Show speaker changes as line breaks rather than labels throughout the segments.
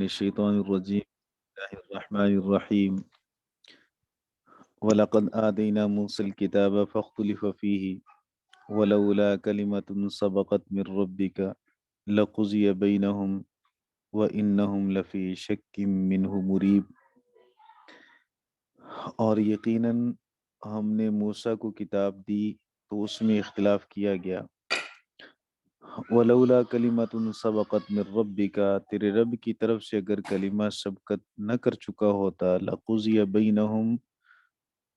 من الشیطان الرجیم بسم اللہ الرحمن الرحیم وَلَقَدْ آتَيْنَا مُوسَى الْكِتَابَ فَاخْتُلِفَ فِيهِ وَلَوْلَا كَلِمَةٌ سَبَقَتْ مِنْ رَبِّكَ لَقُضِيَ بَيْنَهُمْ وَإِنَّهُمْ لَفِي شَكٍّ مِّنْهُ مُرِيبٍ۔ اور یقیناً ہم نے موسیٰ کو کتاب دی تو اس میں اختلاف کیا گیا۔ وَلَوْلَا كَلِمَةٌ سَبَقَتْ مِنْ رَبِّكَ، تیرے رب کی طرف سے اگر کلمہ سبقت نہ کر چکا ہوتا، لَقُضِيَ بَيْنَهُمْ،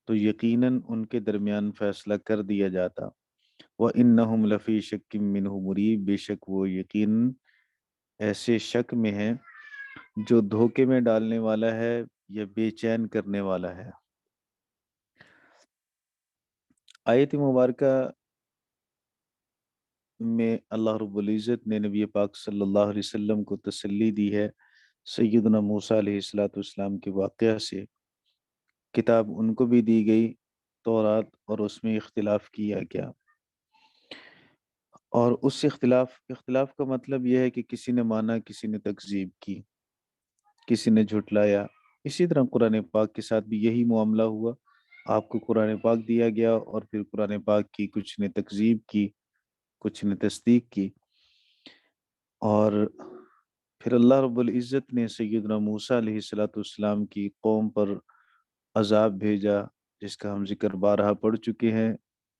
تو یقیناً ان کے درمیان فیصلہ کر دیا جاتا۔ وَإِنَّهُمْ لَفِي شَكٍّ مِّنْهُ مُرِيبٍ، بے شک وہ یقیناً ایسے شک میں ہے جو دھوکے میں ڈالنے والا ہے یا بے چین کرنے والا ہے۔ آیت مبارکہ میں اللہ رب العزت نے نبی پاک صلی اللہ علیہ وسلم کو تسلی دی ہے سیدنا موسیٰ علیہ السلام کے واقعہ سے۔ کتاب ان کو بھی دی گئی تورات، اور اس میں اختلاف کیا گیا، اور اس اختلاف کا مطلب یہ ہے کہ کسی نے مانا، کسی نے تکذیب کی، کسی نے جھٹلایا۔ اسی طرح قرآن پاک کے ساتھ بھی یہی معاملہ ہوا۔ آپ کو قرآن پاک دیا گیا اور پھر قرآن پاک کی کچھ نے تکذیب کی، کچھ نے تصدیق کی، اور پھر اللہ رب العزت نے سیدنا موسیٰ علیہ السلام کی قوم پر عذاب بھیجا، جس کا ہم ذکر بارہا پڑھ چکے ہیں۔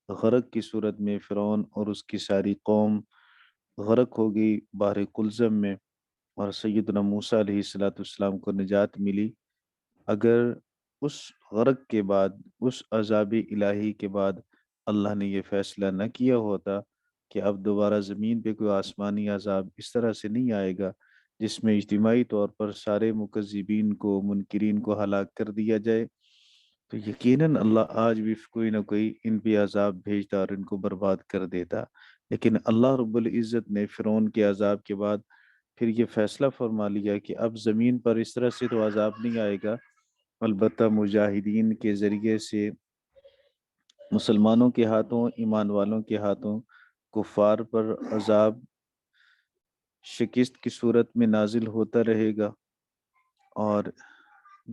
غرق کی صورت میں فرعون اور اس کی ساری قوم غرق ہو گئی بحر کلزم میں، اور سیدنا موسیٰ علیہ السلام کو نجات ملی۔ اگر اس غرق کے بعد، اس عذاب الہی کے بعد اللہ نے یہ فیصلہ نہ کیا ہوتا کہ اب دوبارہ زمین پہ کوئی آسمانی عذاب اس طرح سے نہیں آئے گا جس میں اجتماعی طور پر سارے مکذبین کو، منکرین کو ہلاک کر دیا جائے، تو یقیناً اللہ آج بھی کوئی نہ کوئی ان پہ عذاب بھیجتا اور ان کو برباد کر دیتا۔ لیکن اللہ رب العزت نے فرعون کے عذاب کے بعد پھر یہ فیصلہ فرما لیا کہ اب زمین پر اس طرح سے تو عذاب نہیں آئے گا، البتہ مجاہدین کے ذریعے سے مسلمانوں کے ہاتھوں، ایمان والوں کے ہاتھوں کفار پر عذاب شکست کی صورت میں نازل ہوتا رہے گا، اور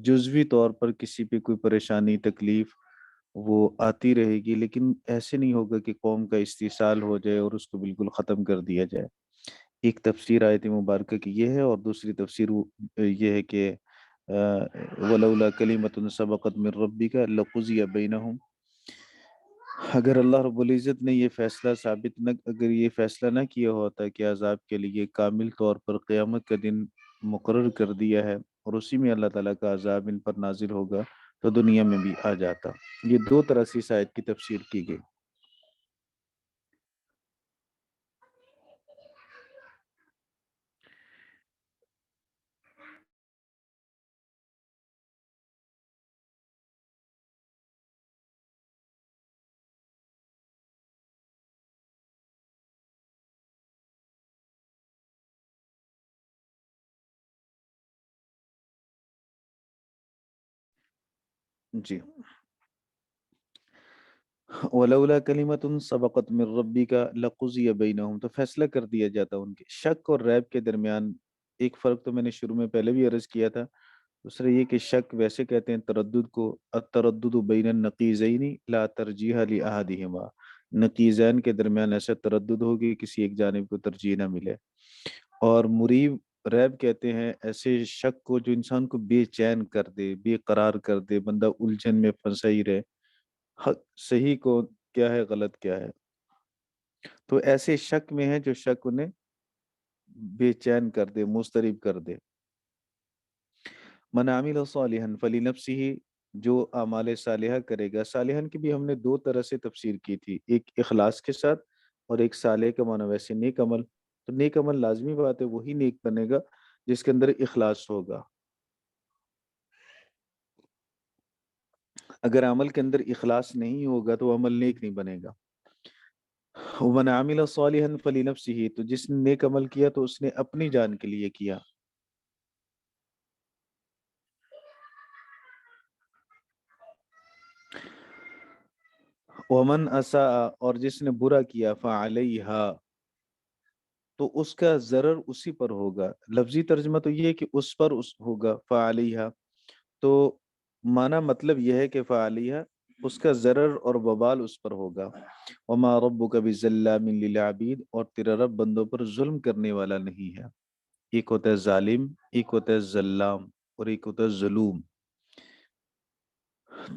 جزوی طور پر کسی پہ کوئی پریشانی، تکلیف وہ آتی رہے گی، لیکن ایسے نہیں ہوگا کہ قوم کا استحصال ہو جائے اور اس کو بالکل ختم کر دیا جائے۔ ایک تفسیر آیت مبارکہ کی یہ ہے، اور دوسری تفسیر یہ ہے کہ وَلَوْلَا كَلِمَةٌ سَبَقَتْ مِنْ رَبِّكَ لَقُضِيَ بَيْنَهُمْ، اگر اللہ رب العزت نے یہ اگر یہ فیصلہ نہ کیا ہوتا کہ عذاب کے لیے کامل طور پر قیامت کا دن مقرر کر دیا ہے اور اسی میں اللہ تعالیٰ کا عذاب ان پر نازل ہوگا، تو دنیا میں بھی آ جاتا۔ یہ دو طرح سے اس آیت کی تفسیر کی گئی۔ جی، وَلَوْلَا كَلِمَةٌ سَبَقَتْ مِنْ رَبِّكَ لَقُضِيَ بَيْنَهُمْ، تو فیصلہ کر دیا جاتا ان کے شک اور ریب کے درمیان۔ ایک فرق تو میں نے شروع میں پہلے بھی عرض کیا تھا، دوسرا یہ کہ شک ویسے کہتے ہیں تردد کو، التردد بین النقیضین لا ترجیح لأحدہما، نقیضین کے درمیان ایسا تردد ہوگی کسی ایک جانب کو ترجیح نہ ملے۔ اور مریب، ریب کہتے ہیں ایسے شک کو جو انسان کو بے چین کر دے، بے قرار کر دے، بندہ الجھن میں پھنسا ہی رہے، حق صحیح کو کیا ہے، غلط کیا ہے۔ تو ایسے شک میں ہے جو شک انہیں بے چین کر دے، مضطرب کر دے۔ من عمل صالحا فلنفسه، جو اعمال صالحہ کرے گا، صالحن کی بھی ہم نے دو طرح سے تفسیر کی تھی، ایک اخلاص کے ساتھ اور ایک صالح کا معنی ویسے نیک عمل۔ تو نیک عمل لازمی بات ہے وہی نیک بنے گا جس کے اندر اخلاص ہوگا۔ اگر عمل کے اندر اخلاص نہیں ہوگا تو عمل نیک نہیں بنے گا۔ ومن عمل صالحا فلنفسه، تو جس نے نیک عمل کیا تو اس نے اپنی جان کے لیے کیا۔ ومن اساء، اور جس نے برا کیا، فعلیہا، تو اس کا ضرر اسی پر ہوگا. لفظی ترجمہ تو یہ ہے کہ اس پر اس ہوگا فعلیہا. تو معنی مطلب یہ ہے کہ فعلیہا اس کا ضرر اور وبال اس پر ہوگا. وما ربک بظلام للعبید، اور تیرا رب بندوں پر ظلم کرنے والا نہیں ہے. ایک ہوتا ہے ظالم، ایک ہوتا ہے ظلام، اور ایک ہوتا ہے ظلوم.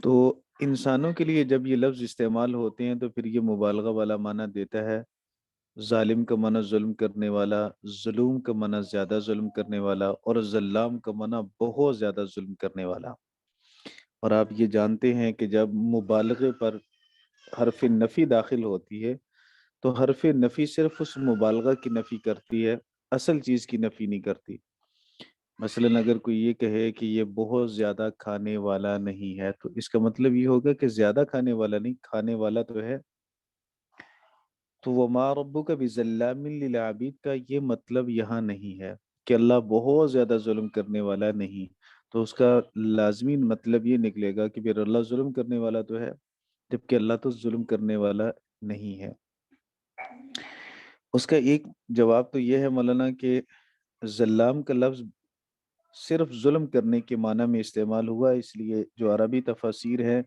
تو انسانوں کے لیے جب یہ لفظ استعمال ہوتے ہیں تو پھر یہ مبالغہ والا معنی دیتا ہے. ظالم کا معنی ظلم کرنے والا، ظلوم کا معنی زیادہ ظلم کرنے والا، اور ظلام کا معنی بہت زیادہ ظلم کرنے والا. اور آپ یہ جانتے ہیں کہ جب مبالغے پر حرف نفی داخل ہوتی ہے تو حرف نفی صرف اس مبالغہ کی نفی کرتی ہے، اصل چیز کی نفی نہیں کرتی. مثلا اگر کوئی یہ کہے کہ یہ بہت زیادہ کھانے والا نہیں ہے تو اس کا مطلب یہ ہوگا کہ زیادہ کھانے والا نہیں، کھانے والا تو ہے. تو وما ربک بظلام للعبید کا یہ مطلب یہاں نہیں ہے کہ اللہ بہت زیادہ ظلم کرنے والا نہیں. تو اس کا لازمی مطلب یہ نکلے گا کہ پھر اللہ ظلم کرنے والا تو ہے، جبکہ اللہ تو ظلم کرنے والا نہیں ہے. اس کا ایک جواب تو یہ ہے مولانا کہ ظلام کا لفظ صرف ظلم کرنے کے معنی میں استعمال ہوا، اس لیے جو عربی تفاسیر ہے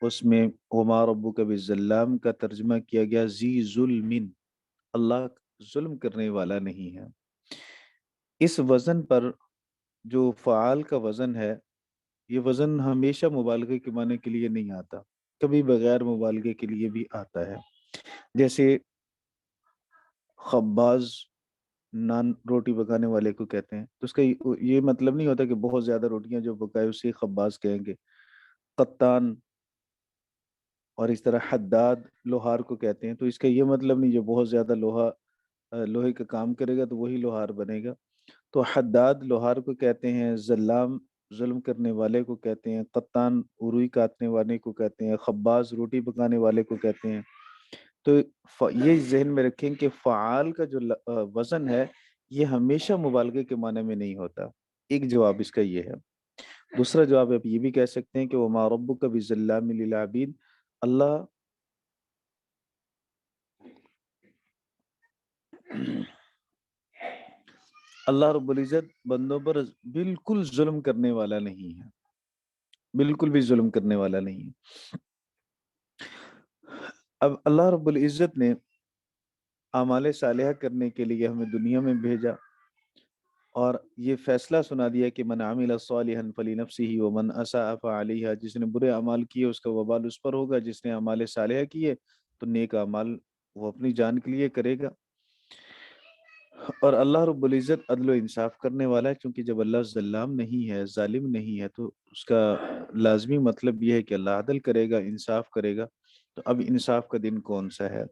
اس میں وما ربک بظلام کا ترجمہ کیا گیا ذی ظلم، اللہ ظلم کرنے والا نہیں ہے. اس وزن پر جو فعال کا وزن ہے، یہ وزن ہمیشہ مبالغے کے معنی کے لیے نہیں آتا، کبھی بغیر مبالغے کے لیے بھی آتا ہے. جیسے خباز نان روٹی پکانے والے کو کہتے ہیں تو اس کا یہ مطلب نہیں ہوتا کہ بہت زیادہ روٹیاں جو پکائے اسے خباز کہیں گے. قطان اور اس طرح حداد لوہار کو کہتے ہیں تو اس کا یہ مطلب نہیں جو بہت زیادہ لوہے کا کام کرے گا تو وہی لوہار بنے گا. تو حداد لوہار کو کہتے ہیں، ظلام ظلم کرنے والے کو کہتے ہیں، قطان روئی کاٹنے والے کو کہتے ہیں، خباز روٹی پکانے والے کو کہتے ہیں. تو یہ ذہن میں رکھیں کہ فعال کا جو وزن ہے یہ ہمیشہ مبالغے کے معنی میں نہیں ہوتا. ایک جواب اس کا یہ ہے. دوسرا جواب آپ یہ بھی کہہ سکتے ہیں کہ وما ربک بظلام للعبید، اللہ اللہ رب العزت بندوں پر بالکل ظلم کرنے والا نہیں ہے، بالکل بھی ظلم کرنے والا نہیں ہے. اب اللہ رب العزت نے اعمال صالحہ کرنے کے لیے ہمیں دنیا میں بھیجا اور یہ فیصلہ سنا دیا کہ من عمل صالحا فلنفسه ومن اساء فعليها، جس نے برے اعمال کیے اس کا وبال اس پر ہوگا، جس نے اعمال صالحہ کیے تو نیک اعمال وہ اپنی جان کے لیے کرے گا. اور اللہ رب العزت عدل و انصاف کرنے والا ہے، چونکہ جب اللہ ظلام نہیں ہے، ظالم نہیں ہے، تو اس کا لازمی مطلب یہ ہے کہ اللہ عدل کرے گا، انصاف کرے گا. تو اب انصاف کا دن کون سا ہے؟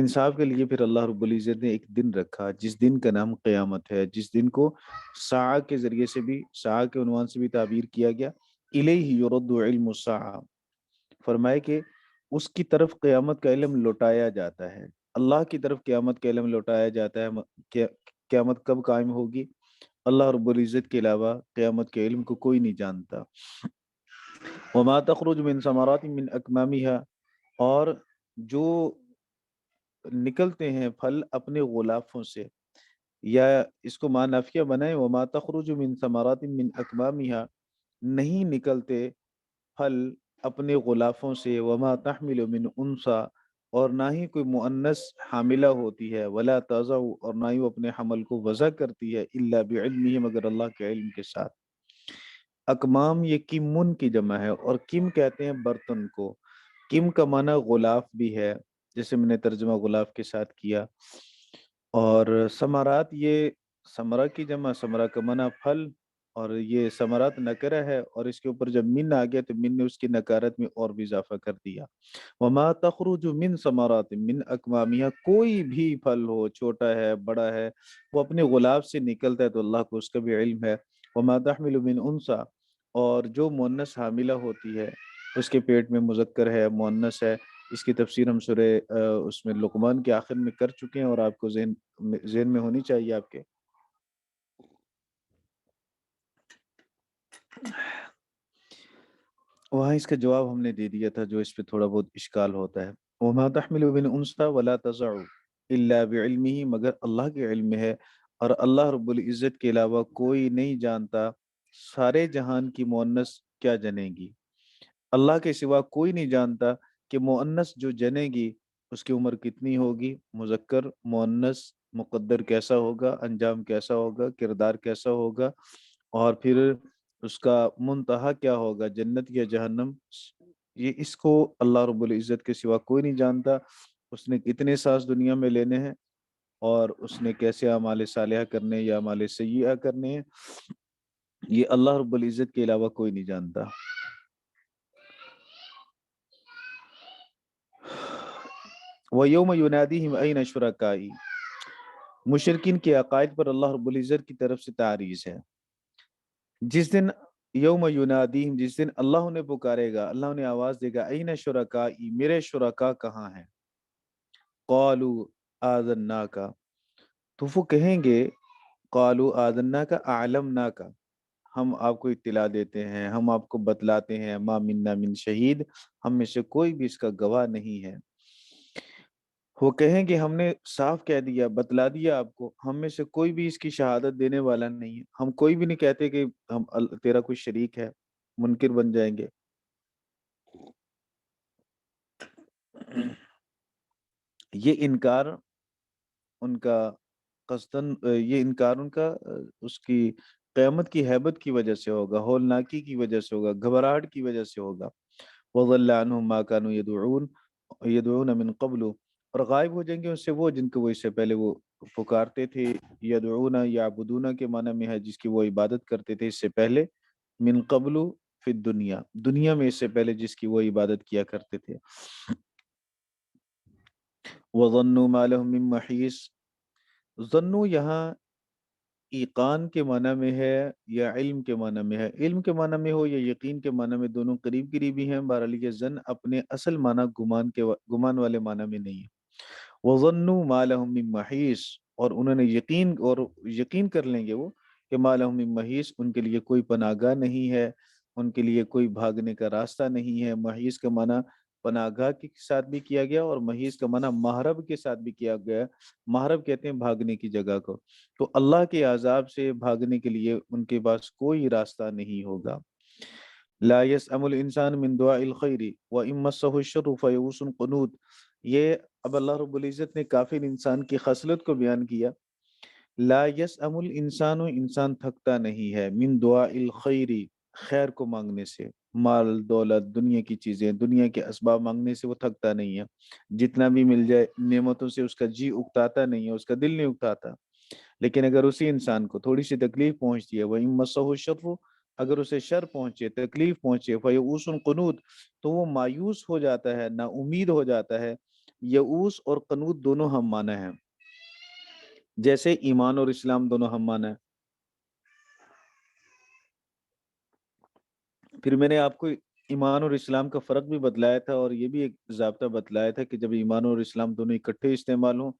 انصاف کے لیے پھر اللہ رب العزت نے ایک دن رکھا جس دن کا نام قیامت ہے، جس دن کو ساعہ کے ذریعے سے بھی، ساعہ کے عنوان سے بھی تعبیر کیا گیا. الیہ یرد علم الساعہ، فرمائے کہ اس کی طرف قیامت کا علم لوٹایا جاتا ہے. اللہ کی طرف قیامت کا علم لوٹایا جاتا ہے. کہ قیامت کب قائم ہوگی؟ اللہ رب العزت کے علاوہ قیامت کے علم کو کوئی نہیں جانتا. وما تخرج من ثمرات من اکمامها، اور جو نکلتے ہیں پھل اپنے غلافوں سے، یا اس کو معنافیہ بنائیں وما تخرج من ثمرات من اکمامها، نہیں نکلتے پھل اپنے غلافوں سے، وما تحمل من انثى، اور نہ ہی کوئی مؤنث حاملہ ہوتی ہے، ولا تضع، اور نہ ہی وہ اپنے حمل کو وضع کرتی ہے، الا بعلمہ، مگر اللہ کے علم کے ساتھ. اکمام یہ کمن کی جمع ہے، اور کم کہتے ہیں برتن کو. کم کا معنی غلاف بھی ہے، جیسے میں نے ترجمہ غلاف کے ساتھ کیا. اور ثمرات یہ ثمرہ کی جمع، ثمرہ کا معنی پھل، اور یہ ثمرات نکرہ ہے، اور اس کے اوپر جب من آ گیا تو من نے اس کی نکارت میں اور بھی اضافہ کر دیا. وما تخرج من ثمرات من اکمامها، کوئی بھی پھل ہو، چھوٹا ہے بڑا ہے، وہ اپنے غلاف سے نکلتا ہے تو اللہ کو اس کا بھی علم ہے. وما تحمل من انثى، اور جو مؤنث حاملہ ہوتی ہے اس کے پیٹ میں مذکر ہے مؤنث ہے. اس کی تفسیر ہم سورہ اس میں لقمان کے آخر میں کر چکے ہیں، اور آپ کو ذہن میں ہونی چاہیے آپ کے. وہاں اس کا جواب ہم نے دے دیا تھا جو اس پہ تھوڑا بہت اشکال ہوتا ہے. وما تحمل من انثى ولا تضع، الا بعلمہ، مگر اللہ کے علم میں ہے، اور اللہ رب العزت کے علاوہ کوئی نہیں جانتا سارے جہان کی مؤنث کیا جنے گی۔ اللہ کے سوا کوئی نہیں جانتا کہ مؤنث جو جنے گی اس کی عمر کتنی ہوگی، مذکر مؤنث مقدر کیسا ہوگا، انجام کیسا ہوگا، کردار کیسا ہوگا، اور پھر اس کا منتہا کیا ہوگا، جنت یا جہنم۔ یہ اس کو اللہ رب العزت کے سوا کوئی نہیں جانتا۔ اس نے کتنے سانس دنیا میں لینے ہیں، اور اس نے کیسے اعمال صالحہ کرنے یا اعمال سیئہ کرنے ہیں، یہ اللہ رب العزت کے علاوہ کوئی نہیں جانتا۔ وَيَوْمَ يُنَادِيهِمْ أَيْنَ شُرَكَائِي، مشرکین کے عقائد پر اللہ رب العزت کی طرف سے تعریض ہے۔ جس دن یوم ینادیہم، جس دن اللہ انہیں پکارے گا، اللہ انہیں آواز دے گا، این شرکائی، میرے شرکا کہاں ہیں؟ قالوا آذناک، تو وہ کہیں گے، قالوا آذناک اعلمناک، ہم آپ کو اطلاع دیتے ہیں، ہم آپ کو بتلاتے ہیں، ما منا من شہید، ہم میں سے کوئی بھی اس کا گواہ نہیں ہے۔ وہ کہیں گے ہم نے صاف کہہ دیا، بتلا دیا آپ کو، ہم میں سے کوئی بھی اس کی شہادت دینے والا نہیں ہے، ہم کوئی بھی نہیں کہتے کہ تیرا کوئی شریک ہے، منکر بن جائیں گے۔ یہ انکار ان کا قصدن، یہ انکار ان کا اس کی قیامت کی ہیبت کی وجہ سے ہوگا، ہولناکی کی وجہ سے ہوگا، گھبراہٹ کی وجہ سے ہوگا۔ وَضَلَّ عَنْهُمْ مَا كَانُوا يَدْعُونَ مِن قَبْلُ، اور غائب ہو جائیں گے ان سے وہ جن کو وہ اس سے پہلے وہ پکارتے تھے۔ یدعون یعبدون کے معنی میں ہے جس کی وہ عبادت کرتے تھے اس سے پہلے، من قبل فی الدنیا، دنیا میں اس سے پہلے جس کی وہ عبادت کیا کرتے تھے۔ وَظَنُّوا مَا لَهُم مِّن مَّحِيصٍ، ظنوا یہاں ایقان کے معنی میں ہے یا علم کے معنی میں ہے، علم کے معنی میں ہو یا یقین کے معنی میں، دونوں قریب قریبی ہیں۔ بہرحال یہ ظن اپنے اصل معنی گمان والے معنی میں نہیں ہے۔ وَظَنُّوا مَا لَهُم مِّن مَّحِيصٍ، اور انہوں نے یقین کر لیں گے وہ کہ مَا لَهُم مِّن مَّحِيصٍ، ان کے لیے کوئی پناہ گاہ نہیں ہے، ان کے لیے کوئی بھاگنے کا راستہ نہیں ہے۔ محیص کا معنی پناہ گاہ کے ساتھ بھی کیا گیا، اور محیص کا معنی محرب کے ساتھ بھی کیا گیا۔ محرب کہتے ہیں بھاگنے کی جگہ کو، تو اللہ کے عذاب سے بھاگنے کے لیے ان کے پاس کوئی راستہ نہیں ہوگا۔ لا يسأم الانسان من دعاء الخير وان مسه الشر فيئوس قنوط، یہ اب اللہ رب العزت نے کافر انسان کی خصلت کو بیان کیا۔ لا يسأم الانسان، انسان تھکتا نہیں ہے، من دعاء الخير، خیر کو مانگنے سے، مال دولت دنیا کی چیزیں دنیا کے اسباب مانگنے سے وہ تھکتا نہیں ہے، جتنا بھی مل جائے نعمتوں سے اس کا جی اکتاتا نہیں ہے، اس کا دل نہیں اکتاتا۔ لیکن اگر اسی انسان کو تھوڑی سی تکلیف پہنچتی ہے، وَإِن مَّسَّهُ الشَّرُّ، اگر اسے شر پہنچے، تکلیف پہنچے، فَيَئُوسٌ قُنُوطٌ، تو وہ مایوس ہو جاتا ہے، نا امید ہو جاتا ہے۔ یئوس اور قنوط دونوں ہم معنی ہیں، جیسے ایمان اور اسلام دونوں ہم معنی ہیں۔ پھر میں نے آپ کو ایمان اور اسلام کا فرق بھی بتلایا تھا، اور یہ بھی ایک ضابطہ بتلایا تھا کہ جب ایمان اور اسلام دونوں اکٹھے استعمال ہوں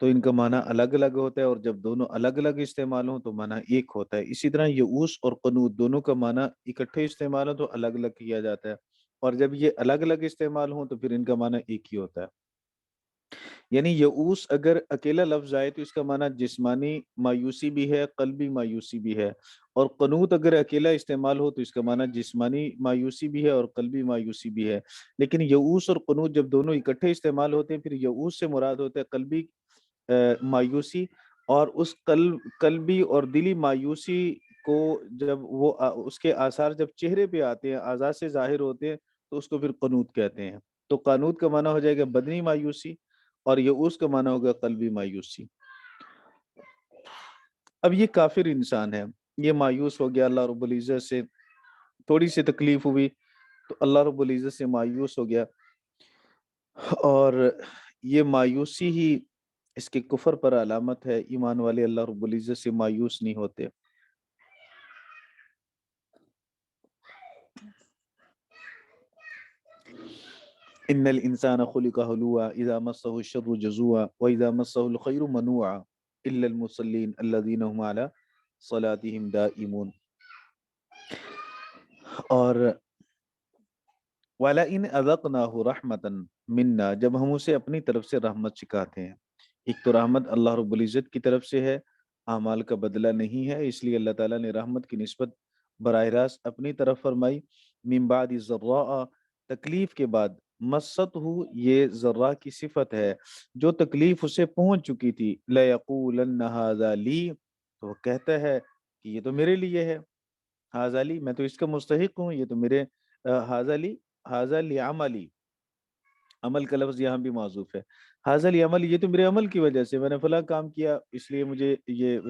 تو ان کا معنی الگ الگ ہوتا ہے، اور جب دونوں الگ الگ استعمال ہوں تو معنی ایک ہوتا ہے۔ اسی طرح یئوس اور قنوط دونوں کا معنی اکٹھے استعمال ہو تو الگ الگ کیا جاتا ہے، اور جب یہ الگ الگ استعمال ہوں تو پھر ان کا معنی ایک ہی ہوتا ہے۔ یعنی یئوس اگر اکیلا لفظ آئے تو اس کا معنی جسمانی مایوسی بھی ہے، قلبی مایوسی بھی ہے، اور قنوط اگر اکیلا استعمال ہو تو اس کا معنی جسمانی مایوسی بھی ہے اور قلبی مایوسی بھی ہے۔ لیکن یئوس اور قنوط جب دونوں اکٹھے استعمال ہوتے ہیں، پھر یئوس سے مراد ہوتا ہے قلبی مایوسی، اور اس قلبی اور دلی مایوسی کو جب وہ اس کے آثار جب چہرے پہ آتے ہیں، اعضاء سے ظاہر ہوتے ہیں، تو اس کو پھر قنوط کہتے ہیں۔ تو قنوط کا معنی ہو جائے گا بدنی مایوسی، اور یئوس کا معنی ہوگا قلبی مایوسی۔ اب یہ کافر انسان ہے، یہ مایوس ہو گیا، اللہ رب العزت سے تھوڑی سی تکلیف ہوئی تو اللہ رب العزت سے مایوس ہو گیا، اور یہ مایوسی ہی اس کے کفر پر علامت ہے۔ ایمان والے اللہ رب العزت سے مایوس نہیں ہوتے۔ ان الانسان خلق هلوعا اذا مسه الشر جزوعا واذا مسه الخير منوعا الا المصلين الذين هم على صلاتهم دائمون۔ اور وَلَئِنْ أَذَقْنَاهُ رَحْمَةً، منا، جب ہم اسے اپنی طرف سے رحمت چکھاتے ہیں۔ ایک تو رحمت اللہ رب العزت کی طرف سے ہے، اعمال کا بدلہ نہیں ہے، اس لیے اللہ تعالیٰ نے رحمت کی نسبت براہ راست اپنی طرف فرمائی۔ من بعد ضراء، تکلیف کے بعد، مست ہو، یہ ذرا کی صفت ہے، جو تکلیف اسے پہنچ چکی تھی، لَيَقُولَنَّ هَذَا لِي، تو وہ کہتا ہے کہ یہ تو میرے لیے ہے، هَذَا لِي، میں تو اس کا مستحق ہوں، یہ تو میرے هَذَا لِي، هَذَا لِعَمَلِي، عمل کا لفظ یہاں بھی معذوف ہے، حاصل یہ عمل، یہ تو میرے عمل کی وجہ سے، میں نے فلاں کام کیا اس لیے مجھے یہ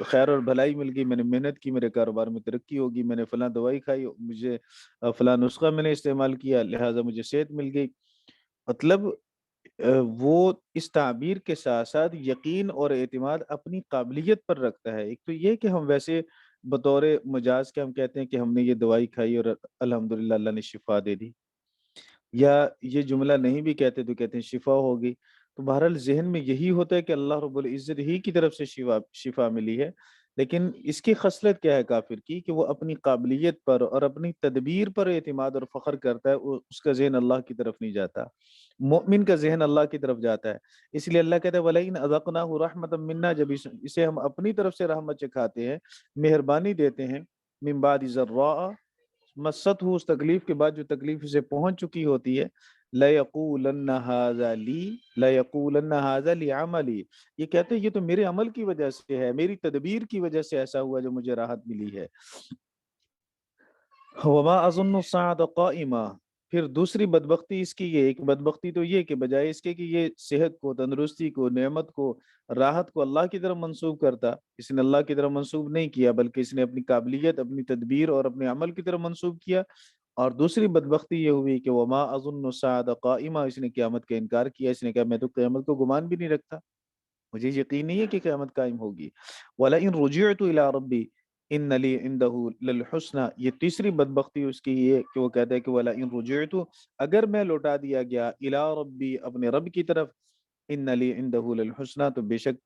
خیر اور بھلائی مل گئی، میں نے محنت کی، میرے کاروبار میں ترقی ہوگی، میں نے فلاں دوائی کھائی، مجھے فلاں نسخہ میں نے استعمال کیا لہٰذا مجھے صحت مل گئی۔ مطلب وہ اس تعبیر کے ساتھ ساتھ یقین اور اعتماد اپنی قابلیت پر رکھتا ہے۔ ایک تو یہ کہ ہم ویسے بطور مجاز کے ہم کہتے ہیں کہ ہم نے یہ دوائی کھائی اور الحمدللہ اللہ نے شفا دے دی، یا یہ جملہ نہیں بھی کہتے تو کہتے ہیں شفا ہوگی، تو بہرحال ذہن میں یہی ہوتا ہے کہ اللہ رب العزت ہی کی طرف سے شفا ملی ہے، لیکن اس کی خصلت کیا ہے کافر کی، کہ وہ اپنی قابلیت پر اور اپنی تدبیر پر اعتماد اور فخر کرتا ہے، اس کا ذہن اللہ کی طرف نہیں جاتا۔ مؤمن کا ذہن اللہ کی طرف جاتا ہے، اس لیے اللہ کہتا ہے وَلَئِنْ أَذَقْنَاهُ رَحْمَةً مِنَّا، جب اسے ہم اپنی طرف سے رحمت چکھاتے ہیں، مہربانی دیتے ہیں، من بعد ضراء، مست ہو، اس تکلیف کے بعد جو تکلیف اسے پہنچ چکی ہوتی ہے، لَيَقُولَنَّ هَذَا لِي، لَيَقُولَنَّ هَذَا لِعَمَلِي، یہ کہتے ہیں یہ تو میرے عمل کی وجہ سے ہے، میری تدبیر کی وجہ سے ایسا ہوا جو مجھے راحت ملی ہے۔ وَمَا أَظُنُّ السَّاعَةَ قَائِمَةً، پھر دوسری بدبختی اس کی یہ، ایک بدبختی تو یہ کہ بجائے اس کے کہ یہ صحت کو، تندرستی کو، نعمت کو، راحت کو اللہ کی طرف منسوب کرتا، اس نے اللہ کی طرف منسوب نہیں کیا بلکہ اس نے اپنی قابلیت، اپنی تدبیر اور اپنے عمل کی طرف منسوب کیا۔ اور دوسری بدبختی یہ ہوئی کہ وما اظن الساعة قائمہ، اس نے قیامت کا انکار کیا، اس نے کہا میں تو قیامت کو گمان بھی نہیں رکھتا، مجھے یقین نہیں ہے کہ قیامت قائم ہوگی۔ وَلَئِن رُجِعْتُ إِلَىٰ رَبِّي إِنَّ لِي عِندَهُ لَلْحُسْنَىٰ، یہ تیسری بدبختی اس کی یہ کہ وہ کہتا ہے کہ وَلَئِن رُجِعْتُ، اگر میں لوٹا دیا گیا، إِلَىٰ رَبِّي، اپنے رب کی طرف، إِنَّ لِي عِندَهُ لَلْحُسْنَىٰ، تو بے شک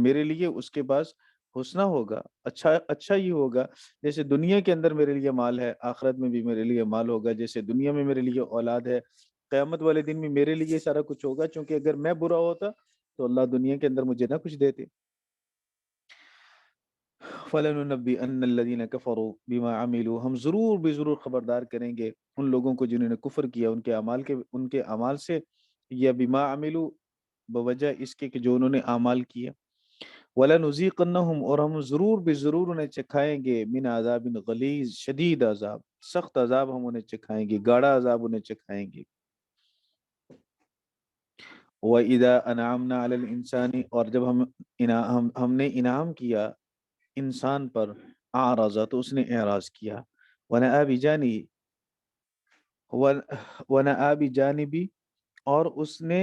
میرے لیے اس کے پاس حسنہ ہوگا، اچھا ہی ہوگا، جیسے دنیا کے اندر میرے لیے مال ہے، آخرت میں بھی میرے لیے مال ہوگا، جیسے دنیا میں میرے لیے اولاد ہے، قیامت والے دن میں میرے لیے سارا کچھ ہوگا، چونکہ اگر میں برا ہوتا تو اللہ دنیا کے اندر مجھے نہ کچھ دیتے۔ فَلَنُنَبِّئَنَّ الَّذِينَ كَفَرُوا بِمَا عَمِلُوا، ہم ضرور بے ضرور خبردار کریں گے ان لوگوں کو جنہوں نے کفر کیا ان کے اعمال سے، یا بما عملوا، بوجہ اس کے کہ جو انہوں نے اعمال کیے، وَلَنُذِيقَنَّهُمْ، اور ہم ضرور بے ضرور انہیں چکھائیں گے، من عذاب غلیظ، شدید عذاب، سخت عذاب ہم انہیں چکھائیں گے، گاڑا عذاب انہیں چکھائیں گے۔ وَإِذَا أَنْعَمْنَا عَلَى الْإِنسَانِ، اور جب ہم نے انعام کیا انسان پر، اعرض، تو اس نے اعراض کیا، وَنَأَى بِجَانِبِ، اور اس نے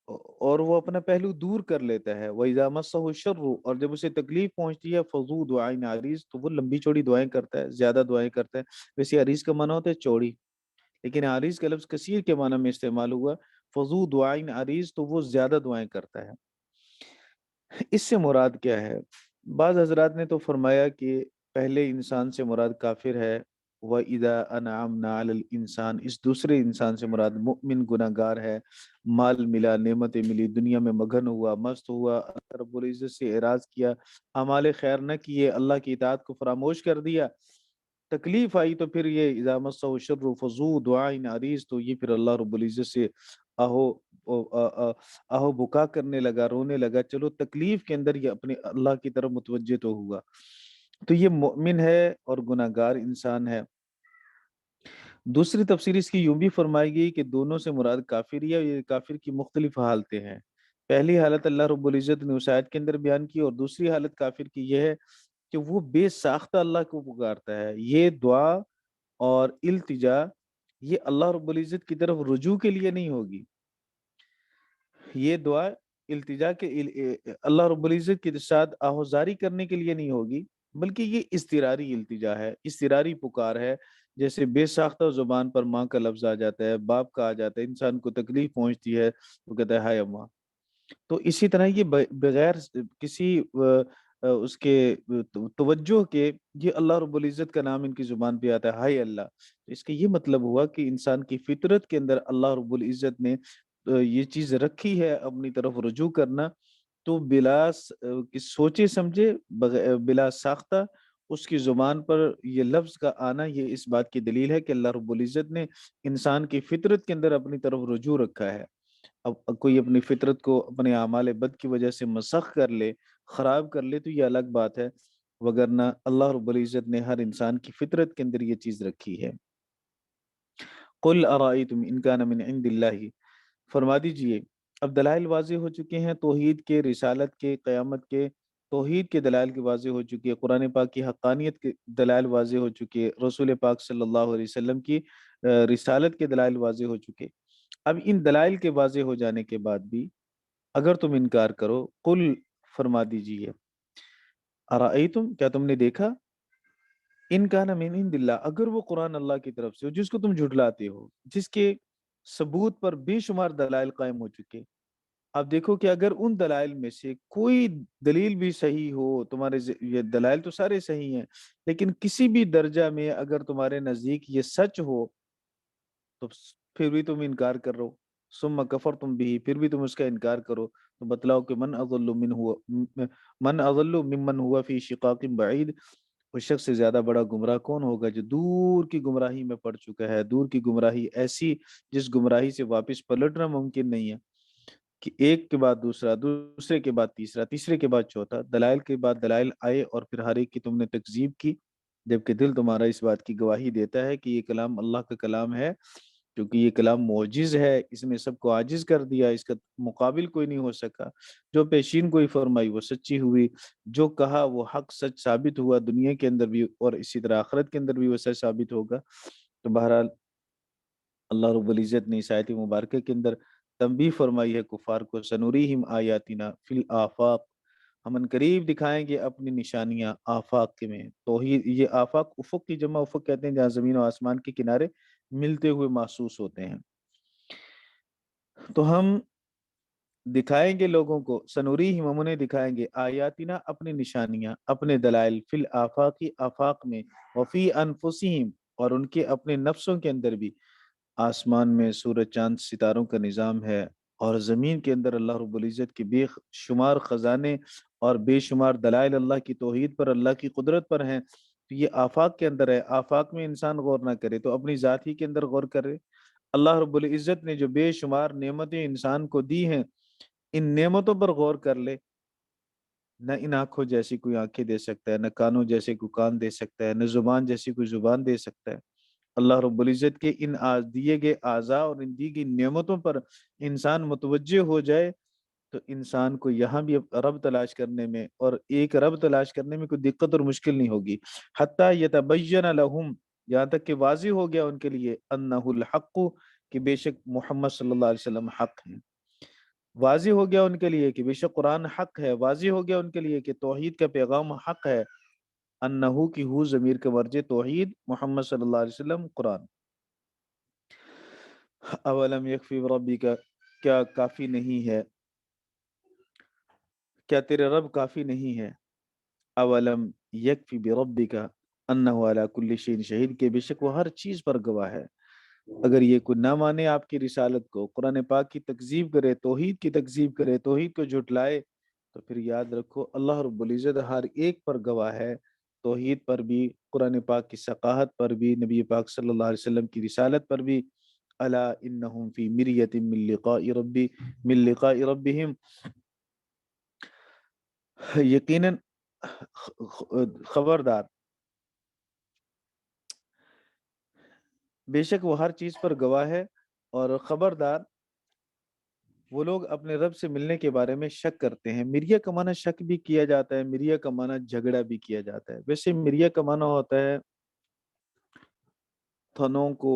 اور وہ اپنا پہلو دور کر لیتا ہے، وَإِذَا مَسَّهُ الشَّرُّ، اور جب اسے تکلیف پہنچتی ہے، فَذُو دُعَاءٍ عَرِيضٍ، تو وہ لمبی چوڑی دعائیں کرتا ہے، زیادہ دعائیں کرتا ہے۔ ویسے عریض کا معنی ہوتا ہے چوڑی، لیکن عریض کا لفظ کثیر کے معنی میں استعمال ہوا، فضو دعائن عریض، تو وہ زیادہ دعائیں کرتا ہے۔ اس سے مراد کیا ہے؟ بعض حضرات نے تو فرمایا کہ پہلے انسان سے مراد کافر ہے، وَإِذَا أَنْعَمْنَا عَلَى الْإِنسان، اس دوسرے انسان سے مراد مؤمن گناہگار ہے، مال ملا، نعمتیں ملی، دنیا میں مگن ہوا، مست ہوا، اللہ رب العزت سے اعراض کیا، اعمال خیر نہ کیے، اللہ کی اطاعت کو فراموش کر دیا، تکلیف آئی تو پھر یہ اذا مسہ الشر فذو دعائن عریض، تو یہ پھر اللہ رب العزت سے آہو آہو بکا کرنے لگا، رونے لگا، چلو تکلیف کے اندر یہ اپنے اللہ کی طرف متوجہ تو ہوا، تو یہ مؤمن ہے اور گناہگار انسان ہے۔ دوسری تفسیر اس کی یوں بھی فرمائی گئی کہ دونوں سے مراد کافر ہے، اور یہ کافر کی مختلف حالتیں ہیں۔ پہلی حالت اللہ رب العزت نے اس آیت کے اندر بیان کی، اور دوسری حالت کافر کی یہ ہے کہ وہ بے ساختہ اللہ کو پکارتا ہے، یہ دعا اور التجا یہ اللہ رب العزت کی طرف رجوع کے لیے نہیں ہوگی، یہ دعا التجا کے اللہ رب العزت کے ساتھ آہوزاری کرنے کے لیے نہیں ہوگی، بلکہ یہ اضطراری التجا ہے، اضطراری پکار ہے، جیسے بے ساختہ زبان پر ماں کا لفظ آ جاتا ہے، باپ کا آ جاتا ہے، انسان کو تکلیف پہنچتی ہے، وہ کہتا ہے ہائے اماں۔ تو اسی طرح یہ بغیر کسی اس کے توجہ کے، یہ اللہ رب العزت کا نام ان کی زبان پہ آتا ہے، ہائے اللہ. اس کا یہ مطلب ہوا کہ انسان کی فطرت کے اندر اللہ رب العزت نے یہ چیز رکھی ہے اپنی طرف رجوع کرنا. تو کہ سوچے سمجھے بلا ساختہ اس کی زبان پر یہ لفظ کا آنا، یہ اس بات کی دلیل ہے کہ اللہ رب العزت نے انسان کی فطرت کے اندر اپنی طرف رجوع رکھا ہے. اب کوئی اپنی فطرت کو اپنے اعمال بد کی وجہ سے مسخ کر لے، خراب کر لے، تو یہ الگ بات ہے، وگرنہ اللہ رب العزت نے ہر انسان کی فطرت کے اندر یہ چیز رکھی ہے. قل ارائیتم ان کان من عند اللہ، فرما دیجئے. اب دلائل واضح ہو چکے ہیں، توحید کے، رسالت کے، قیامت کے. توحید کے دلائل کی واضح ہو چکی ہے، قرآن پاک کی حقانیت کے دلائل واضح ہو چکے، رسول پاک صلی اللہ علیہ وسلم کی رسالت کے دلائل واضح ہو چکے. اب ان دلائل کے واضح ہو جانے کے بعد بھی اگر تم انکار کرو، قل، فرما دیجئے، ارائیتم، کیا تم نے دیکھا، ان کان من عند اللہ، اگر وہ قرآن اللہ کی طرف سے ہو جس کو تم جھٹلاتے ہو، جس کے ثبوت پر بے شمار دلائل قائم ہو چکے. اب دیکھو کہ اگر ان دلائل میں سے کوئی دلیل بھی صحیح ہو، یہ دلائل تو سارے صحیح ہیں، لیکن کسی بھی درجہ میں اگر تمہارے نزدیک یہ سچ ہو، تو پھر بھی تم انکار کر رہو. ثم کفرتم بھی، پھر بھی تم اس کا انکار کرو. تو بتلاؤ کہ من اضل ممن ہوا فی شقاق بعید، اس شخص سے زیادہ بڑا گمراہ کون ہوگا جو دور کی گمراہی میں پڑ چکا ہے، دور کی گمراہی ایسی جس گمراہی سے واپس پلٹنا ممکن نہیں ہے، کہ ایک کے بعد دوسرا، دوسرے کے بعد تیسرا، تیسرے کے بعد چوتھا، دلائل کے بعد دلائل آئے اور پھر ہر ایک کی تم نے تکذیب کی، جبکہ دل تمہارا اس بات کی گواہی دیتا ہے کہ یہ کلام اللہ کا کلام ہے، کیونکہ یہ کلام معجز ہے، اس نے سب کو عاجز کر دیا، اس کا مقابل کوئی نہیں ہو سکا. جو پیشین کوئی فرمائی وہ سچی ہوئی، جو کہا وہ حق سچ ثابت ہوا، دنیا کے اندر بھی اور اسی طرح آخرت کے اندر بھی وہ سچ ثابت ہوگا. تو بہرحال اللہ رب العزت نے اس آیت مبارکہ کے اندر تنبیہ فرمائی ہے کفار کو، سنوریہم آیاتنا فی الآفاق، ہم ان قریب دکھائیں گے اپنی نشانیاں آفاق کے میں. توحید، یہ آفاق افق کی جمع افق کہتے ہیں جہاں زمین و آسمان کے کنارے ملتے ہوئے محسوس ہوتے ہیں. تو ہم دکھائیں گے لوگوں کو، سنوریہم، ہم انہیں دکھائیں گے آیاتنا، اپنی نشانیاں، اپنے دلائل، فی الآفاقی، آفاق میں، وفی انفسہم، اور ان کے اپنے نفسوں کے اندر بھی. آسمان میں سورج چاند ستاروں کا نظام ہے، اور زمین کے اندر اللہ رب العزت کے بے شمار خزانے اور بے شمار دلائل اللہ کی توحید پر، اللہ کی قدرت پر ہیں. تو یہ آفاق کے اندر ہے. آفاق میں انسان غور نہ کرے تو اپنی ذات ہی کے اندر غور کرے. اللہ رب العزت نے جو بے شمار نعمتیں انسان کو دی ہیں، ان نعمتوں پر غور کر لے. نہ ان آنکھوں جیسی کوئی آنکھیں دے سکتا ہے، نہ کانوں جیسے کوئی کان دے سکتا ہے، نہ زبان جیسی کوئی زبان دے سکتا ہے. اللہ رب العزت کے ان دیے گئے اعضاء اور ان دی گئی نعمتوں پر انسان متوجہ ہو جائے تو انسان کو یہاں بھی رب تلاش کرنے میں، اور ایک رب تلاش کرنے میں کوئی دقت اور مشکل نہیں ہوگی. حتیٰ یتبین لہم، یہاں تک کہ واضح ہو گیا ان کے لیے، انہ الحق، کہ بے شک محمد صلی اللہ علیہ وسلم حق ہیں. واضح ہو گیا ان کے لیے کہ بے شک قرآن حق ہے، واضح ہو گیا ان کے لیے کہ توحید کا پیغام حق ہے. انہو کی ہو ضمیر کا مرجع توحید، محمد صلی اللہ علیہ وسلم، قرآن. اولم یکفی بربک، کیا کافی نہیں ہے، کیا تیرے رب کافی نہیں ہے. اولم یکفی بربک انہ علی کل شیء شہید، کہ بے شک وہ ہر چیز پر گواہ ہے. اگر یہ کوئی نہ مانے آپ کی رسالت کو، قرآن پاک کی تکذیب کرے، توحید کی تکذیب کرے، توحید کو جھٹلائے، تو پھر یاد رکھو اللہ رب العزت ہر ایک پر گواہ ہے، توحید پر بھی، قرآن پاک کی ثقاہت پر بھی، نبی پاک صلی اللہ علیہ وسلم کی رسالت پر بھی. الا انہم فی مریۃ من لقاء ربہم، یقیناً خبردار، بے شک وہ ہر چیز پر گواہ ہے، اور خبردار وہ لوگ اپنے رب سے ملنے کے بارے میں شک کرتے ہیں. مریا کا معنی شک بھی کیا جاتا ہے، مریا کا معنی جھگڑا بھی کیا جاتا ہے. ویسے مریا کا معنی ہوتا ہے تھنوں کو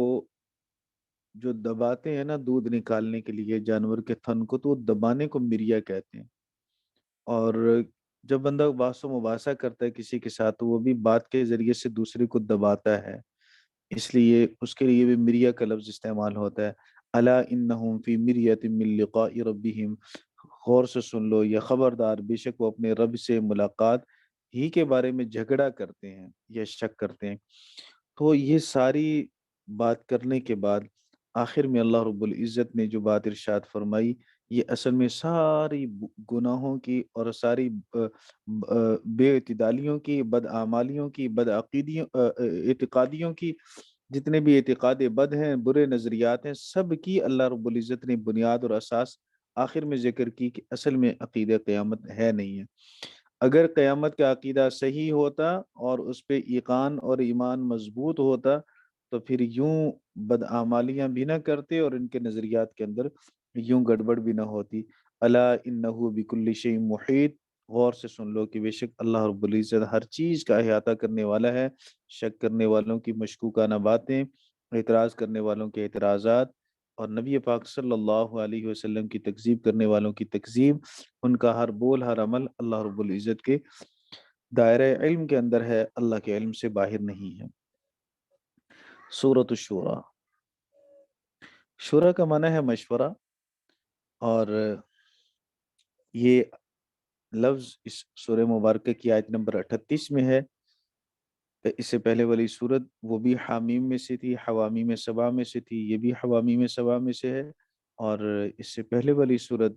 جو دباتے ہیں نا دودھ نکالنے کے لیے جانور کے تھن کو، تو وہ دبانے کو مریا کہتے ہیں. اور جب بندہ باس و مباحثہ کرتا ہے کسی کے ساتھ، تو وہ بھی بات کے ذریعے سے دوسرے کو دباتا ہے، اس لیے اس کے لیے بھی مریا کا لفظ استعمال ہوتا ہے. الا انہم فی مریۃ من لقاء ربہم، غور سے سن لو، یا خبردار بے شک وہ اپنے رب سے ملاقات ہی کے بارے میں جھگڑا کرتے ہیں یا شک کرتے ہیں۔ تو یہ ساری بات کرنے کے بعد آخر میں اللہ رب العزت نے جو بات ارشاد فرمائی، یہ اصل میں ساری گناہوں کی اور ساری بے اعتدالیوں کی، بدعمالیوں کی، اعتقادیوں کی، جتنے بھی اعتقاد بد ہیں، برے نظریات ہیں، سب کی اللہ رب العزت نے بنیاد اور اساس آخر میں ذکر کی کہ اصل میں عقیدہ قیامت ہے نہیں ہے۔ اگر قیامت کا عقیدہ صحیح ہوتا اور اس پہ یقین اور ایمان مضبوط ہوتا تو پھر یوں بدعمالیاں بھی نہ کرتے اور ان کے نظریات کے اندر یوں گڑبڑ بھی نہ ہوتی۔ الا انہ بکل شیء محیط، غور سے سن لو کہ بے شک اللہ رب العزت ہر چیز کا احاطہ کرنے والا ہے۔ شک کرنے والوں کی مشکوکانہ باتیں، اعتراض کرنے والوں کے اعتراضات، اور نبی پاک صلی اللہ علیہ وسلم کی تکذیب کرنے والوں کی تکذیب، ان کا ہر بول ہر عمل اللہ رب العزت کے دائرہ علم کے اندر ہے، اللہ کے علم سے باہر نہیں ہے۔ سورۃ الشورى، شورا کا معنی ہے مشورہ، اور یہ لفظ اس سورہ مبارکہ کی آیت نمبر 38 میں ہے۔ اس سے پہلے والی سورت وہ بھی حامیم میں سے تھی، حوامیم سبا میں سے تھی، یہ بھی حوامیم سبا میں سے ہے۔ اور اس سے پہلے والی سورت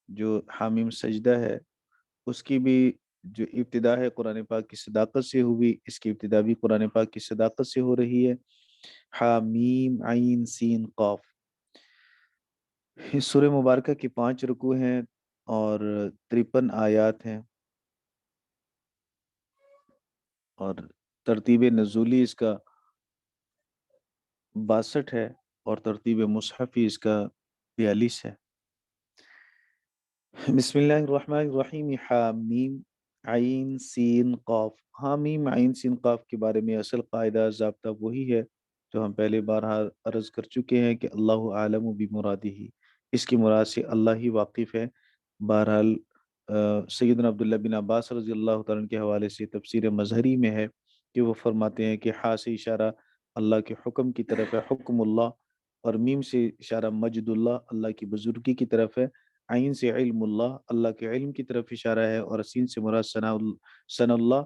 جو حامیم سجدہ ہے، اس کی بھی جو ابتدا ہے قرآن پاک کی صداقت سے ہوئی، اس کی ابتدا بھی قرآن پاک کی صداقت سے ہو رہی ہے۔ حامیم عین سین قاف، اس سورہ مبارکہ کی 5 رکوع ہیں اور 53 آیات ہیں، اور ترتیب نزولی اس کا 62 ہے، اور ترتیب مصحفی اس کا 42 ہے۔ بسم اللہ الرحمن الرحیم، حامیم عین سین قاف۔ حامیم عین سین قاف کے بارے میں اصل قاعدہ ضابطہ وہی ہے جو ہم پہلے بار عرض کر چکے ہیں کہ اللہ عالم بمرادہ، اس کی مراد سے اللہ ہی واقف ہے۔ بہرحال سیدنا عبداللہ بن عباس رضی اللہ تعالیٰ عنہ کے حوالے سے تفسیر مظہری میں ہے کہ وہ فرماتے ہیں کہ ہا سے اشارہ اللہ کے حکم کی طرف ہے، حکم اللہ، اور میم سے اشارہ مجد اللہ، اللہ کی بزرگی کی طرف ہے، عین سے علم اللہ، اللہ کے علم کی طرف اشارہ ہے، اور سین سے مراد ثنا اللہ،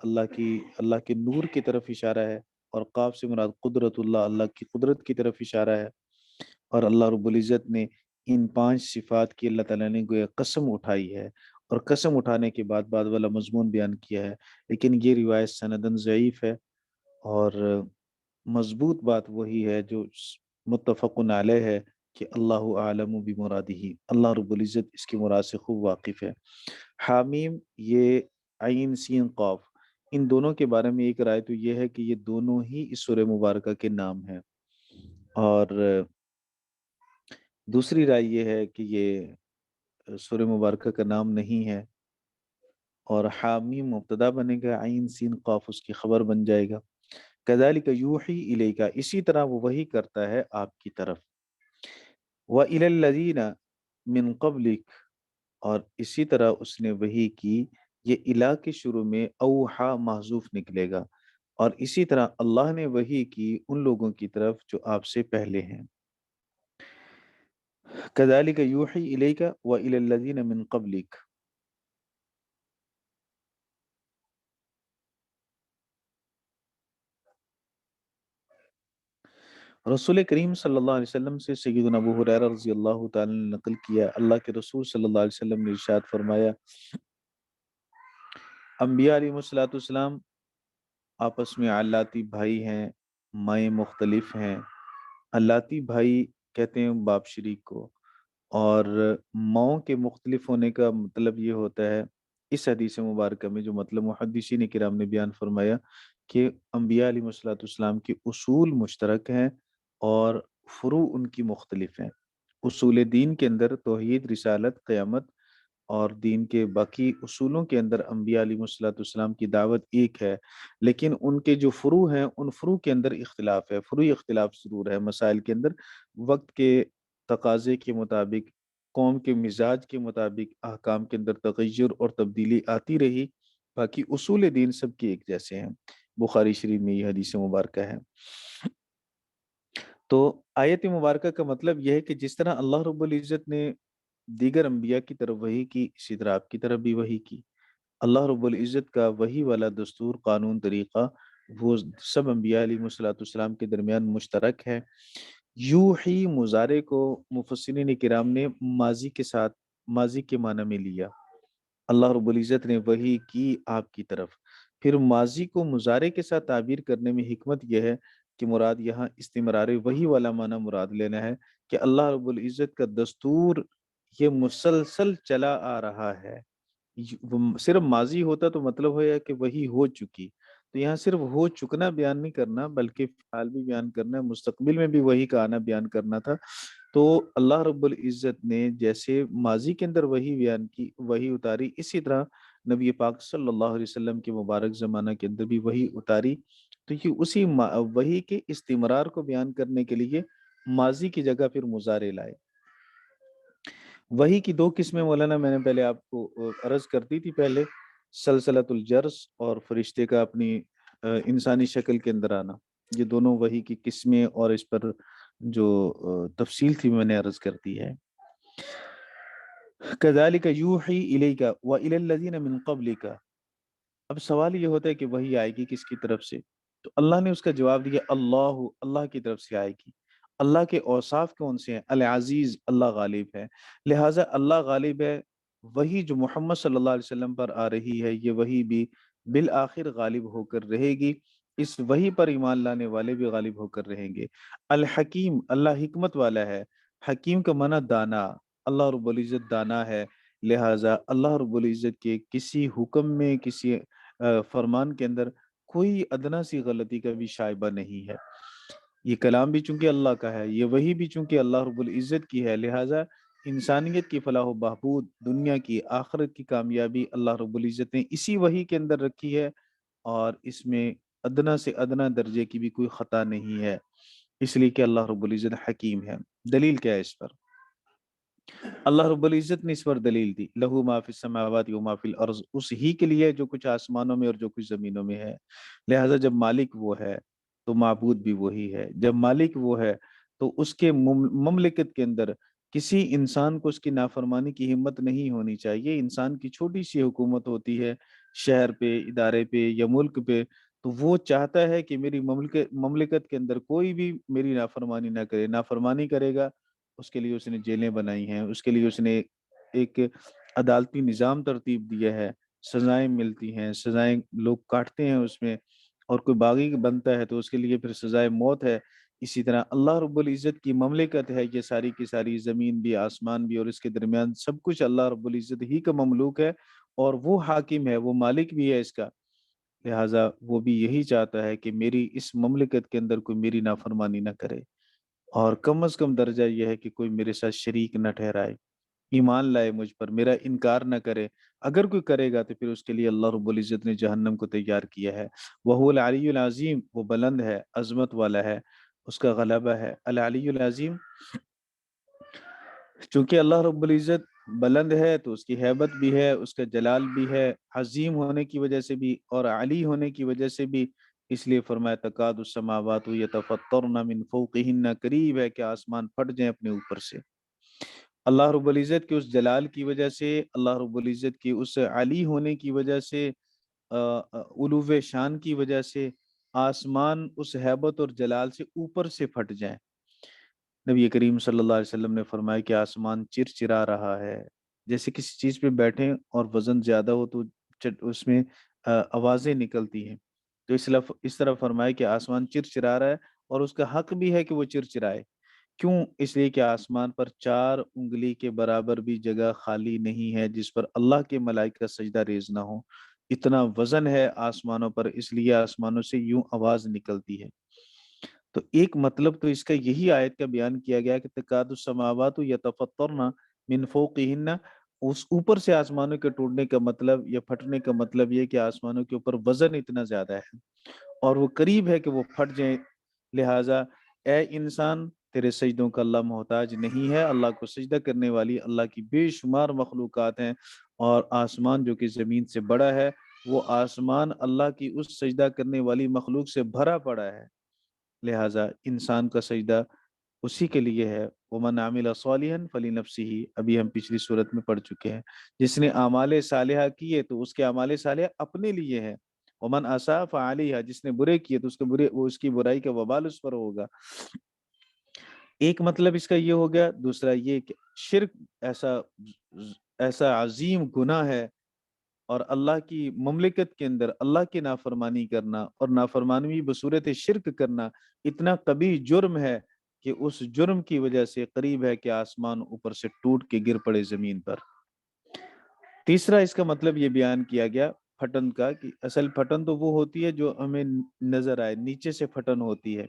اللہ کے نور کی طرف اشارہ ہے، اور قاف سے مراد قدرت اللہ، اللہ کی قدرت کی طرف اشارہ ہے۔ اور اللہ رب العزت نے ان 5 صفات کی اللہ تعالیٰ نے گویا قسم اٹھائی ہے، اور قسم اٹھانے کے بعد بعد والا مضمون بیان کیا ہے، لیکن یہ روایت سندن ضعیف ہے، اور مضبوط بات وہی ہے جو متفق علیہ ہے کہ اللہ عالم بمرادہ، اللہ رب العزت اس کی مراد سے خوب واقف ہے۔ حامیم، یہ عین سین قاف، ان دونوں کے بارے میں ایک رائے تو یہ ہے کہ یہ دونوں ہی اس سورہ مبارکہ کے نام ہیں، اور دوسری رائے یہ ہے کہ یہ سورہ مبارکہ کا نام نہیں ہے، اور حامیم مبتدا بنے گا، عین سین قاف اس کی خبر بن جائے گا۔ کذالک یوحی الیک، اسی طرح وہ وحی کرتا ہے آپ کی طرف، وَإِلَى الَّذِينَ مِن قَبْلِكَ، اور اسی طرح اس نے وحی کی، یہ الہ کے شروع میں اوحا محذوف نکلے گا، اور اسی طرح اللہ نے وحی کی ان لوگوں کی طرف جو آپ سے پہلے ہیں۔ کذالک یوحی الیک وَإِلَى الَّذِينَ مِن قَبْلِكَ، رسول کریم صلی اللہ علیہ وسلم سے سیدنا ابو ہریرہ رضی اللہ تعالی نے نقل کیا، اللہ کے رسول صلی اللہ علیہ وسلم نے ارشاد فرمایا، انبیاء علیہ السلام آپس میں علاتی بھائی ہیں، مائیں مختلف ہیں۔ علاتی بھائی کہتے ہیں باپ شریک کو، اور ماؤں کے مختلف ہونے کا مطلب یہ ہوتا ہے، اس حدیث مبارکہ میں جو مطلب محدثین کرام نے بیان فرمایا کہ انبیاء علیہ السلام کے اصول مشترک ہیں اور فروع ان کی مختلف ہیں۔ اصول دین کے اندر توحید، رسالت، قیامت اور دین کے باقی اصولوں کے اندر انبیاء علیہ السلام کی دعوت ایک ہے، لیکن ان کے جو فروع ہیں ان فروع کے اندر اختلاف ہے، فروعی اختلاف ضرور ہے مسائل کے اندر، وقت کے تقاضے کے مطابق، قوم کے مزاج کے مطابق احکام کے اندر تغیر اور تبدیلی آتی رہی، باقی اصول دین سب کے ایک جیسے ہیں۔ بخاری شریف میں یہ حدیث مبارکہ ہے۔ تو آیت مبارکہ کا مطلب یہ ہے کہ جس طرح اللہ رب العزت نے دیگر انبیاء کی طرف وحی کی، اسی طرح آپ کی طرف بھی وحی کی۔ اللہ رب العزت کا وحی والا دستور، قانون، طریقہ وہ سب انبیاء علیہ الصلوۃ والسلام کے درمیان مشترک ہے۔ یوحی مضارع کو مفسرین کرام نے ماضی کے ساتھ، ماضی کے معنی میں لیا۔ اللہ رب العزت نے وحی کی آپ کی طرف، پھر ماضی کو مضارع کے ساتھ تعبیر کرنے میں حکمت یہ ہے کہ مراد یہاں استمرار وحی والا معنی مراد لینا ہے کہ اللہ رب العزت کا دستور یہ مسلسل چلا آ رہا ہے۔ صرف ماضی ہوتا تو مطلب ہے کہ وہی ہو چکی، تو یہاں صرف ہو چکنا بیان نہیں کرنا بلکہ فعال بھی بیان کرنا ہے، مستقبل میں بھی وہی کا آنا بیان کرنا تھا۔ تو اللہ رب العزت نے جیسے ماضی کے اندر وہی بیان کی، وہی اتاری، اسی طرح نبی پاک صلی اللہ علیہ وسلم کے مبارک زمانہ کے اندر بھی وہی اتاری۔ تو یہ اسی وہی کے استمرار کو بیان کرنے کے لیے ماضی کی جگہ پھر مضارع لائے۔ وحی کی دو قسمیں مولانا میں نے پہلے آپ کو عرض کرتی تھی پہلے، سلسلۃ الجرس اور فرشتے کا اپنی انسانی شکل کے اندر آنا، یہ دونوں وحی کی قسمیں اور اس پر جو تفصیل تھی میں نے عرض کر دی ہے۔ کذالک یوحی الیک والی الذین من قبلک، اب سوال یہ ہوتا ہے کہ وحی آئے گی کس کی طرف سے؟ تو اللہ نے اس کا جواب دیا اللہ کی طرف سے آئے گی۔ اللہ کے اوصاف کون سے ہیں؟ العزیز، اللہ غالب ہے، لہٰذا اللہ غالب ہے۔ وہی جو محمد صلی اللہ علیہ وسلم پر آ رہی ہے یہ وہی بھی بالآخر غالب ہو کر رہے گی، اس وحی پر ایمان لانے والے بھی غالب ہو کر رہیں گے۔ الحکیم، اللہ حکمت والا ہے، حکیم کا معنی دانا، اللہ رب العزت دانا ہے، لہٰذا اللہ رب العزت کے کسی حکم میں، کسی فرمان کے اندر کوئی ادنا سی غلطی کا بھی شائبہ نہیں ہے۔ یہ کلام بھی چونکہ اللہ کا ہے، یہ وحی بھی چونکہ اللہ رب العزت کی ہے، لہٰذا انسانیت کی فلاح و بہبود، دنیا کی آخرت کی کامیابی اللہ رب العزت نے اسی وحی کے اندر رکھی ہے، اور اس میں ادنا سے ادنا درجے کی بھی کوئی خطا نہیں ہے، اس لیے کہ اللہ رب العزت حکیم ہے۔ دلیل کیا ہے اس پر؟ اللہ رب العزت نے اس پر دلیل دی، لہو ما فی السماوات و ما فی الارض، اس ہی کے لیے جو کچھ آسمانوں میں اور جو کچھ زمینوں میں ہے، لہٰذا جب مالک وہ ہے تو معبود بھی وہی ہے، جب مالک وہ ہے تو اس کے مملکت کے اندر کسی انسان کو اس کی نافرمانی کی ہمت نہیں ہونی چاہیے۔ انسان کی چھوٹی سی حکومت ہوتی ہے شہر پہ، ادارے پہ یا ملک پہ، تو وہ چاہتا ہے کہ میری مملکت کے اندر کوئی بھی میری نافرمانی نہ کرے، نافرمانی کرے گا اس کے لیے اس نے جیلیں بنائی ہیں، اس کے لیے اس نے ایک عدالتی نظام ترتیب دیا ہے، سزائیں ملتی ہیں، سزائیں لوگ کاٹتے ہیں اس میں، اور کوئی باغی بنتا ہے تو اس کے لیے پھر سزائے موت ہے۔ اسی طرح اللہ رب العزت کی مملکت ہے، یہ ساری کی ساری زمین بھی، آسمان بھی، اور اس کے درمیان سب کچھ اللہ رب العزت ہی کا مملوک ہے، اور وہ حاکم ہے، وہ مالک بھی ہے اس کا، لہٰذا وہ بھی یہی چاہتا ہے کہ میری اس مملکت کے اندر کوئی میری نافرمانی نہ کرے، اور کم از کم درجہ یہ ہے کہ کوئی میرے ساتھ شریک نہ ٹھہرائے، ایمان لائے مجھ پر، میرا انکار نہ کرے، اگر کوئی کرے گا تو پھر اس کے لیے اللہ رب العزت نے جہنم کو تیار کیا ہے۔ وَهُوَ الْعَلِيُّ الْعَظِيمُ، وہ بلند ہے، عظمت والا ہے، اس کا غلبہ ہے۔ العلی العظیم، چونکہ اللہ رب العزت بلند ہے تو اس کی ہیبت بھی ہے، اس کا جلال بھی ہے، عظیم ہونے کی وجہ سے بھی اور علی ہونے کی وجہ سے بھی، اس لیے فرمایا تکاد السماوات یتفطرن من فوقہن، قریب ہے کہ آسمان پھٹ جائیں اپنے اوپر سے۔ اللہ رب العزت کے اس جلال کی وجہ سے، اللہ رب العزت کی اس علی ہونے کی وجہ سے، علو شان کی وجہ سے آسمان اس ہیبت اور جلال سے اوپر سے پھٹ جائیں۔ نبی کریم صلی اللہ علیہ وسلم نے فرمایا کہ آسمان چرچرا رہا ہے، جیسے کسی چیز پہ بیٹھیں اور وزن زیادہ ہو تو اس میں آوازیں نکلتی ہیں، تو اس طرح فرمایا کہ آسمان چرچرا رہا ہے، اور اس کا حق بھی ہے کہ وہ چرچرائے۔ کیوں؟ اس لیے کہ آسمان پر 4 انگلی کے برابر بھی جگہ خالی نہیں ہے جس پر اللہ کے ملائکہ سجدہ ریز نہ ہو، اتنا وزن ہے آسمانوں پر، اس لیے آسمانوں سے یوں آواز نکلتی ہے۔ تو ایک مطلب تو اس کا یہی آیت کا بیان کیا گیا کہ تکاد السماوات یتفطرن من فوقہن، اس اوپر سے آسمانوں کے ٹوٹنے کا مطلب یا پھٹنے کا مطلب یہ کہ آسمانوں کے اوپر وزن اتنا زیادہ ہے اور وہ قریب ہے کہ وہ پھٹ جائیں، لہٰذا اے انسان تیرے سجدوں کا اللہ محتاج نہیں ہے، اللہ کو سجدہ کرنے والی اللہ کی بے شمار مخلوقات ہیں، اور آسمان جو کہ زمین سے بڑا ہے، وہ آسمان اللہ کی اس سجدہ کرنے والی مخلوق سے بھرا پڑا ہے، لہٰذا انسان کا سجدہ اسی کے لیے ہے۔ ومن عمل صالحا فلنفسہ، ابھی ہم پچھلی صورت میں پڑھ چکے ہیں، جس نے اعمال صالحہ کیے تو اس کے اعمال صالحہ اپنے لیے ہے۔ ومن اساء فعلیہا، جس نے برے کیے تو اس کی برائی کا وبال اس پر ہوگا۔ ایک مطلب اس کا یہ ہو گیا۔ دوسرا یہ کہ شرک ایسا ایسا عظیم گناہ ہے، اور اللہ کی مملکت کے اندر اللہ کی نافرمانی کرنا اور نافرمانی بصورت شرک کرنا اتنا قبیح جرم ہے کہ اس جرم کی وجہ سے قریب ہے کہ آسمان اوپر سے ٹوٹ کے گر پڑے زمین پر۔ تیسرا اس کا مطلب یہ بیان کیا گیا پھٹن کا، کہ اصل پھٹن تو وہ ہوتی ہے جو ہمیں نظر آئے، نیچے سے پھٹن ہوتی ہے۔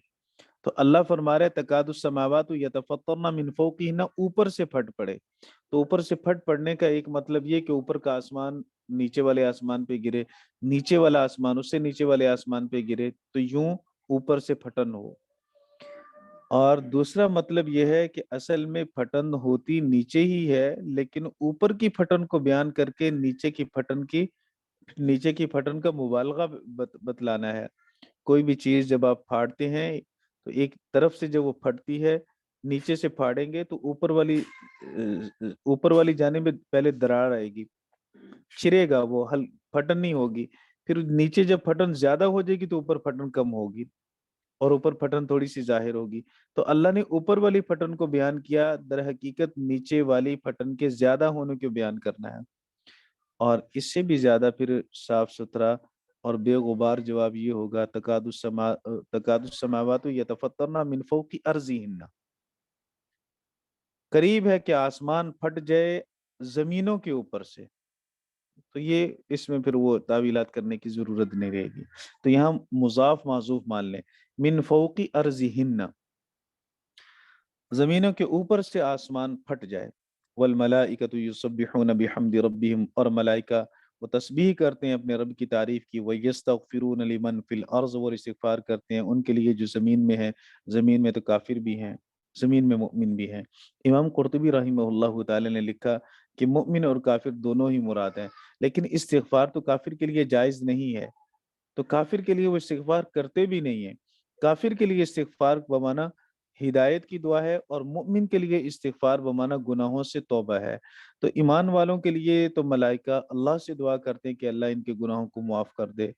تو اللہ فرما رہے تکاد السماوات یتفطرن من فوقہن، اوپر سے پھٹ پڑے۔ تو اوپر سے پھٹ پڑنے کا ایک مطلب یہ کہ اوپر کا آسمان نیچے والے آسمان پہ گرے، نیچے والا آسمان اس سے نیچے والے آسمان پہ گرے، تو یوں اوپر سے پھٹن ہو۔ اور دوسرا مطلب یہ ہے کہ اصل میں پھٹن ہوتی نیچے ہی ہے، لیکن اوپر کی پھٹن کو بیان کر کے نیچے کی پھٹن کا مبالغہ بتلانا ہے۔ کوئی بھی چیز جب آپ پھاڑتے ہیں تو ایک طرف سے جب وہ پھٹتی ہے، نیچے سے پھاڑیں گے تو اوپر والی جانب میں پہلے دراڑ آئے گی، چرے گا وہ، پھٹن نہیں ہوگی۔ پھر نیچے جب پھٹن زیادہ ہو جائے گی تو اوپر پھٹن کم ہوگی، اور اوپر پھٹن تھوڑی سی ظاہر ہوگی۔ تو اللہ نے اوپر والی پھٹن کو بیان کیا، در حقیقت نیچے والی پھٹن کے زیادہ ہونے کو بیان کرنا ہے۔ اور اس سے بھی زیادہ پھر صاف ستھرا اور بے غبار جواب یہ ہوگا تکاد السماوات یتفطرن من فوق ارضہن، قریب ہے کہ آسمان پھٹ جائے زمینوں کے اوپر سے۔ تو یہ اس میں پھر وہ تعویلات کرنے کی ضرورت نہیں رہے گی۔ تو یہاں مضاف معذوف مان لیں، من فوق ارضہن، زمینوں کے اوپر سے آسمان پھٹ جائے۔ والملائکۃ یسبحون بحمد ربہم، اور ملائکہ وہ تسبیح کرتے ہیں اپنے رب کی تعریف کی، ویستغفرون لمن فی الارض، وہ استغفار کرتے ہیں ان کے لیے جو زمین میں ہے، زمین میں تو کافر بھی ہیں، زمین میں مؤمن بھی ہیں۔ امام قرطبی رحمہ اللہ تعالی نے لکھا کہ مؤمن اور کافر دونوں ہی مراد ہیں، لیکن استغفار تو کافر کے لیے جائز نہیں ہے، تو کافر کے لیے وہ استغفار کرتے بھی نہیں ہیں۔ کافر کے لیے استغفار بمانا ہدایت کی دعا ہے، اور مؤمن کے لیے استغفار بمانا گناہوں سے توبہ ہے۔ تو ایمان والوں کے لیے تو ملائکہ اللہ سے دعا کرتے ہیں کہ اللہ ان کے گناہوں کو معاف کر دے،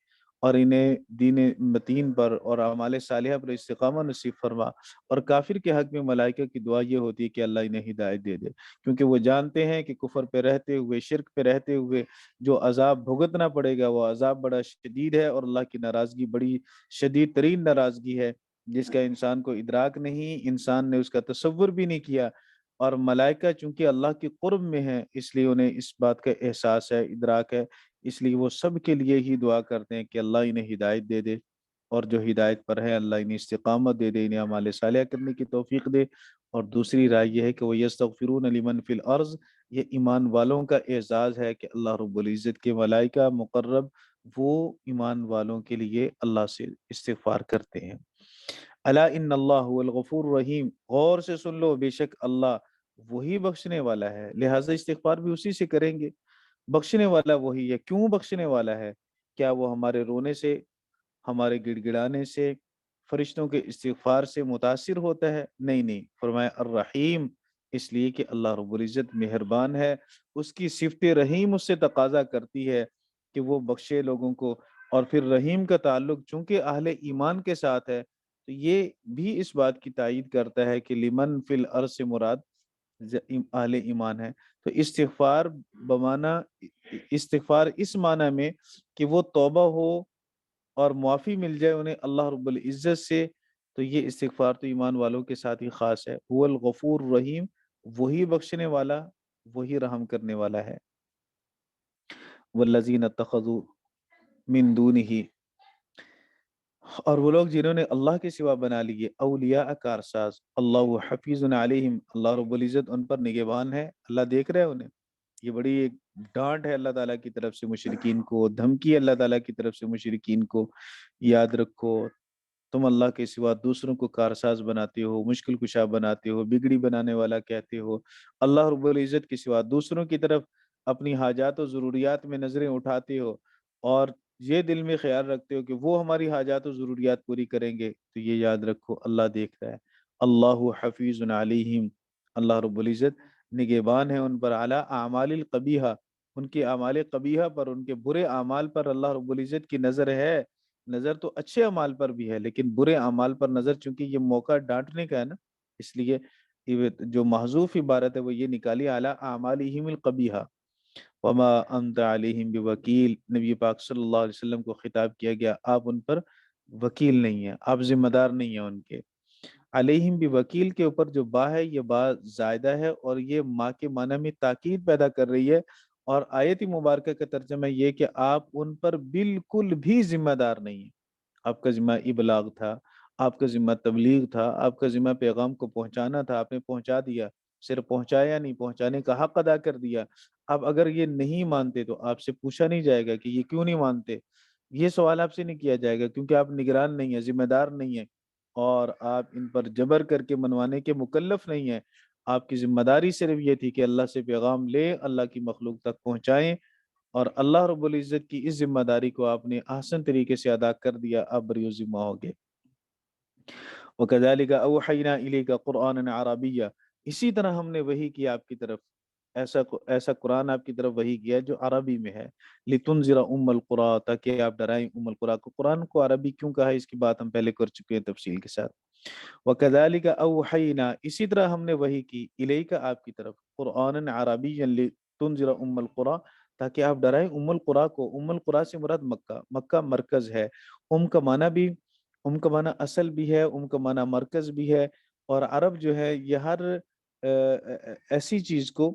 اور انہیں دین متین پر اور اعمال صالحہ پر استقامت نصیب فرما۔ اور کافر کے حق میں ملائکہ کی دعا یہ ہوتی ہے کہ اللہ انہیں ہدایت دے دے، کیونکہ وہ جانتے ہیں کہ کفر پہ رہتے ہوئے، شرک پہ رہتے ہوئے جو عذاب بھگتنا پڑے گا وہ عذاب بڑا شدید ہے، اور اللہ کی ناراضگی بڑی شدید ترین ناراضگی ہے، جس کا انسان کو ادراک نہیں، انسان نے اس کا تصور بھی نہیں کیا۔ اور ملائکہ چونکہ اللہ کے قرب میں ہیں، اس لیے انہیں اس بات کا احساس ہے، ادراک ہے، اس لیے وہ سب کے لیے ہی دعا کرتے ہیں کہ اللہ انہیں ہدایت دے دے، اور جو ہدایت پر ہے اللہ انہیں استقامت دے دے، انہیں اعمال صالحہ کرنے کی توفیق دے۔ اور دوسری رائے یہ ہے کہ وہ یستغفرون لمن فی الارض، یہ ایمان والوں کا اعزاز ہے کہ اللہ رب العزت کے ملائکہ مقرب وہ ایمان والوں کے لیے اللہ سے استغفار کرتے ہیں۔ الا ان اللہ هو الغفور الرحیم، غور سے سن لو، بے شک اللہ وہی بخشنے والا ہے، لہٰذا استغفار بھی اسی سے کریں گے۔ بخشنے والا وہی ہے۔ کیوں بخشنے والا ہے؟ کیا وہ ہمارے رونے سے، ہمارے گڑ گڑانے سے، فرشتوں کے استغفار سے متاثر ہوتا ہے؟ نہیں نہیں، فرمایا الرحیم، اس لیے کہ اللہ رب العزت مہربان ہے، اس کی صفت رحیم اس سے تقاضا کرتی ہے کہ وہ بخشے لوگوں کو۔ اور پھر رحیم کا تعلق چونکہ اہل ایمان کے ساتھ ہے، تو یہ بھی اس بات کی تائید کرتا ہے کہ لمن فی الارض سے مراد اہل ایمان ہے۔ تو استغفار بمانا، استغفار اس معنی میں کہ وہ توبہ ہو اور معافی مل جائے انہیں اللہ رب العزت سے، تو یہ استغفار تو ایمان والوں کے ساتھ ہی خاص ہے۔ هو الغفور الرحیم، وہی بخشنے والا، وہی رحم کرنے والا ہے۔ والذین اتخذوا من دونہ، اور وہ لوگ جنہوں نے اللہ کے سوا بنا لیے اولیاء کارساز، اللہ حفیظ علیہم، اللہ رب العزت ان پر نگہبان ہے، اللہ دیکھ رہے ہیں انہیں۔ یہ بڑی ایک ڈانٹ ہے اللہ تعالیٰ کی طرف سے مشرکین کو، دھمکی اللہ تعالیٰ کی طرف سے مشرکین کو، یاد رکھو تم اللہ کے سوا دوسروں کو کارساز بناتے ہو، مشکل کشا بناتے ہو، بگڑی بنانے والا کہتے ہو، اللہ رب العزت کے سوا دوسروں کی طرف اپنی حاجات و ضروریات میں نظریں اٹھاتے ہو، اور یہ دل میں خیال رکھتے ہو کہ وہ ہماری حاجات و ضروریات پوری کریں گے، تو یہ یاد رکھو اللہ دیکھ رہا ہے۔ اللہ حفیظ علیہم، اللہ رب العزت نگہبان ہے ان پر، علی اعمال القبیحہ، ان کے اعمال قبیحہ پر، ان کے برے اعمال پر اللہ رب العزت کی نظر ہے۔ نظر تو اچھے اعمال پر بھی ہے، لیکن برے اعمال پر نظر، چونکہ یہ موقع ڈانٹنے کا ہے نا، اس لیے یہ جو محذوف عبارت ہے وہ یہ نکالی، اعلی اعمالہم القبیحہ وما انت علیہم بوکیل، نبی پاک صلی اللہ علیہ وسلم کو خطاب کیا گیا، آپ ان پر وکیل نہیں ہیں، آپ ذمہ دار نہیں ہیں ان کے۔ علیہم بوکیل کے اوپر جو با ہے یہ با زائدہ ہے، اور یہ ما کے معنی میں تاکید پیدا کر رہی ہے، اور آیت مبارکہ کا ترجمہ یہ کہ آپ ان پر بالکل بھی ذمہ دار نہیں ہیں۔ آپ کا ذمہ ابلاغ تھا، آپ کا ذمہ تبلیغ تھا، آپ کا ذمہ پیغام کو پہنچانا تھا، آپ نے پہنچا دیا، صرف پہنچایا نہیں، پہنچانے کا حق ادا کر دیا۔ اب اگر یہ نہیں مانتے تو آپ سے پوچھا نہیں جائے گا کہ یہ کیوں نہیں مانتے، یہ سوال آپ سے نہیں کیا جائے گا، کیونکہ آپ نگران نہیں ہیں، ذمہ دار نہیں ہیں، اور آپ ان پر جبر کر کے منوانے کے مکلف نہیں ہیں۔ آپ کی ذمہ داری صرف یہ تھی کہ اللہ سے پیغام لے، اللہ کی مخلوق تک پہنچائیں، اور اللہ رب العزت کی اس ذمہ داری کو آپ نے احسن طریقے سے ادا کر دیا، آپ بری و ذمہ ہو گئے۔ وَكَذَلِكَ أَوْحَيْنَا إِلَيْكَ قُرْآنًا عَرَبِيًّا، اسی طرح ہم نے وحی کیا آپ کی طرف، ایسا قرآن آپ کی طرف وحی کیا جو عربی میں ہے، لِتُنذِرَ أُمَّ الْقُرَىٰ، تاکہ آپ ڈرائیں القرا کو۔ قرآن کو عربی کیوں کہا ہے اس کی بات ہم پہلے کر چکے ہیں تفصیل کے ساتھ۔ وَكَذَلِكَ أَوْحَيْنَا، اسی طرح ہم نے وحی کی، إِلَيْكَ آپ کی طرف، قرآنًا عربيًّا لِتُنذِرَ أُمَّ الْقُرَىٰ، تاکہ آپ ڈرائیں القرا کو۔ القرا سے مراد مکہ، مکہ مرکز ہے۔ کا معنی بھی، کا معنی اصل بھی ہے، کا معنی مرکز بھی ہے، اور عرب جو ہے یہ ہر ایسی چیز کو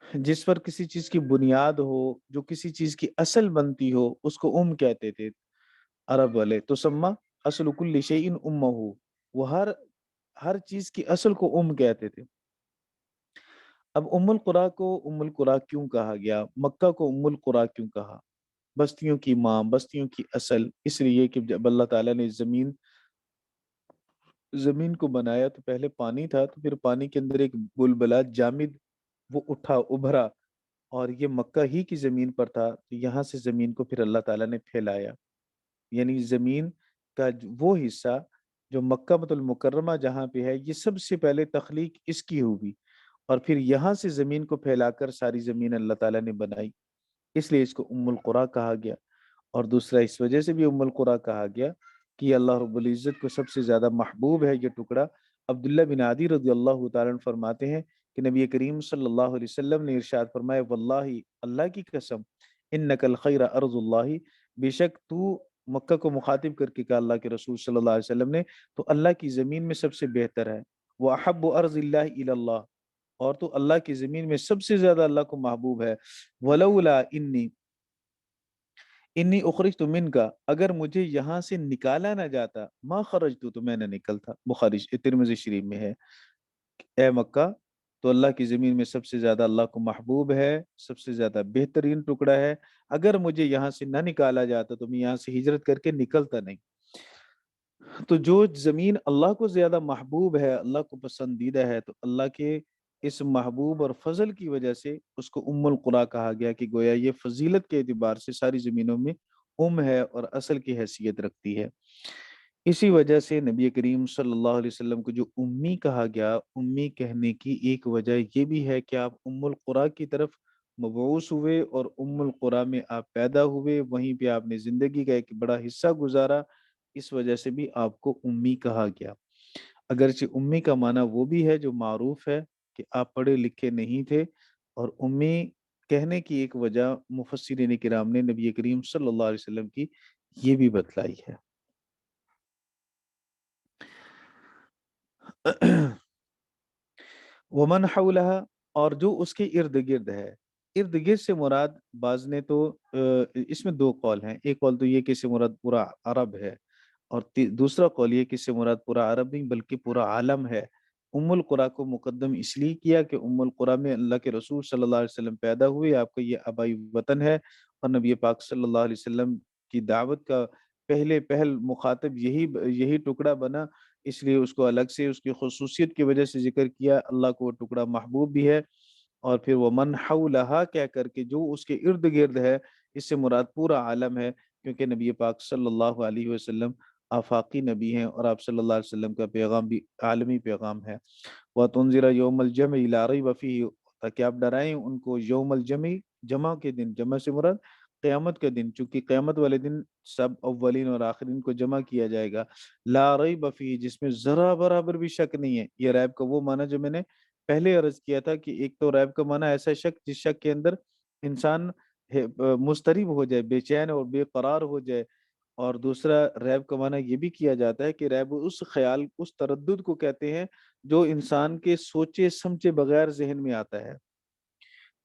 جس پر کسی چیز کی بنیاد ہو، جو کسی چیز کی اصل بنتی ہو، اس کو کہتے تھے عرب والے۔ تو سما اصل کل شیء امہ، وہ ہر چیز کی اصل کو کہتے تھے۔ اب القرا کو القرا کیوں کہا گیا، مکہ کو القرا کیوں کہا؟ بستیوں کی ماں، بستیوں کی اصل، اس لیے کہ جب اللہ تعالیٰ نے زمین کو بنایا تو پہلے پانی تھا، تو پھر پانی کے اندر ایک بلبلا جامد وہ اٹھا، ابھرا، اور یہ مکہ ہی کی زمین پر تھا، تو یہاں سے زمین کو پھر اللہ تعالیٰ نے پھیلایا، یعنی زمین کا وہ حصہ جو مکہ المکرمہ جہاں پہ ہے، یہ سب سے پہلے تخلیق اس کی ہوئی، اور پھر یہاں سے زمین کو پھیلا کر ساری زمین اللہ تعالیٰ نے بنائی، اس لیے اس کو القرا کہا گیا۔ اور دوسرا اس وجہ سے بھی القرا کہا گیا کہ اللہ رب العزت کو سب سے زیادہ محبوب ہے یہ ٹکڑا۔ عبداللہ بن عدی رضی اللہ تعالیٰ عنہ فرماتے ہیں کہ نبی کریم صلی اللہ علیہ وسلم نے ارشاد فرمایا، واللہ، اللہ کی قسم، انک الخیر ارض اللہ، بے شک تو، مکہ کو مخاطب کر کے کہا اللہ کے رسول صلی اللہ علیہ وسلم نے، تو اللہ کی زمین میں سب سے بہتر ہے، وَأَحَبُّ أَرْضِ اللَّهِ إِلَى اللَّهِ، اور تو اللہ کی زمین میں سب سے زیادہ اللہ کو محبوب ہے۔ وَلَوْلَا انی اخرجت منکا، اگر مجھے یہاں سے نکالا نہ جاتا، ما خرجت، تو میں نہ نکلتا، بخاری ترمذی شریف میں ہے۔ اے مکہ، تو اللہ کی زمین میں سب سے زیادہ اللہ کو محبوب ہے، سب سے زیادہ بہترین ٹکڑا ہے، اگر مجھے یہاں سے نہ نکالا جاتا تو میں یہاں سے ہجرت کر کے نکلتا نہیں۔ تو جو زمین اللہ کو زیادہ محبوب ہے، اللہ کو پسندیدہ ہے، تو اللہ کے اس محبوب اور فضل کی وجہ سے اس کو القرا کہا گیا، کہ گویا یہ فضیلت کے اعتبار سے ساری زمینوں میں ہے اور اصل کی حیثیت رکھتی ہے۔ اسی وجہ سے نبی کریم صلی اللہ علیہ وسلم کو جو امی کہا گیا، امی کہنے کی ایک وجہ یہ بھی ہے کہ آپ القرا کی طرف مبعوث ہوئے، اور القرا میں آپ پیدا ہوئے، وہیں پہ آپ نے زندگی کا ایک بڑا حصہ گزارا، اس وجہ سے بھی آپ کو امی کہا گیا۔ اگرچہ امی کا معنی وہ بھی ہے جو معروف ہے کہ آپ پڑھے لکھے نہیں تھے، اور امی کہنے کی ایک وجہ مفسرین کرام نے نبی کریم صلی اللہ علیہ وسلم کی یہ بھی بتلائی ہے۔ ومن حولها، اور جو اس کے ارد گرد ہے، ارد گرد سے مراد، بعض نے تو اس میں دو قول ہیں، ایک قول تو یہ کہ اس سے مراد پورا عرب ہے، اور دوسرا قول یہ کہ اس سے مراد پورا عرب نہیں بلکہ پورا عالم ہے۔ القرا کو مقدم اس لیے کیا کہ القرا میں اللہ کے رسول صلی اللہ علیہ وسلم پیدا ہوئے، آپ کا یہ آبائی وطن ہے، اور نبی پاک صلی اللہ علیہ وسلم کی دعوت کا پہل مخاطب یہی ٹکڑا بنا، اس لیے اس کو الگ سے اس کی خصوصیت کی وجہ سے ذکر کیا، اللہ کو وہ ٹکڑا محبوب بھی ہے۔ اور پھر وہ من حولہا کہہ کر کے جو اس کے ارد گرد ہے، اس سے مراد پورا عالم ہے، کیونکہ نبی پاک صلی اللہ علیہ وسلم آفاقی نبی ہیں، اور آپ صلی اللہ علیہ وسلم کا پیغام بھی عالمی پیغام ہے۔ وَتُنذِرَ يَوْمَ الْجَمْعِ لَا رَيْبَ فِيهِ، تاکہ آپ ڈرائیں ان کو یوم الجمع، جمع کے دن، جمع سے مراد قیامت کا دن، چونکہ قیامت والے دن سب اولین اور آخرین کو جمع کیا جائے گا، لا ریب فیہ، جس میں ذرا برابر بھی شک نہیں ہے۔ یہ ریب کا وہ معنی جو میں نے پہلے عرض کیا تھا کہ ایک تو ریب کا معنی ایسا شک جس شک کے اندر انسان مضطرب ہو جائے، بے چین اور بے قرار ہو جائے، اور دوسرا ریب کا معنی یہ بھی کیا جاتا ہے کہ ریب اس خیال، اس تردد کو کہتے ہیں جو انسان کے سوچے سمجھے بغیر ذہن میں آتا ہے۔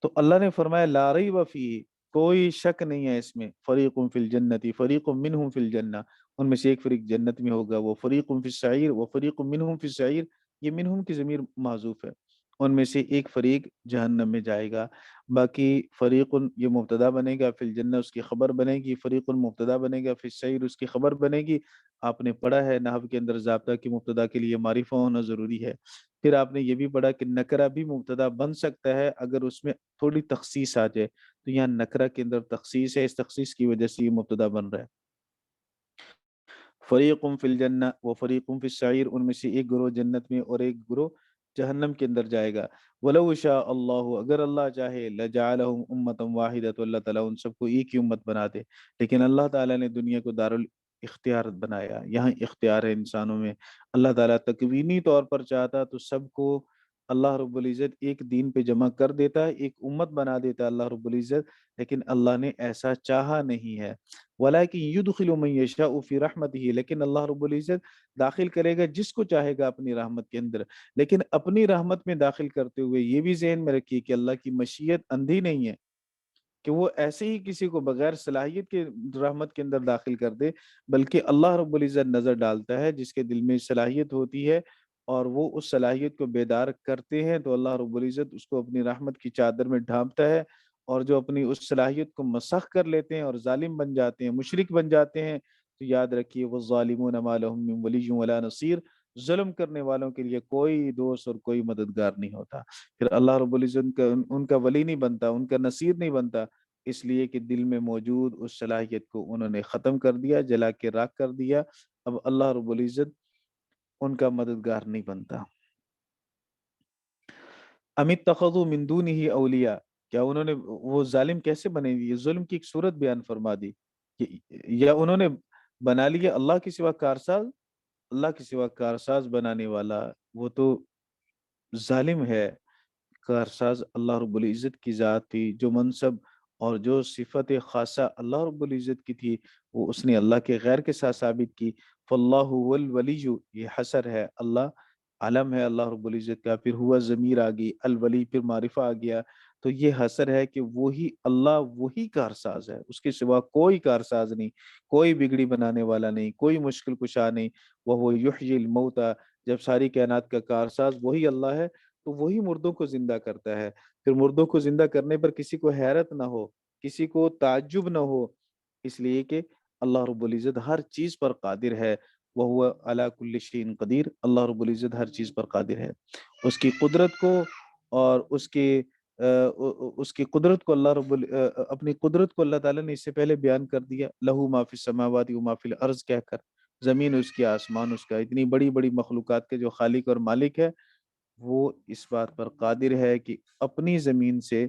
تو اللہ نے فرمایا لا ریب فیہ، کوئی شک نہیں ہے اس میں، فریق فی الجنتی فریق منہم فی الجنہ، ان میں سے ایک فریق جنت میں ہوگا، وہ فریق فی السعیر و فریق منہم فی السعیر، یہ منہم کی ضمیر محذوف ہے، ان میں سے ایک فریق جہنم میں جائے گا۔ باقی فریق یہ مبتدا بنے گا، فی الجنہ اس کی خبر بنے گی، فریق مبتدا بنے گا، فی السعیر اس کی خبر بنے گی۔ آپ نے پڑھا ہے نحو کے اندر ضابطہ کہ مبتدا کے لیے معرفہ ہونا ضروری ہے۔ پھر آپ نے یہ بھی پڑھا کہ نکرہ بھی مبتدا بن سکتا ہے اگر اس میں تھوڑی تخصیص آ جائے، تو یہاں نکرہ کے اندر تخصیص ہے، اس تخصیص کی وجہ سے یہ مبتدا بن رہا ہے۔ فریق فی الجنہ و فریق فی السعیر، ان میں سے ایک گروہ جنت میں اور ایک گروہ جہنم کے اندر جائے گا۔ وَلَوْ شَاءَ اللَّهُ، اگر اللہ چاہے، لَجَعَلَهُمْ أُمَّةً وَاحِدَةً، تو اللہ تعالیٰ ان سب کو ایک ہی امت بنا دے، لیکن اللہ تعالیٰ نے دنیا کو اختیار بنایا، یہاں اختیار ہے انسانوں میں۔ اللہ تعالیٰ تکوینی طور پر چاہتا تو سب کو اللہ رب العزت ایک دین پہ جمع کر دیتا ہے، ایک امت بنا دیتا ہے اللہ رب العزت، لیکن اللہ نے ایسا چاہا نہیں ہے۔ وَلَٰكِن يُدْخِلُ مَن يَشَاءُ فِي رَحْمَتِهِ، لیکن اللہ رب العزت داخل کرے گا جس کو چاہے گا اپنی رحمت کے اندر، لیکن اپنی رحمت میں داخل کرتے ہوئے یہ بھی ذہن میں رکھیے کہ اللہ کی مشیت اندھی نہیں ہے کہ وہ ایسے ہی کسی کو بغیر صلاحیت کے رحمت کے اندر داخل کر دے، بلکہ اللہ رب العزت نظر ڈالتا ہے جس کے دل میں صلاحیت ہوتی ہے اور وہ اس صلاحیت کو بیدار کرتے ہیں، تو اللہ رب العزت اس کو اپنی رحمت کی چادر میں ڈھانپتا ہے، اور جو اپنی اس صلاحیت کو مسخ کر لیتے ہیں اور ظالم بن جاتے ہیں، مشرک بن جاتے ہیں، تو یاد رکھیے وَالظَّالِمُونَ مَا لَهُم مِّن وَلِيٍّ وَلَا نَصِيرٍ، ظلم کرنے والوں کے لیے کوئی دوست اور کوئی مددگار نہیں ہوتا۔ پھر اللہ رب العزت ان کا ولی نہیں بنتا، ان کا نصیر نہیں بنتا، اس لیے کہ دل میں موجود اس صلاحیت کو انہوں نے ختم کر دیا، جلا کے راکھ کر دیا۔ اب اللہ رب العزت ان کا مددگار نہیں بنتا۔ ام اتخذوا من دونہ اولیاء، کیا انہوں نے، وہ ظالم کیسے بنے گی، یہ ظلم کی ایک صورت بیان فرما دی کہ یا انہوں نے بنا لیا اللہ کے سوا کارساز، اللہ کے سوا کارساز بنانے والا وہ تو ظالم ہے۔ کارساز اللہ رب العزت کی ذات تھی، جو منصب اور جو صفت خاصہ اللہ رب العزت کی تھی وہ اس نے اللہ کے غیر کے ساتھ ثابت کی۔ فاللہ هو الولی، یہ حسر ہے، اللہ علم ہے اللہ رب العزت کا، پھر ہوا ضمیر آ گئی، الولی پھر معرفہ آ گیا، تو یہ حسر ہے کہ وہی اللہ وہی کارساز ہے، اس کے سوا کوئی کارساز نہیں، کوئی بگڑی بنانے والا نہیں، کوئی مشکل کشا نہیں۔ وہ یحیی الموتى، جب ساری کائنات کا کارساز وہی اللہ ہے تو وہی مردوں کو زندہ کرتا ہے، پھر مردوں کو زندہ کرنے پر کسی کو حیرت نہ ہو، کسی کو تعجب نہ ہو، اس لیے کہ اللہ رب العزت ہر چیز پر قادر ہے، وَهُوَ عَلَى كُلِّ شَيْءٍ قدیر، اللہ رب العزت ہر چیز پر قادر ہے۔ اس کی قدرت کو اور اس کی قدرت کو اپنی قدرت کو اللہ تعالیٰ نے اس سے پہلے بیان کر دیا، لَهُ مَا فِي السَّمَاوَاتِ وَمَا فِي الْأَرْضِ کہہ کر، زمین اس کی، آسمان اس کا، اتنی بڑی بڑی مخلوقات کے جو خالق اور مالک ہے، وہ اس بات پر قادر ہے کہ اپنی زمین سے،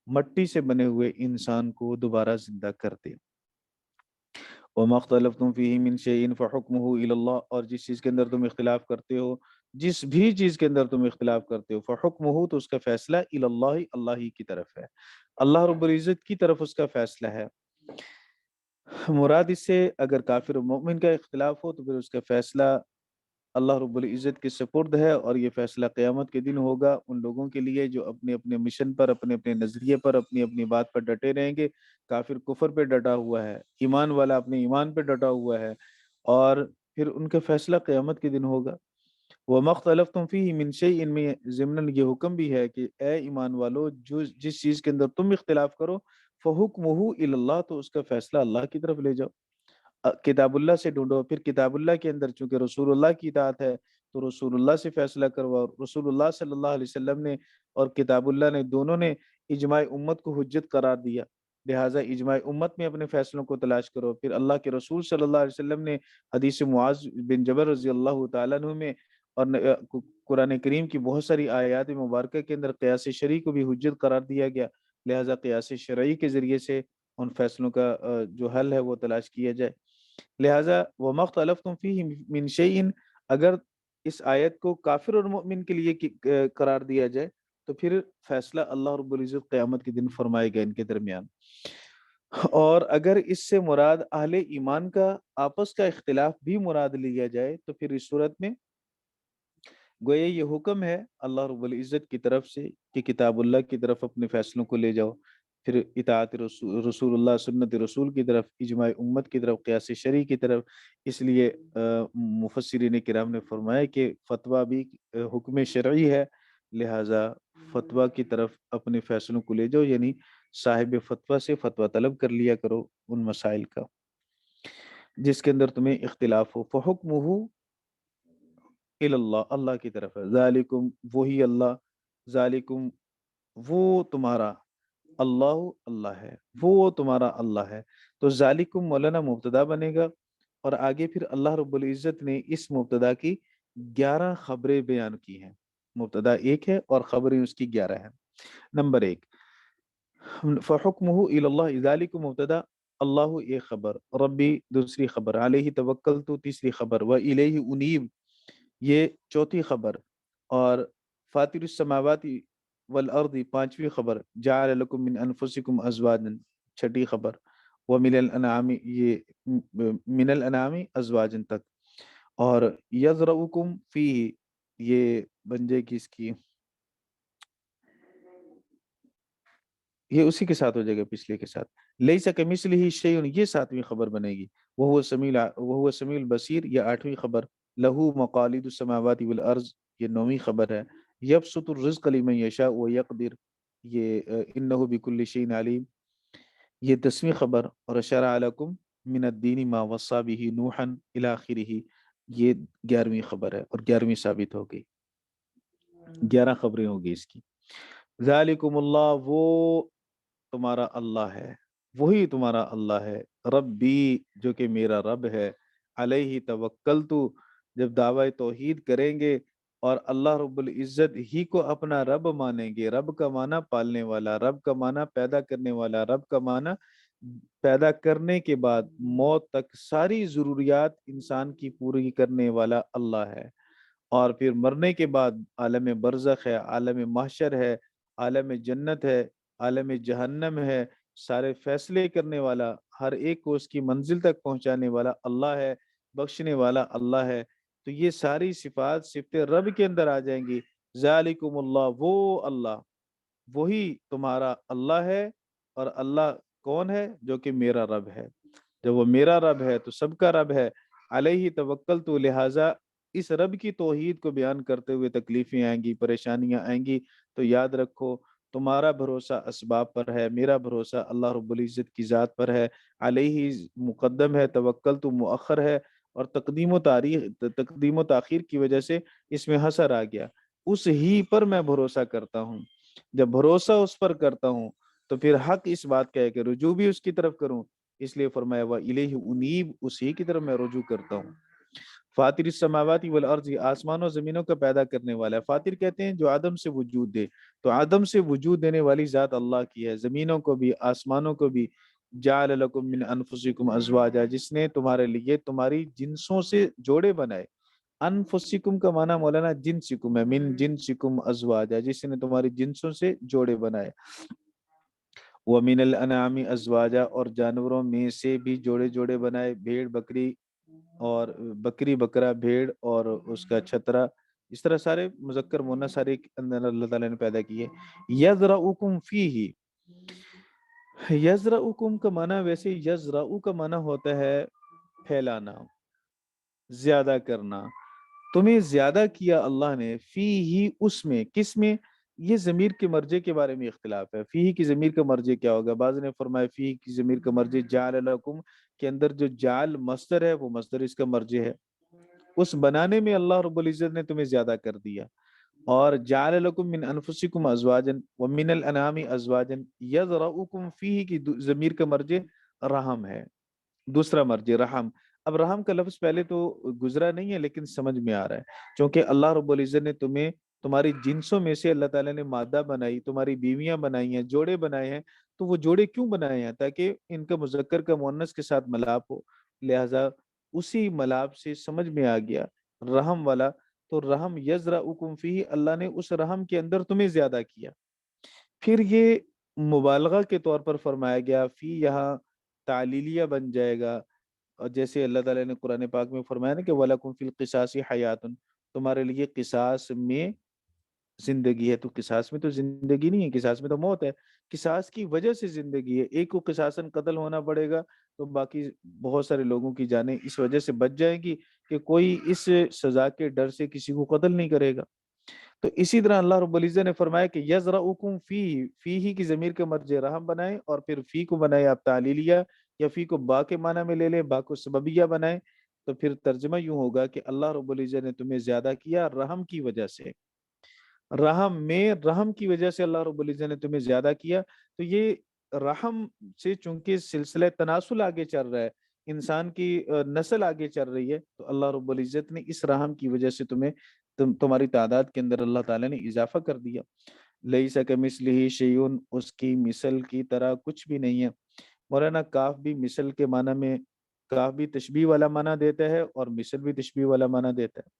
مٹی سے بنے ہوئے انسان کو دوبارہ زندہ کر دے۔ وَمَا اخْتَلَفْتُمْ فِيهِ مِنْ شَيْءٍ فَحُكْمُهُ إِلَى اللَّهِ، اور جس چیز کے اندر تم اختلاف کرتے ہو، جس بھی چیز کے اندر تم اختلاف کرتے ہو، فَحُكْمُهُ، تو اس کا فیصلہ إِلَى اللَّهِ، اللہ ہی کی طرف ہے، اللہ رب العزت کی طرف اس کا فیصلہ ہے۔ مراد اس سے اگر کافر و مومن کا اختلاف ہو تو پھر اس کا فیصلہ اللہ رب العزت کے سپرد ہے، اور یہ فیصلہ قیامت کے دن ہوگا ان لوگوں کے لیے جو اپنے اپنے مشن پر، اپنے اپنے نظریے پر، اپنی اپنی بات پر ڈٹے رہیں گے۔ کافر کفر پہ ڈٹا ہوا ہے، ایمان والا اپنے ایمان پہ ڈٹا ہوا ہے، اور پھر ان کا فیصلہ قیامت کے دن ہوگا۔ وَمَا اخْتَلَفْتُمْ فِيهِ مِنْ شَيْءٍ، ان میں ضمناً یہ حکم بھی ہے کہ اے ایمان والو، جس چیز کے اندر تم اختلاف کرو، فَحُكْمُهُ إِلَى اللَّهِ، تو اس کا فیصلہ اللہ کی طرف لے جاؤ، کتاب اللہ سے ڈھونڈو، پھر کتاب اللہ کے اندر چونکہ رسول اللہ کی اطاعت ہے تو رسول اللہ سے فیصلہ کرواؤ، رسول اللہ صلی اللہ علیہ وسلم نے اور کتاب اللہ نے دونوں نے اجماع امت کو حجت قرار دیا۔ لہٰذا اجماع امت میں اپنے فیصلوں کو تلاش کرو۔ پھر اللہ کے رسول صلی اللہ علیہ وسلم نے حدیث معاذ بن جبل رضی اللہ تعالیٰ عنہ میں اور قرآن کریم کی بہت ساری آیات مبارکہ کے اندر قیاس شرعی کو بھی حجت قرار دیا گیا، لہٰذا قیاس شرعی کے ذریعے سے ان فیصلوں کا جو حل ہے وہ تلاش کیا جائے۔ لہٰذا وَمَا اخْتَلَفْتُمْ فِيهِ مِنْ شَيْءٍ، اگر اس آیت کو کافر اور مؤمن کے لیے قرار دیا جائے تو پھر فیصلہ اللہ رب العزت قیامت کے دن فرمائے گا ان کے درمیان۔ اور اگر اس سے مراد اہل ایمان کا آپس کا اختلاف بھی مراد لیا جائے تو پھر اس صورت میں گویا یہ حکم ہے اللہ رب العزت کی طرف سے کہ کتاب اللہ کی طرف اپنے فیصلوں کو لے جاؤ، پھر اطاعت رسول اللہ سنت رسول کی طرف، اجماع امت کی طرف، قیاس شرعی کی طرف۔ اس لیے مفسرین کرام نے فرمایا کہ فتویٰ بھی حکم شرعی ہے، لہٰذا فتویٰ کی طرف اپنے فیصلوں کو لے جاؤ، یعنی صاحب فتویٰ سے فتویٰ طلب کر لیا کرو ان مسائل کا جس کے اندر تمہیں اختلاف ہو۔ فحکمہ اللہ، اللہ کی طرف ہے، ذالکم وہی اللہ، ذالکم وہ تمہارا، اللہ اللہ ہے، وہ تمہارا اللہ ہے۔ تو ذالکم مولانا مبتدا بنے گا، اور آگے پھر اللہ رب العزت نے اس مبتدا کی 11 خبریں بیان کی ہیں۔ مبتدا ایک ہے اور خبریں اس کی 11 ہیں۔ نمبر ایک، فحکمہ اللہ، ذالکم مبتدا، اللہ ایک خبر، ربی دوسری خبر، علیہ توکلت تیسری خبر، وإلیہ انیب یہ چوتھی خبر، اور فاطر السماوات والارض پانچویں خبر، جعل لکم من انفسکم ازواجا چھٹی خبر، ومن الانعام یہ من الانعام ازواجا تک، اور یذرؤکم فیہ یہ بن جائے گی اس کی، یہ اسی کے ساتھ ہو جائے گا پچھلے کے ساتھ، لیس کمثلہ شیء یہ ساتویں خبر بنے گی، وہو سمیع البصیر یہ آٹھویں خبر، لہو مقالید السماوات والارض یہ نویں خبر ہے، یبسط الرزق لمن یشاء ویقدر یہ انہ بکل شیء علیم یہ 10ویں خبر، اور شرع لکم من الدین ما وصی بہ نوحا الی آخرہ یہ 11ویں خبر ہے، اور 11ویں ثابت ہو گئی، 11 خبریں ہوگی اس کی۔ ذالکم اللہ وہ تمہارا اللہ ہے، وہی تمہارا اللہ ہے، ربی جو کہ میرا رب ہے، علیہ توکلت جب دعوی توحید کریں گے اور اللہ رب العزت ہی کو اپنا رب مانیں گے، رب کا معنی پالنے والا، رب کا معنی پیدا کرنے والا، رب کا معنی پیدا کرنے کے بعد موت تک ساری ضروریات انسان کی پوری کرنے والا اللہ ہے، اور پھر مرنے کے بعد عالم برزخ ہے، عالم محشر ہے، عالم جنت ہے، عالم جہنم ہے، سارے فیصلے کرنے والا، ہر ایک کو اس کی منزل تک پہنچانے والا اللہ ہے، بخشنے والا اللہ ہے۔ تو یہ ساری صفات صفت رب کے اندر آ جائیں گی۔ ذالکم اللہ وہ اللہ، وہی تمہارا اللہ ہے، اور اللہ کون ہے؟ جو کہ میرا رب ہے، جب وہ میرا رب ہے تو سب کا رب ہے، علیہ توکلت لہٰذا اس رب کی توحید کو بیان کرتے ہوئے تکلیفیں آئیں گی، پریشانیاں آئیں گی، تو یاد رکھو تمہارا بھروسہ اسباب پر ہے، میرا بھروسہ اللہ رب العزت کی ذات پر ہے، علیہ مقدم ہے، توکلت مؤخر ہے، اور تقدیم و تاخیر کی وجہ سے اس میں حصر آ گیا، اس ہی پر میں بھروسہ کرتا ہوں۔ جب بھروسہ اس پر کرتا ہوں تو پھر حق اس بات کا ہے کہ رجوع بھی اس کی طرف کروں، اس لیے فرمایا وَإِلَيْهِ أُنِيبُ اسی کی طرف میں رجوع کرتا ہوں۔ فاطر السماوات والارض آسمان و زمینوں کا پیدا کرنے والا ہے۔ فاطر کہتے ہیں جو عدم سے وجود دے، تو عدم سے وجود دینے والی ذات اللہ کی ہے، زمینوں کو بھی آسمانوں کو بھی۔ جعل لکم من انفسکم ازواجا جس نے تمہارے لیے تمہاری جنسوں سے جوڑے بنائے، انفسکم کا معنی مولانا جنسکم ہے، من جنسکم ازواجا جس نے تمہاری جنسوں سے جوڑے بنائے، وَمِنَ الْأَنْعَامِ أَزْوَاجًا اور جانوروں میں سے بھی جوڑے جوڑے بنائے، بھیڑ بکری اور بکری بکرا بھیڑ اور اس کا چھترا، اس طرح سارے مذکر مؤنث سارے اندر اللہ تعالیٰ نے پیدا کیے۔ یذرؤکم فیہ، یذرؤکم کا معنی ویسے یزرعو کا معنی ہوتا ہے پھیلانا، زیادہ کرنا، تمہیں زیادہ کیا اللہ نے، فی ہی اس میں، کس میں؟ یہ ضمیر کے مرجع کے بارے میں اختلاف ہے، فی کی ضمیر کا مرجع کیا ہوگا؟ بعض نے فرمایا فی کی ضمیر کا مرجع جعل لکم کے اندر جو جعل مصدر ہے وہ مصدر اس کا مرجع ہے، اس بنانے میں اللہ رب العزت نے تمہیں زیادہ کر دیا، اور جعل لکم من انفسکم ازواجا ومن الانعام ازواجا یذرؤکم فیہ کی ضمیر کا مرجع رحم ہے، دوسرا مرجع رحم۔ اب رحم کا لفظ پہلے تو گزرا نہیں ہے لیکن سمجھ میں آ رہا ہے، چونکہ اللہ رب العزت نے تمہیں تمہاری جنسوں میں سے اللہ تعالیٰ نے مادہ بنائی، تمہاری بیویاں بنائی ہیں، جوڑے بنائے ہیں۔ تو وہ جوڑے کیوں بنائے ہیں؟ تاکہ ان کا مذکر کا مؤنث کے ساتھ ملاپ ہو، لہذا اسی ملاپ سے سمجھ میں آ گیا رحم والا۔ تو رحم یزرعکم فیہ، اللہ نے اس رحم کے اندر تمہیں زیادہ کیا۔ پھر یہ مبالغہ کے طور پر فرمایا گیا، فی یہاں تعلیلیہ بن جائے گا، اور جیسے اللہ تعالیٰ نے قرآن پاک میں فرمایا نا کہ وَلَكُمْ فِي الْقِصَاصِ حَيَاتٌ، تمہارے لیے قصاص میں زندگی ہے۔ تو قصاص میں تو زندگی نہیں ہے، قصاص میں تو موت ہے، قصاص کی وجہ سے زندگی ہے۔ ایک کو قصاصاً قتل ہونا پڑے گا تو باقی بہت سارے لوگوں کی جانیں اس وجہ سے بچ جائیں گی کہ کوئی اس سزا کے ڈر سے کسی کو قتل نہیں کرے گا۔ تو اسی طرح اللہ رب العزت نے فرمایا کہ یزرعکم فی، فی ہی کی ضمیر کے مرجع رحم بنائیں، اور پھر فی کو بنائے آپ تعلیلیہ، یا فی کو با کے معنی میں لے لیں، با کو سببیہ بنائیں، تو پھر ترجمہ یوں ہوگا کہ اللہ رب العزت نے تمہیں زیادہ کیا رحم کی وجہ سے، رحم میں رحم کی وجہ سے اللہ رب العزت نے تمہیں زیادہ کیا۔ تو یہ رحم سے چونکہ سلسلہ تناسل آگے چل رہا ہے، انسان کی نسل آگے چل رہی ہے، تو اللہ رب العزت نے اس رحم کی وجہ سے تمہاری تعداد کے اندر اللہ تعالیٰ نے اضافہ کر دیا۔ لیس کمثلہ شیء، اس کی مثل کی طرح کچھ بھی نہیں ہے۔ مولانا کاف بھی مثل کے معنی میں، کاف بھی تشبیہ والا معنی دیتا ہے اور مثل بھی تشبیہ والا معنی دیتا ہے۔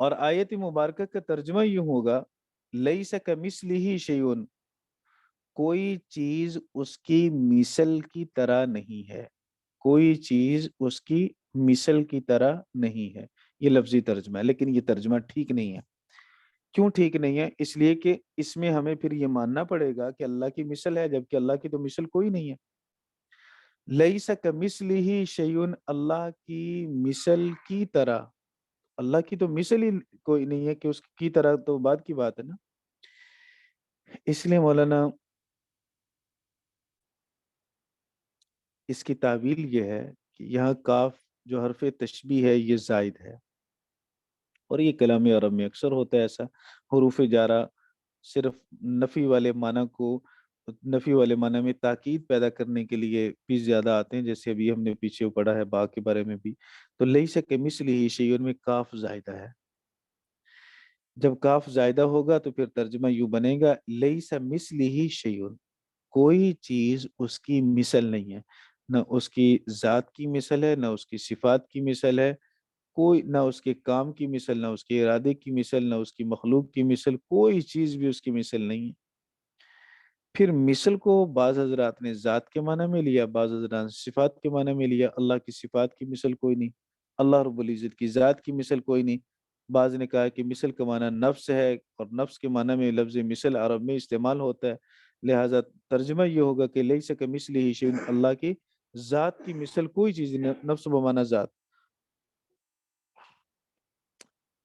اور آیت مبارکہ کا ترجمہ یوں ہوگا، لیس کمثلہ شیء، کوئی چیز اس کی مثل کی طرح نہیں ہے، کوئی چیز اس کی مثل کی طرح نہیں ہے۔ یہ لفظی ترجمہ ہے لیکن یہ ترجمہ ٹھیک نہیں ہے۔ کیوں ٹھیک نہیں ہے؟ اس لیے کہ اس میں ہمیں پھر یہ ماننا پڑے گا کہ اللہ کی مثل ہے، جبکہ اللہ کی تو مثل کوئی نہیں ہے۔ لیس کمثلہ شیء، اللہ کی مثل کی طرح، اللہ کی تو مثل ہی کوئی نہیں ہے کہ اس کی طرح تو بعد کی بات ہے نا۔ اس لیے مولانا اس کی تعویل یہ ہے کہ یہاں کاف جو حرف تشبیہ ہے یہ زائد ہے، اور یہ کلام عرب میں اکثر ہوتا ہے ایسا، حروف جارہ صرف نفی والے معنی کو، نفی والے معنی میں تاکید پیدا کرنے کے لیے بھی زیادہ آتے ہیں، جیسے ابھی ہم نے پیچھے پڑھا ہے با کے بارے میں بھی۔ تو لیس کمثلہ شیء میں کاف زائدہ ہے، جب کاف زائدہ ہوگا تو پھر ترجمہ یوں بنے گا لیس مثلہ شیء، کوئی چیز اس کی مثل نہیں ہے، نہ اس کی ذات کی مثل ہے، نہ اس کی صفات کی مثل ہے، کوئی نہ اس کے کام کی مثل، نہ اس کے ارادے کی مثل، نہ اس کی مخلوق کی مثل، کوئی چیز بھی اس کی مثل نہیں ہے۔ پھر مثل کو بعض حضرات نے ذات کے معنی میں لیا، بعض حضرات نے صفات کے معنی میں لیا۔ اللہ کی صفات کی مثل کوئی نہیں، اللہ رب العزت کی ذات کی مثل کوئی نہیں۔ بعض نے کہا کہ مثل کا معنی نفس ہے، اور نفس کے معنی میں لفظ مثل عرب میں استعمال ہوتا ہے، لہٰذا ترجمہ یہ ہوگا کہ لیس کمثلہ شیء، اللہ کی ذات کی مثل کوئی چیز نہیں، نفس بمعنی ذات۔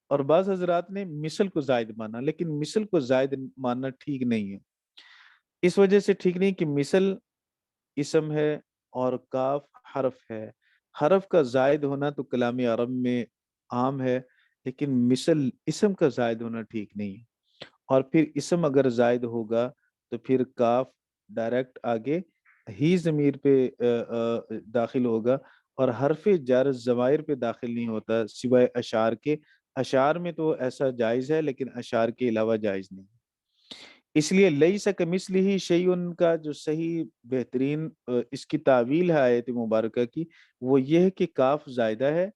اور بعض حضرات نے مثل کو زائد مانا، لیکن مثل کو زائد ماننا ٹھیک نہیں ہے۔ اس وجہ سے ٹھیک نہیں کہ مثل اسم ہے اور کاف حرف ہے، حرف کا زائد ہونا تو کلام عرب میں عام ہے، لیکن مثل اسم کا زائد ہونا ٹھیک نہیں ہے۔ اور پھر اسم اگر زائد ہوگا تو پھر کاف ڈائریکٹ آگے ہی ضمیر پہ داخل ہوگا، اور حرف جر ضمائر پہ داخل نہیں ہوتا سوائے اشعار کے۔ اشعار میں تو ایسا جائز ہے لیکن اشعار کے علاوہ جائز نہیں۔ اس لیے لیس کمثلہ شیء کا جو صحیح بہترین اس کی تعویل ہے آیت مبارکہ کی، وہ یہ ہے کہ کاف زائدہ ہے،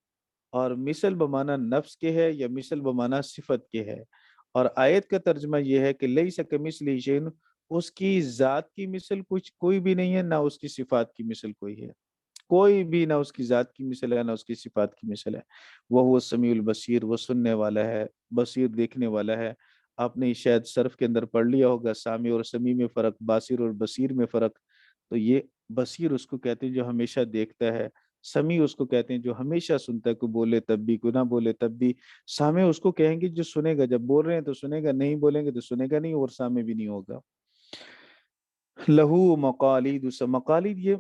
اور مثل بمعنی نفس کے ہے یا مثل بمعنی صفت کے ہے۔ اور آیت کا ترجمہ یہ ہے کہ لیس کمثلہ شیء، اس کی ذات کی مثل کچھ کوئی بھی نہیں ہے، نہ اس کی صفات کی مثل کوئی ہے، کوئی بھی نہ اس کی ذات کی مثل ہے نہ اس کی صفات کی مثل ہے۔ وہ السمیع البصیر، وہ سننے والا ہے، بصیر دیکھنے والا ہے۔ آپ نے شاید صرف کے اندر پڑھ لیا ہوگا سامع اور سمیع میں فرق، باصر اور بصیر میں فرق۔ تو یہ بصیر اس کو کہتے ہیں جو ہمیشہ دیکھتا ہے، سمیع اس کو کہتے ہیں جو ہمیشہ سنتا ہے، کو بولے تب بھی کو نہ بولے تب بھی۔ سامع اس کو کہیں گے جو سنے گا، جب بول رہے ہیں تو سنے گا، نہیں بولیں گے تو سنے گا نہیں اور سامع بھی نہیں ہوگا۔ لہو مقالید، مقالید یہ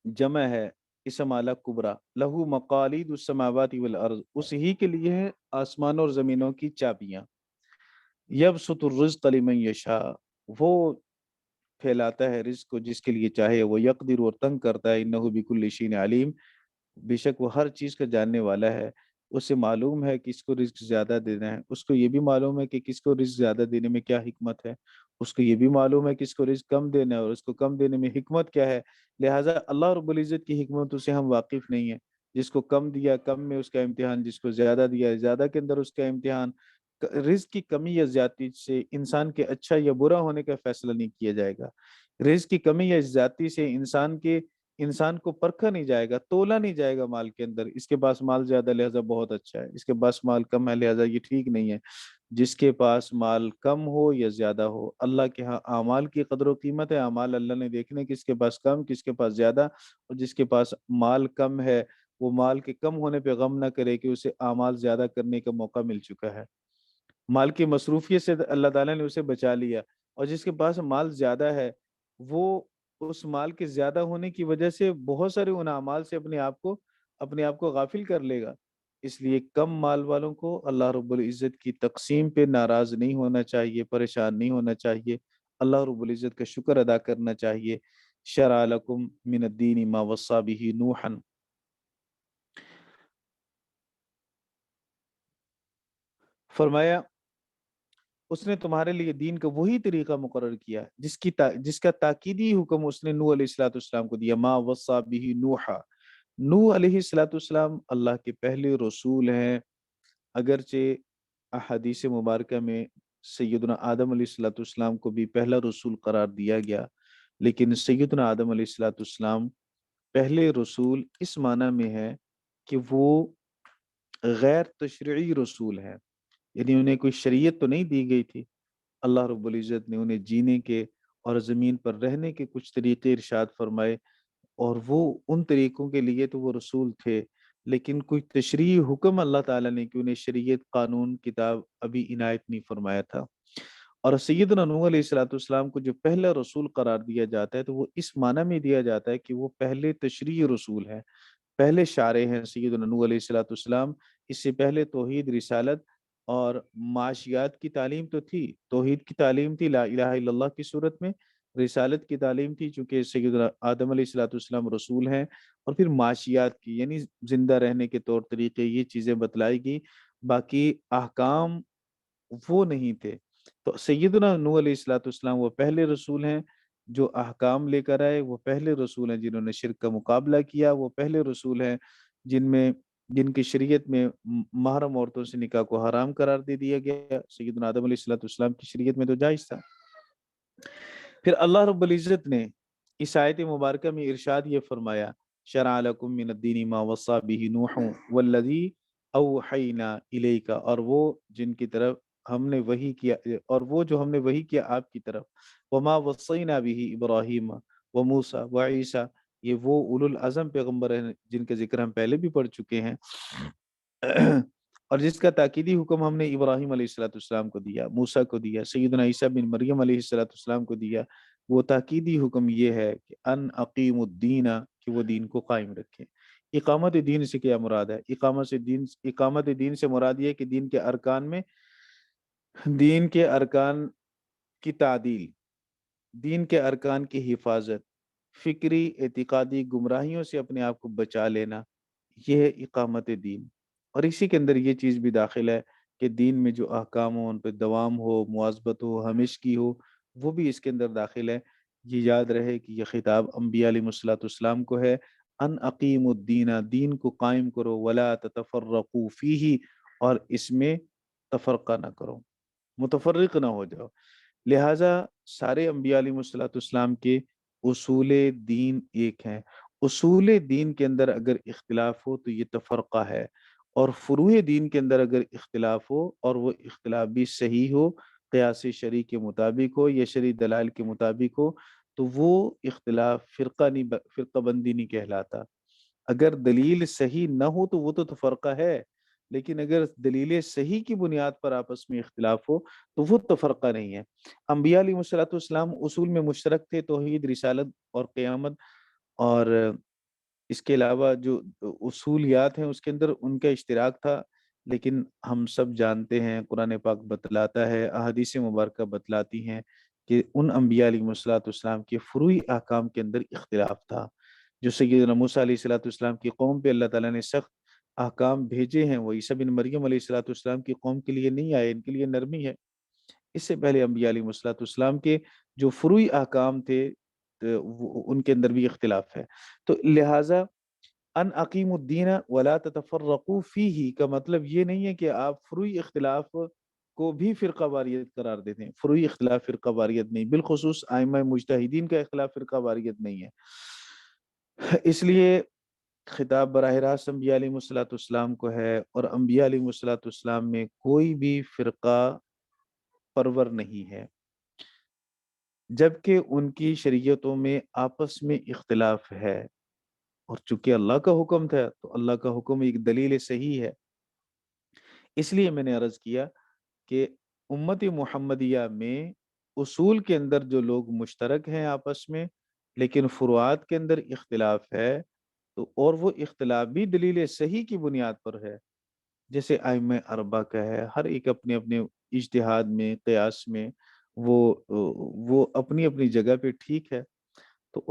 جمع ہے اسم اعلیٰ کبرا، لہو مقالید السماوات والارض، اس ہی کے لیے ہے آسمان اور زمینوں کی چابیاں، یبسط الرزق لمن یشاء، وہ پھیلاتا ہے رزق کو جس کے لیے چاہے، وہ یقدر اور تنگ کرتا ہے، انہ بکل شیء علیم، بے شک وہ ہر چیز کا جاننے والا ہے، اسے معلوم ہے کس کو رزق زیادہ دینا ہے، اس کو یہ بھی معلوم ہے کہ کس کو رزق زیادہ دینے میں کیا حکمت ہے، اس کو یہ بھی معلوم ہے کس کو رزق کم دینا ہے اور اس کو کم دینے میں حکمت کیا ہے، لہٰذا اللہ رب العزت کی حکمتوں سے ہم واقف نہیں ہیں، جس کو کم دیا کم میں اس کا امتحان، جس کو زیادہ دیا زیادہ کے اندر اس کا امتحان، رزق کی کمی یا زیادتی سے انسان کے اچھا یا برا ہونے کا فیصلہ نہیں کیا جائے گا، رزق کی کمی یا زیادتی سے انسان کو پرکھا نہیں جائے گا، تولا نہیں جائے گا مال کے اندر، اس کے پاس مال زیادہ لہذا بہت اچھا ہے، اس کے پاس مال کم ہے لہذا یہ ٹھیک نہیں ہے، جس کے پاس مال کم ہو یا زیادہ ہو، اللہ کے ہاں اعمال کی قدر و قیمت ہے، اعمال اللہ نے دیکھنے کس کے پاس کم کس کے پاس زیادہ، اور جس کے پاس مال کم ہے وہ مال کے کم ہونے پہ غم نہ کرے کہ اسے اعمال زیادہ کرنے کا موقع مل چکا ہے، مال کی مصروفیت سے اللہ تعالیٰ نے اسے بچا لیا، اور جس کے پاس مال زیادہ ہے وہ اس مال کے زیادہ ہونے کی وجہ سے بہت سارے ان اعمال سے اپنے آپ کو غافل کر لے گا، اس لیے کم مال والوں کو اللہ رب العزت کی تقسیم پہ ناراض نہیں ہونا چاہیے، پریشان نہیں ہونا چاہیے، اللہ رب العزت کا شکر ادا کرنا چاہیے، شرع لکم من الدین ما وصى به نوحا، فرمایا اس نے تمہارے لیے دین کا وہی طریقہ مقرر کیا جس کا تاکیدی حکم اس نے نوح علیہ الصلوۃ والسلام کو دیا، ما وصى به نوحا، نوح علیہ الصلوۃ والسلام اللہ کے پہلے رسول ہیں، اگرچہ احادیث مبارکہ میں سیدنا آدم علیہ الصلوۃ والسلام کو بھی پہلا رسول قرار دیا گیا، لیکن سیدنا آدم علیہ الصلوۃ والسلام پہلے رسول اس معنی میں ہے کہ وہ غیر تشریعی رسول ہیں، یعنی انہیں کوئی شریعت تو نہیں دی گئی تھی، اللہ رب العزت نے انہیں جینے کے اور زمین پر رہنے کے کچھ طریقے ارشاد فرمائے، اور وہ ان طریقوں کے لیے تو وہ رسول تھے، لیکن کوئی تشریعی حکم اللہ تعالیٰ نے کہ انہیں شریعت قانون کتاب ابھی عنایت نہیں فرمایا تھا، اور سیدنا نوح علیہ الصلوۃ والسلام کو جو پہلا رسول قرار دیا جاتا ہے تو وہ اس معنی میں دیا جاتا ہے کہ وہ پہلے تشریعی رسول ہیں، پہلے شارع ہیں سیدنا نوح علیہ الصلوۃ والسلام، اس سے پہلے توحید، رسالت اور معاشیات کی تعلیم تو تھی، توحید کی تعلیم تھی لا الہ الا اللہ کی صورت میں، رسالت کی تعلیم تھی چونکہ سیدنا آدم علیہ الصلوۃ والسلام رسول ہیں، اور پھر معاشیات کی یعنی زندہ رہنے کے طور طریقے یہ چیزیں بتلائی گئی، باقی احکام وہ نہیں تھے، تو سیدنا نوح علیہ الصلوۃ والسلام وہ پہلے رسول ہیں جو احکام لے کر آئے، وہ پہلے رسول ہیں جنہوں نے شرک کا مقابلہ کیا، وہ پہلے رسول ہیں جن کی شریعت میں محرم عورتوں سے نکاح کو حرام قرار دے دیا گیا، سیدنا آدم علیہ الصلوۃ والسلام کی شریعت میں تو جائز تھا، پھر اللہ رب العزت نے اس آیت مبارکہ میں ارشاد یہ فرمایا، شرع لکم من الدین ما وصى به نوح والذی اوحینا الیک، اور وہ جن کی طرف ہم نے وحی کیا، اور وہ جو ہم نے وحی کیا آپ کی طرف، وما وصینا به ابراہیم وموسیٰ وعیسیٰ، یہ وہ اولو العزم پیغمبر ہیں جن کا ذکر ہم پہلے بھی پڑھ چکے ہیں، اور جس کا تاکیدی حکم ہم نے ابراہیم علیہ الصلوۃ والسلام کو دیا، موسیٰ کو دیا، سیدنا عیسیٰ بن مریم علیہ الصلوۃ والسلام کو دیا، وہ تاکیدی حکم یہ ہے کہ ان اقیم الدین، کہ وہ دین کو قائم رکھیں، اقامت دین سے کیا مراد ہے، اقامت دین سے مراد یہ ہے کہ دین کے ارکان کی تعدیل، دین کے ارکان کی حفاظت، فکری اعتقادی گمراہیوں سے اپنے آپ کو بچا لینا، یہ ہے اقامت دین، اور اسی کے اندر یہ چیز بھی داخل ہے کہ دین میں جو احکام ہو ان پہ دوام ہو، مواظبت ہو، ہمیشگی ہو، وہ بھی اس کے اندر داخل ہے، یہ یاد رہے کہ یہ خطاب انبیاء علیہ الصلوۃ والسلام کو ہے، ان اقیم الدین، دین کو قائم کرو، ولا تتفرقوا فیہ، اور اس میں تفرقہ نہ کرو، متفرق نہ ہو جاؤ، لہٰذا سارے انبیاء علیہ الصلوۃ والسلام کے اصول دین ایک ہیں، اصول دین کے اندر اگر اختلاف ہو تو یہ تفرقہ ہے، اور فروع دین کے اندر اگر اختلاف ہو اور وہ اختلاف بھی صحیح ہو، قیاس شرعی کے مطابق ہو یا شرعی دلائل کے مطابق ہو، تو وہ اختلاف فرقہ بندی نہیں کہلاتا، اگر دلیل صحیح نہ ہو تو وہ تو تفرقہ ہے، لیکن اگر دلیل صحیح کی بنیاد پر آپس میں اختلاف ہو تو وہ تفرقہ نہیں ہے، انبیاء علیہ الصلوۃ والسلام اصول میں مشترک تھے، توحید، رسالت اور قیامت اور اس کے علاوہ جو اصولیات ہیں اس کے اندر ان کا اشتراک تھا، لیکن ہم سب جانتے ہیں، قرآن پاک بتلاتا ہے، احادیث مبارکہ بتلاتی ہیں کہ ان انبیاء علیہ الصلوۃ والسلام کے فروعی احکام کے اندر اختلاف تھا۔ جو سیدنا موسیٰ علیہ الصلوۃ والسلام کی قوم پہ اللہ تعالیٰ نے سخت احکام بھیجے ہیں، وہ عیسیٰ بن مریم علیہ الصلوۃ والسلام کی قوم کے لیے نہیں آئے، ان کے لیے نرمی ہے۔ اس سے پہلے انبیاء علیہ الصلوۃ والسلام کے جو فروعی احکام تھے تو ان کے اندر بھی اختلاف ہے۔ تو لہٰذا ان اقیم الدین ولا تتفرقوا فیہ کا مطلب یہ نہیں ہے کہ آپ فروعی اختلاف کو بھی فرقہ واریت قرار دیتے ہیں۔ فروعی اختلاف فرقہ واریت نہیں، بالخصوص ائمہ مجتہدین کا اختلاف فرقہ واریت نہیں ہے۔ اس لیے خطاب براہ راست انبیاء علیہ الصلوۃ والسلام کو ہے، اور انبیاء علیہ الصلوۃ والسلام میں کوئی بھی فرقہ پرور نہیں ہے، جبکہ ان کی شریعتوں میں آپس میں اختلاف ہے۔ اور چونکہ اللہ کا حکم تھا تو اللہ کا حکم ایک دلیل صحیح ہے۔ اس لیے میں نے عرض کیا کہ امت محمدیہ میں اصول کے اندر جو لوگ مشترک ہیں آپس میں، لیکن فروعات کے اندر اختلاف ہے، تو اور وہ اختلاف بھی دلیل صحیح کی بنیاد پر ہے، جیسے ائمہ اربعہ کا ہے، ہر ایک اپنے اپنے اجتہاد میں، قیاس میں، وہ اپنی اپنی جگہ پہ ٹھیک ہے، تو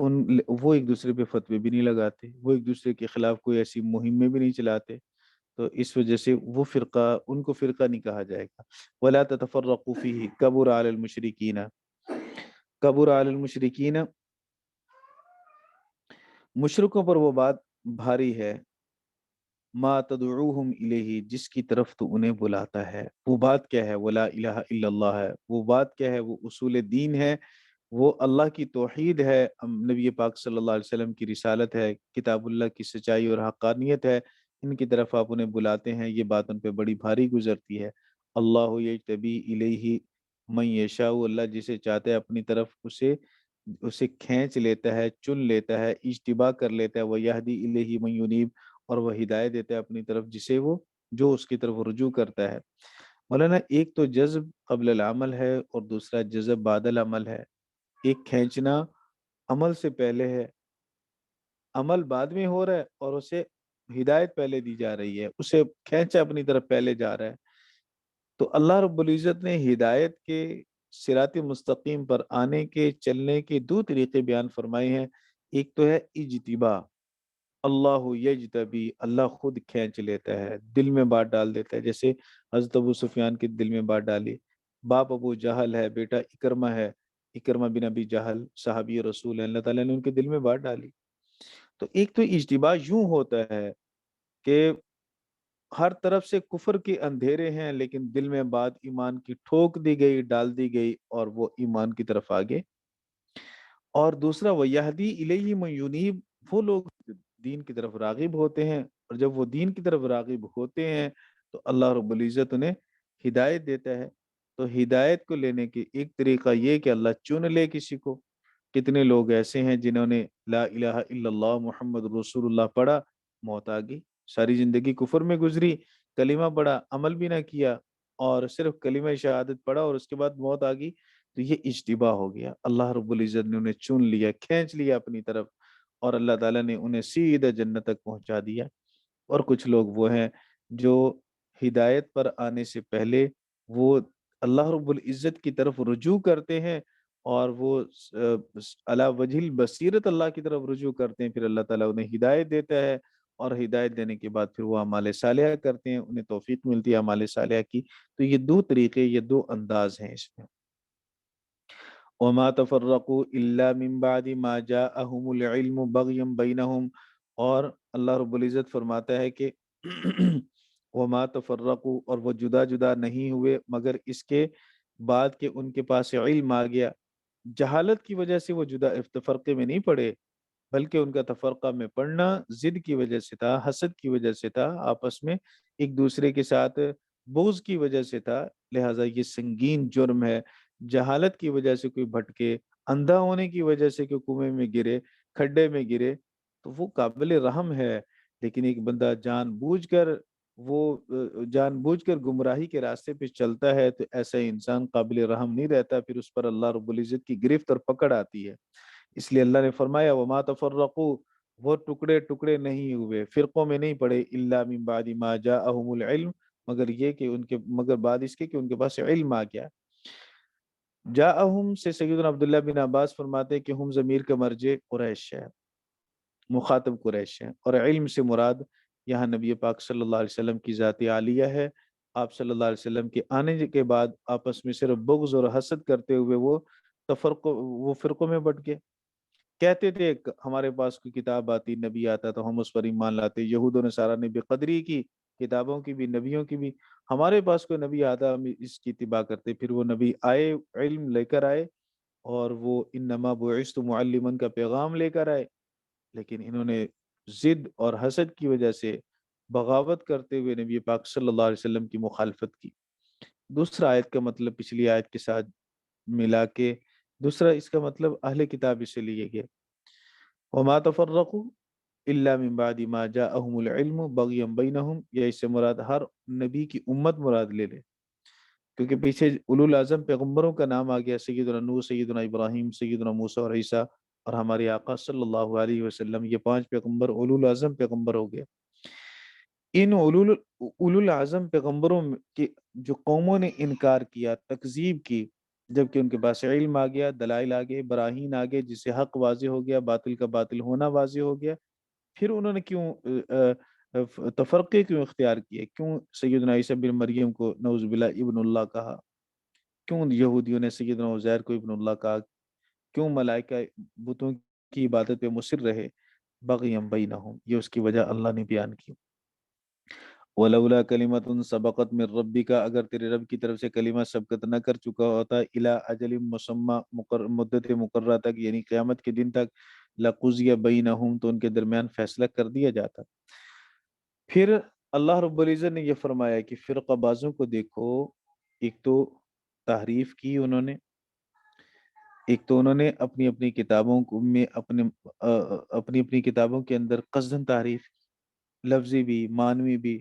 وہ ایک دوسرے پہ فتوے بھی نہیں لگاتے، وہ ایک دوسرے کے خلاف کوئی ایسی مہمیں بھی نہیں چلاتے، تو اس وجہ سے وہ فرقہ، ان کو فرقہ نہیں کہا جائے گا۔ وَلَا تَتَفَرَّقُوا فِيهِ كَبُرَ عَلَى الْمُشْرِكِينَ كَبُرَ عَلَى الْمُشْرِكِينَ، مشرکوں پر وہ بات بھاری ہے، ما تدعوہم الیہ، جس کی طرف تو انہیں بلاتا ہے۔ وہ بات کیا ہے؟ وَلَا الہ الا اللہ ہے۔ وہ بات کیا ہے؟ وہ اصول دین ہے، وہ اللہ کی توحید ہے، نبی پاک صلی اللہ علیہ وسلم کی رسالت ہے، کتاب اللہ کی سچائی اور حقانیت ہے، ان کی طرف آپ انہیں بلاتے ہیں، یہ بات ان پہ بڑی بھاری گزرتی ہے۔ اللہ یجتبی الیہ من یشاء، اللہ جسے چاہتا ہے اپنی طرف اسے کھینچ لیتا ہے، چن لیتا ہے، اجتبا کر لیتا ہے، وہ یہدی الیہ من ینیب، اور وہ ہدایت دیتا ہے اپنی طرف جو اس کی طرف رجوع کرتا ہے۔ مولانا ایک تو جذب قبل العمل ہے، اور دوسرا جذب بعد العمل ہے۔ ایک کھینچنا عمل سے پہلے ہے، عمل بعد میں ہو رہا ہے، اور اسے ہدایت پہلے دی جا رہی ہے، اسے کھینچا اپنی طرف پہلے جا رہا ہے۔ تو اللہ رب العزت نے ہدایت کے صراط مستقیم پر آنے کے، چلنے کے دو طریقے بیان فرمائے ہیں۔ ایک تو ہے اجتبا، اللہ یجتبی، اللہ خود کھینچ لیتا ہے، دل میں بات ڈال دیتا ہے، جیسے حضرت ابو سفیان کے دل میں بات ڈالی۔ باپ ابو جہل ہے، بیٹا اکرمہ ہے، اکرمہ بن ابی جہل صحابی رسول ہے، اللہ تعالیٰ نے ان کے دل میں بات ڈالی۔ تو ایک تو اجتبا یوں ہوتا ہے کہ ہر طرف سے کفر کے اندھیرے ہیں، لیکن دل میں بات ایمان کی ٹھوک دی گئی، ڈال دی گئی، اور وہ ایمان کی طرف آگے۔ اور دوسرا وَيَهْدِي إِلَيْهِ مَن يُنِيبُ، وہ لوگ دین کی طرف راغب ہوتے ہیں، اور جب وہ دین کی طرف راغب ہوتے ہیں تو اللہ رب العزت انہیں ہدایت دیتا ہے۔ تو ہدایت کو لینے کے ایک طریقہ یہ کہ اللہ چن لے کسی کو۔ کتنے لوگ ایسے ہیں جنہوں نے لا الہ الا اللہ محمد رسول اللہ پڑھا، موت آ گئی، ساری زندگی کفر میں گزری، کلمہ پڑھا، عمل بھی نہ کیا، اور صرف کلمہ شہادت پڑھا اور اس کے بعد موت آ گئی، تو یہ اجتبا ہو گیا۔ اللہ رب العزت نے انہیں چن لیا، کھینچ لیا اپنی طرف، اور اللہ تعالیٰ نے انہیں سیدھا جنت تک پہنچا دیا۔ اور کچھ لوگ وہ ہیں جو ہدایت پر آنے سے پہلے وہ اللہ رب العزت کی طرف رجوع کرتے ہیں، اور وہ علی وجہ البصیرت اللہ کی طرف رجوع کرتے ہیں، پھر اللہ تعالیٰ انہیں ہدایت دیتا ہے، اور ہدایت دینے کے بعد پھر وہ اعمال صالحہ کرتے ہیں، انہیں توفیق ملتی ہے اعمال صالحہ کی۔ تو یہ دو طریقے، یہ دو انداز ہیں اس میں۔ وما تفرقوا الا من بعد ما جاءهم العلم بغيا بينهم، اور اللہ رب العزت فرماتا ہے کہ وما تفرقوا، اور وہ جدا جدا نہیں ہوئے مگر اس کے بعد کہ ان کے پاس علم آ گیا۔ جہالت کی وجہ سے وہ جدا تفرقے میں نہیں پڑے، بلکہ ان کا تفرقہ میں پڑنا ضد کی وجہ سے تھا، حسد کی وجہ سے تھا، آپس میں ایک دوسرے کے ساتھ بغض کی وجہ سے تھا۔ لہٰذا یہ سنگین جرم ہے۔ جہالت کی وجہ سے کوئی بھٹکے، اندھا ہونے کی وجہ سے کوئی کنویں میں گرے، کھڈے میں گرے، تو وہ قابل رحم ہے، لیکن ایک بندہ جان بوجھ کر گمراہی کے راستے پہ چلتا ہے، تو ایسا انسان قابل رحم نہیں رہتا، پھر اس پر اللہ رب العزت کی گرفت اور پکڑ آتی ہے۔ اس لیے اللہ نے فرمایا وما تفرقوا، وہ ٹکڑے ٹکڑے نہیں ہوئے، فرقوں میں نہیں پڑے، الا من بعد ما جاءہم العلم، مگر یہ کہ مگر بعد اس کے کہ ان کے پاس علم آ گیا۔ جاءہم سے سیدنا عبداللہ بن عباس فرماتے ہیں کہ ہم ضمیر کا مرجع قریش ہے، مخاطب قریش ہے، اور علم سے مراد یہاں نبی پاک صلی اللہ علیہ وسلم کی ذات عالیہ ہے۔ آپ صلی اللہ علیہ وسلم کے آنے کے بعد آپس میں صرف بغض اور حسد کرتے ہوئے وہ فرقوں میں بٹ گئے۔ کہتے تھے ہمارے پاس کوئی کتاب آتی، نبی آتا تو ہم اس پر ایمان لاتے، یہود و نصارہ نے بے قدری کی، کتابوں کی بھی نبیوں کی بھی۔ ہمارے پاس کوئی نبی آتا ہم اس کی اتباع کرتے، پھر وہ نبی آئے، علم لے کر آئے، اور وہ انما بعثت معلما کا پیغام لے کر آئے، لیکن انہوں نے ضد اور حسد کی وجہ سے بغاوت کرتے ہوئے نبی پاک صلی اللہ علیہ وسلم کی مخالفت کی۔ دوسرا آیت کا مطلب پچھلی آیت کے ساتھ ملا کے دوسرا اس کا مطلب اہل کتاب سے لیے گئے، وما تفرقوا الا من بعد ما جاءهم العلم بغيا بينهم، یا اس سے مراد ہر نبی کی امت مراد لے لے، کیونکہ پیچھے اولو العزم پیغمبروں کا نام آ گیا، سیدنا نوح، سیدنا ابراہیم، سیدنا موسیٰ اور عیسیٰ، اور ہمارے آقا صلی اللہ علیہ وسلم، یہ 5 پیغمبر اولو العزم پیغمبر ہو گئے۔ ان اولو العزم پیغمبروں کی جو قوموں نے انکار کیا، تکذیب کی، جبکہ ان کے پاس علم آ گیا، دلائل آ گئے، براہین آ گئے، جس سے حق واضح ہو گیا، باطل کا باطل ہونا واضح ہو گیا، پھر انہوں نے کیوں تفرقے کیوں اختیار کیے؟ کیوں سیدنا عیسیٰ بن مریم کو نعوذ باللہ ابن اللہ کہا؟ کیوں یہودیوں نے سیدنا عزیر کو ابن اللہ کہا؟ کیوں ملائکہ بتوں کی عبادت پہ مصر رہے؟ بغیم بینہم، یہ اس کی وجہ اللہ نے بیان کی۔ ولولا کلمۃ سبقت من ربک، اگر تیرے رب کی طرف سے کلمہ سبقت نہ کر چکا ہوتا، الی اجل مسمی، مدت مقررہ تک، یعنی قیامت کے دن تک، لقضی بینہم، تو ان کے درمیان فیصلہ کر دیا جاتا۔ پھر اللہ رب العزت نے یہ فرمایا کہ فرقہ بازوں کو دیکھو، ایک تو تحریف کی انہوں نے، ایک تو انہوں نے اپنی اپنی کتابوں میں اپنی اپنی کتابوں کے اندر قصدن تحریف، لفظی بھی معنوی بھی۔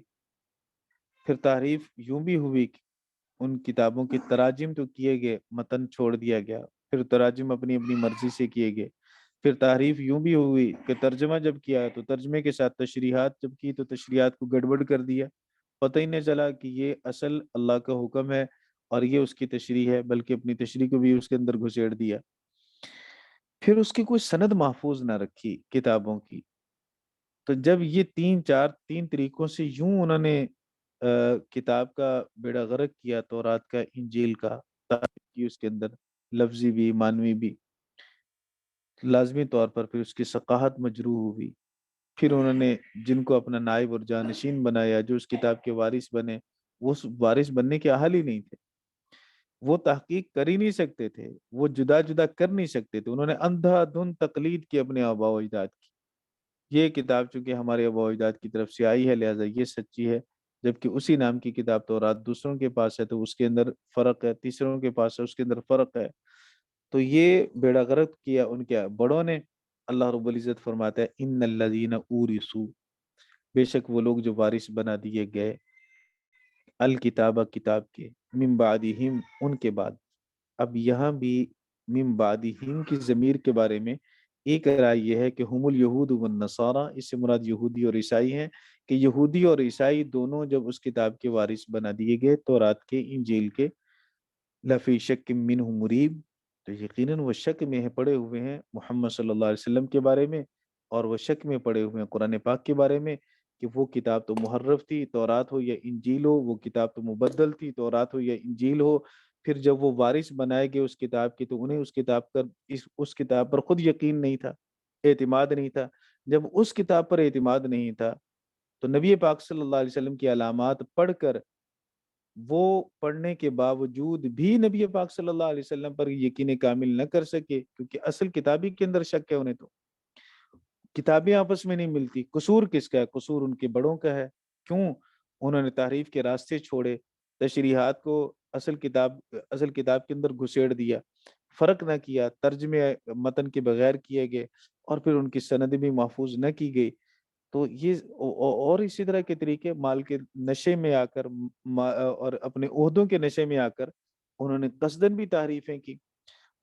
پھر تعریف یوں بھی ہوئی کہ ان کتابوں کی تراجم تو کیے گئے، متن چھوڑ دیا گیا، پھر تراجم اپنی اپنی مرضی سے کیے گئے۔ پھر تعریف یوں بھی ہوئی کہ ترجمہ جب کیا تو ترجمے کے ساتھ تشریحات جب کی تو تشریحات کو گڑبڑ کر دیا، پتہ ہی نہیں چلا کہ یہ اصل اللہ کا حکم ہے اور یہ اس کی تشریح ہے، بلکہ اپنی تشریح کو بھی اس کے اندر گھسیڑ دیا۔ پھر اس کی کوئی سند محفوظ نہ رکھی کتابوں کی۔ تو جب یہ تین طریقوں سے یوں انہوں نے کتاب کا بیڑا غرق کیا، تورات کا، انجیل کا، تعریف کی اس کے اندر، لفظی بھی معنوی بھی، لازمی طور پر پھر اس کی ثقافت مجروح ہوئی۔ پھر انہوں نے جن کو اپنا نائب اور جانشین بنایا، جو اس کتاب کے وارث بنے، وہ اس وارث بننے کے اہل ہی نہیں تھے، وہ تحقیق کر ہی نہیں سکتے تھے، وہ جدا جدا کر نہیں سکتے تھے، انہوں نے اندھا دھند تقلید کی اپنے آباء و اجداد کی۔ یہ کتاب چونکہ ہمارے آباء و اجداد کی طرف سے آئی ہے، لہٰذا یہ سچی ہے، جبکہ اسی نام کی کتاب تورات دوسروں کے پاس ہے تو اس کے اندر فرق ہے، تیسروں کے پاس ہے اس کے اندر فرق ہے۔ تو یہ بیڑا غرق کیا ان کے بڑوں نے۔ اللہ رب العزت فرماتا ہے ان الذین اورثوا، بے شک وہ لوگ جو وارث بنا دیے گئے، الکتاب، کتاب کے، من بعدہم، ان کے بعد۔ اب یہاں بھی من بعدہم کی ضمیر کے بارے میں ایک رائے یہ ہے کہ ہم الیہود والنصارى، اس سے مراد یہودی اور عیسائی ہیں، کہ یہودی اور عیسائی دونوں جب اس کتاب کے وارث بنا دیے گئے، تورات کے، انجیل کے، لفی شک منہ مریب، تو یقیناً وہ شک میں پڑے ہوئے ہیں محمد صلی اللہ علیہ وسلم کے بارے میں، اور وہ شک میں پڑے ہوئے ہیں قرآن پاک کے بارے میں، کہ وہ کتاب تو محرف تھی، تورات ہو یا انجیل ہو، وہ کتاب تو مبدل تھی، تورات ہو یا انجیل ہو۔ پھر جب وہ وارث بنائے گئے اس کتاب کی تو انہیں اس کتاب پر خود یقین نہیں تھا، اعتماد نہیں تھا۔ جب اس کتاب پر اعتماد نہیں تھا تو نبی پاک صلی اللہ علیہ وسلم کی علامات پڑھ کر، وہ پڑھنے کے باوجود بھی نبی پاک صلی اللہ علیہ وسلم پر یقین کامل نہ کر سکے، کیونکہ اصل کتابی کے اندر شک ہے انہیں، تو کتابیں آپس میں نہیں ملتی۔ قصور کس کا ہے؟ قصور ان کے بڑوں کا ہے۔ کیوں؟ انہوں نے تحریف کے راستے چھوڑے، تشریحات کو اصل کتاب کے اندر گھسیڑ دیا، فرق نہ کیا، ترجمے متن کے بغیر کیے گئے، اور پھر ان کی سند بھی محفوظ نہ کی گئی۔ تو یہ اور اسی طرح کے طریقے، مال کے نشے میں آ کر اور اپنے عہدوں کے نشے میں آ کر انہوں نے قصدن بھی تحریفیں کی۔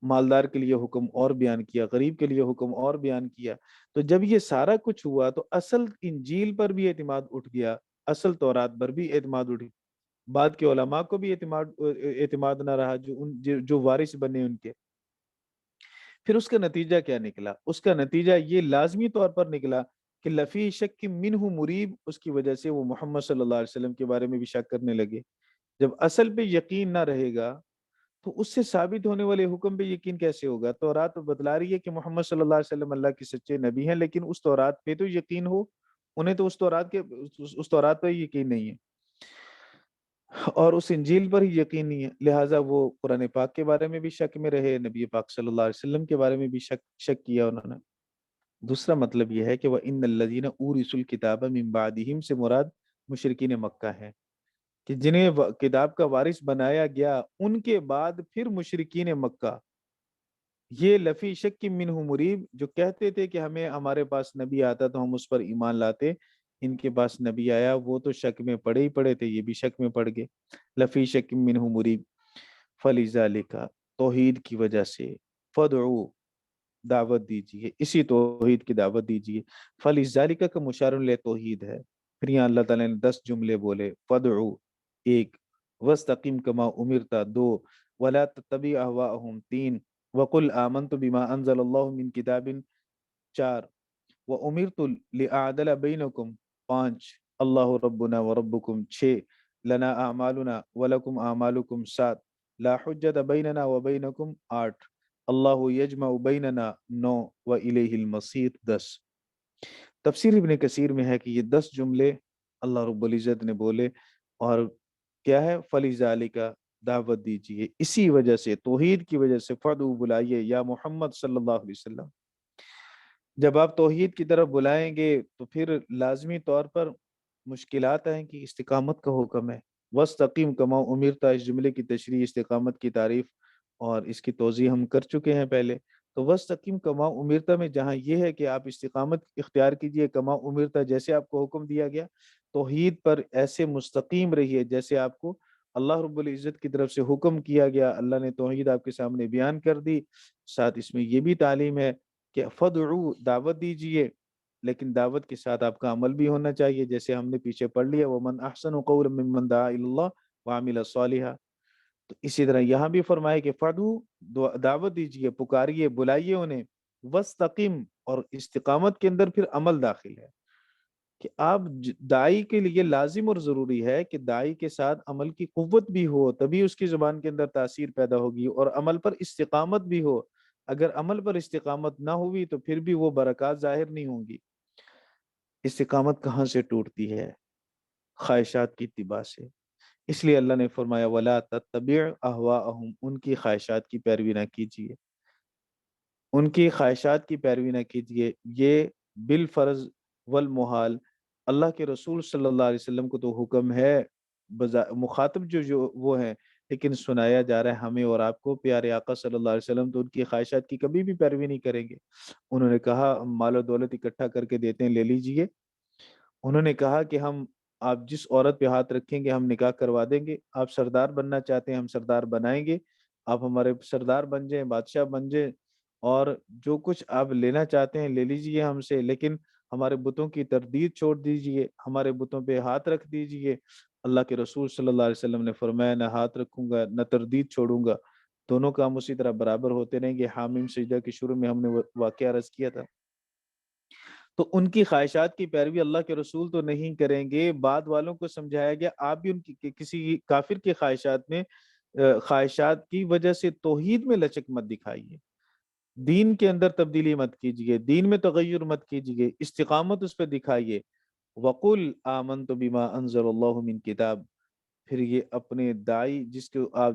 مالدار کے لیے حکم اور بیان کیا، غریب کے لیے حکم اور بیان کیا۔ تو جب یہ سارا کچھ ہوا تو اصل انجیل پر بھی اعتماد اٹھ گیا، اصل تورات پر بھی اعتماد اٹھ گیا، بعد کے علماء کو بھی اعتماد نہ رہا، جو وارث بنے ان کے۔ پھر اس کا نتیجہ کیا نکلا؟ اس کا نتیجہ یہ لازمی طور پر نکلا کہ لفی شک منہ مریب، اس کی وجہ سے وہ محمد صلی اللہ علیہ وسلم کے بارے میں بھی شک کرنے لگے۔ جب اصل پہ یقین نہ رہے گا تو اس سے ثابت ہونے والے حکم پہ یقین کیسے ہوگا؟ تورات تو بتلا رہی ہے کہ محمد صلی اللہ علیہ وسلم اللہ کے سچے نبی ہیں، لیکن اس تورات پہ تو یقین ہو، انہیں تو اس تورات پہ یقین نہیں ہے اور اس انجیل پر ہی یقین نہیں ہے، لہٰذا وہ قرآن پاک کے بارے میں بھی شک میں رہے، نبی پاک صلی اللہ علیہ وسلم کے بارے میں بھی شک کیا انہوں نے۔ دوسرا مطلب یہ ہے کہ وَإِنَّ الَّذِينَ أُورِثُوا الْكِتَابَ مِن بَعْدِهِمْ سے مراد مشرکین مکہ ہے، کہ جنہیں کتاب کا وارث بنایا گیا ان کے بعد پھر مشرکین مکہ، یہ لفی شک منہ مریب، جو کہتے تھے کہ ہمارے پاس نبی آتا تو ہم اس پر ایمان لاتے، ان کے پاس نبی آیا وہ تو شک میں پڑے ہی پڑے تھے، یہ بھی شک میں پڑ گئے۔ لفی شک منہ مریب فَلِذَالِكَ، توحید کی وجہ سے، فَدْعُوا، دعوت دیجیے، اسی توحید کی دعوت دیجیے۔ فَلِذَالِكَ کا مشار لے توحید ہے۔ پھر یہاں اللہ تعالیٰ نے 10 جملے بولے، فَدْعُوا 1، وَاسْتَقِمْ كَمَا أُمِرْتَ 2، وَلَا تَتَّبِعْ أَهْوَاءَهُمْ 3، وَقُلْ آمَنْتُ بِمَا أَنزَلَ اللَّهُ مِنْ كِتَابٍ 4، وَأُمِرْتُ لِأَعْدِلَ بَيْنَكُمْ 5، اللَّهُ رَبُّنَا وَرَبُّكُمْ 6، لَنَا أَعْمَالُنَا وَلَكُمْ أَعْمَالُكُمْ 7، لَا حُجَّةَ بَيْنَنَا وَبَيْنَكُمْ 8، اللہ یجمع بیننا 9، وإلیہ المصیر 10۔ تفسیر ابن کثیر میں ہے کہ یہ 10 جملے اللہ رب العزت نے بولے، اور کیا ہے؟ فَلِذَالِكَ، دعوت دیجیے، اسی وجہ سے، توحید کی وجہ سے، فَدْعُوا، بلائیے، یا محمد صلی اللہ علیہ وسلم۔ جب آپ توحید کی طرف بلائیں گے تو پھر لازمی طور پر مشکلات آئیں گی، استقامت کا حکم ہے۔ وَاسْتَقِمْ كَمَا أُمِرْتَ، اس جملے کی تشریح، استقامت کی تعریف اور اس کی توضیح ہم کر چکے ہیں پہلے۔ تو وَاسْتَقِمْ كَمَا أُمِرْتَ میں جہاں یہ ہے کہ آپ استقامت اختیار کیجئے، کما امرتا، جیسے آپ کو حکم دیا گیا، توحید پر ایسے مستقیم رہیے جیسے آپ کو اللہ رب العزت کی طرف سے حکم کیا گیا، اللہ نے توحید آپ کے سامنے بیان کر دی۔ ساتھ اس میں یہ بھی تعلیم ہے کہ فَدْعُوا، دعوت دیجئے، لیکن دعوت کے ساتھ آپ کا عمل بھی ہونا چاہیے، جیسے ہم نے پیچھے پڑھ لیا، وَمَنْ أَحْسَنُ قَوْلًا مِّمَّنْ دَعَا إِلَى اللَّهِ وَعَمِلَ صَالِحًا۔ تو اسی طرح یہاں بھی فرمائے کہ فَدْعُوا، دعوت دیجئے، پکاریے، بلائیے انہیں، وَاسْتَقِمْ، اور استقامت کے اندر پھر عمل داخل ہے، کہ آپ داعی کے لیے لازم اور ضروری ہے کہ داعی کے ساتھ عمل کی قوت بھی ہو، تبھی اس کی زبان کے اندر تاثیر پیدا ہوگی، اور عمل پر استقامت بھی ہو۔ اگر عمل پر استقامت نہ ہوئی تو پھر بھی وہ برکات ظاہر نہیں ہوں گی۔ استقامت کہاں سے ٹوٹتی ہے؟ خواہشات کی اتباع سے۔ اس لیے اللہ نے فرمایا وَلَا تَتَّبِعْ أَهْوَاءَهُمْ، ان کی خواہشات کی پیروی نہ کیجیے، ان کی خواہشات کی پیروی نہ کیجیے۔ یہ بالفرض والمحال اللہ کے رسول صلی اللہ علیہ وسلم کو تو حکم ہے، مخاطب جو وہ ہیں، لیکن سنایا جا رہا ہے ہمیں اور آپ کو، پیارے آقا صلی اللہ علیہ وسلم تو ان کی خواہشات کی کبھی بھی پیروی نہیں کریں گے۔ انہوں نے کہا ہم مال و دولت اکٹھا کر کے دیتے ہیں، لے لیجئے۔ انہوں نے کہا کہ آپ جس عورت پہ ہاتھ رکھیں گے ہم نکاح کروا دیں گے، آپ سردار بننا چاہتے ہیں ہم سردار بنائیں گے، آپ ہمارے سردار بن جائیں، بادشاہ بن جائیں، اور جو کچھ آپ لینا چاہتے ہیں لے لیجئے ہم سے، لیکن ہمارے بتوں کی تردید چھوڑ دیجئے، ہمارے بتوں پہ ہاتھ رکھ دیجئے۔ اللہ کے رسول صلی اللہ علیہ وسلم نے فرمایا نہ ہاتھ رکھوں گا نہ تردید چھوڑوں گا، دونوں کام اسی طرح برابر ہوتے رہیں گے۔ حامیم سجدہ کے شروع میں ہم نے واقعہ عرض کیا تھا۔ تو ان کی خواہشات کی پیروی اللہ کے رسول تو نہیں کریں گے، بعد والوں کو سمجھایا گیا آپ بھی ان کی کسی کافر کی خواہشات کی وجہ سے توحید میں لچک مت دکھائیے، دین کے اندر تبدیلی مت کیجیے، دین میں تغیر مت کیجیے، استقامت اس پہ دکھائیے۔ وَقُلْ آمَنْتُ بِمَا أَنزَلَ اللَّهُ مِنْ کتاب، پھر یہ اپنے داعی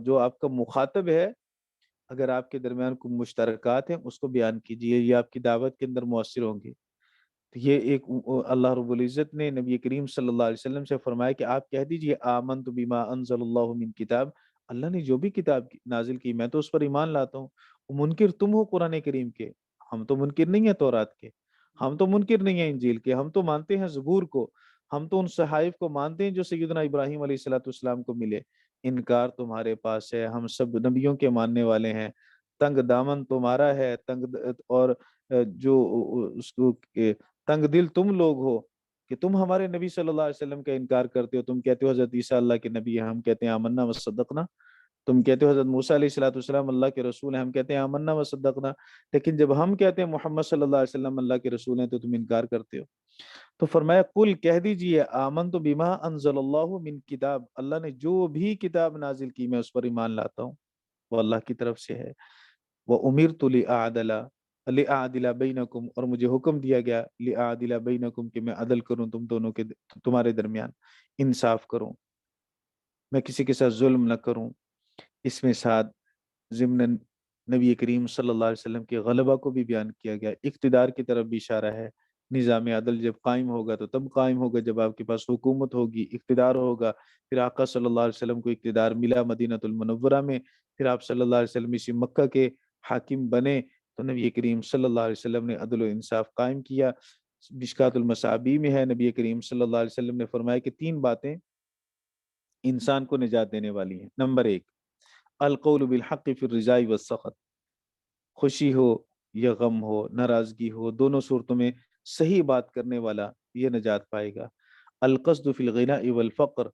جو آپ کا مخاطب ہے، اگر آپ کے درمیان کوئی مشترکات ہیں اس کو بیان کیجیے، یہ آپ کی دعوت کے اندر مؤثر ہوں گے۔ تو یہ ایک اللہ رب العزت نے نبی کریم صلی اللہ علیہ وسلم سے فرمایا کہ آپ کہہ دیجئے آمنت بما انزل اللہ من کتاب، اللہ نے جو بھی کتاب نازل کی میں تو اس پر ایمان لاتا ہوں۔ منکر تم ہو قرآن کریم کے، ہم تو منکر نہیں ہیں تورات کے، ہم تو منکر نہیں ہیں انجیل کے، ہم تو مانتے ہیں زبور کو، ہم تو ان صحائف کو مانتے ہیں جو سیدنا ابراہیم علیہ الصلوۃ والسلام کو ملے۔ انکار تمہارے پاس ہے، ہم سب نبیوں کے ماننے والے ہیں، تنگ دامن تمہارا ہے، اور جو اس کو تنگ دل تم لوگ ہو کہ تم ہمارے نبی صلی اللہ علیہ وسلم کا انکار کرتے ہو. تم کہتے ہو حضرت عیسیٰ اللہ کے نبی ہیں، ہم کہتے ہیں آمنا وصدقنا. تم کہتے ہو حضرت موسیٰ علیہ الصلوۃ والسلام اللہ کے رسول ہیں، ہم کہتے ہیں آمنا وصدقنا. لیکن جب ہم کہتے ہیں محمد صلی اللہ علیہ وسلم اللہ کے رسول ہیں تو تم انکار کرتے ہو. تو فرمایا قل کہہ دیجئے آمنت بما انزل اللہ من کتاب، اللہ نے جو بھی کتاب نازل کی میں اس پر ایمان لاتا ہوں، وہ اللہ کی طرف سے ہے. وَأُمِرْتُ لِأَعْدِلَ بَيْنَكُمْ، اور مجھے حکم دیا گیا لِأَعْدِلَ بَيْنَكُمْ کہ میں عدل کروں تم دونوں کے، تمہارے درمیان انصاف کروں، میں کسی کے ساتھ ظلم نہ کروں. اس میں ساتھ ضمن نبی کریم صلی اللہ علیہ وسلم کے غلبہ کو بھی بیان کیا گیا، اقتدار کی طرف بھی اشارہ ہے. نظام عدل جب قائم ہوگا تو تب قائم ہوگا جب آپ کے پاس حکومت ہوگی، اقتدار ہوگا. پھر آقا صلی اللہ علیہ وسلم کو اقتدار ملا مدینہ المنورہ میں، پھر آپ صلی اللہ علیہ وسلم اسی مکہ کے حاکم بنے، تو نبی کریم صلی اللہ علیہ وسلم نے عدل و انصاف قائم کیا. مشکات المصابیح میں ہے، نبی کریم صلی اللہ علیہ وسلم نے فرمایا کہ 3 باتیں انسان کو نجات دینے والی ہیں. نمبر 1، القول بالحق فی الرضا والسخط، خوشی ہو یا غم ہو، ناراضگی ہو، دونوں صورتوں میں صحیح بات کرنے والا یہ نجات پائے گا. القصد فی الغناء والفقر،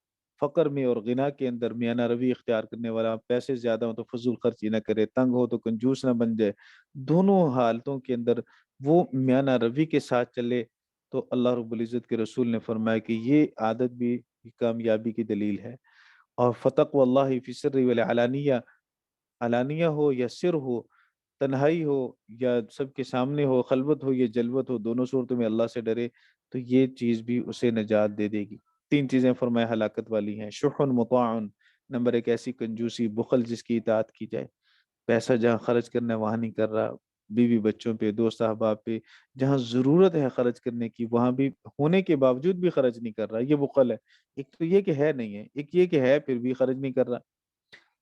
فقر میں اور غنا کے اندر میانہ روی اختیار کرنے والا، پیسے زیادہ ہو تو فضول خرچی نہ کرے، تنگ ہو تو کنجوس نہ بن جائے، دونوں حالتوں کے اندر وہ میانہ روی کے ساتھ چلے. تو اللہ رب العزت کے رسول نے فرمایا کہ یہ عادت بھی کامیابی کی دلیل ہے. اور فتق واللہ فی السر والعلانیہ، علانیہ ہو یا سر ہو، تنہائی ہو یا سب کے سامنے ہو، خلوت ہو یا جلوت ہو، دونوں صورتوں میں اللہ سے ڈرے تو یہ چیز بھی اسے نجات دے دے گی. 3 چیزیں فرمایا ہلاکت والی ہیں. شح مطاع، نمبر 1 ایسی کنجوسی بخل جس کی اطاعت کی جائے، پیسہ جہاں خرچ کرنا ہے وہاں نہیں کر رہا، بیوی بچوں پہ، دوست احباب پہ، جہاں ضرورت ہے خرچ کرنے کی وہاں بھی ہونے کے باوجود بھی خرچ نہیں کر رہا، یہ بخل ہے. ایک تو یہ کہ ہے نہیں ہے، ایک یہ کہ ہے پھر بھی خرچ نہیں کر رہا.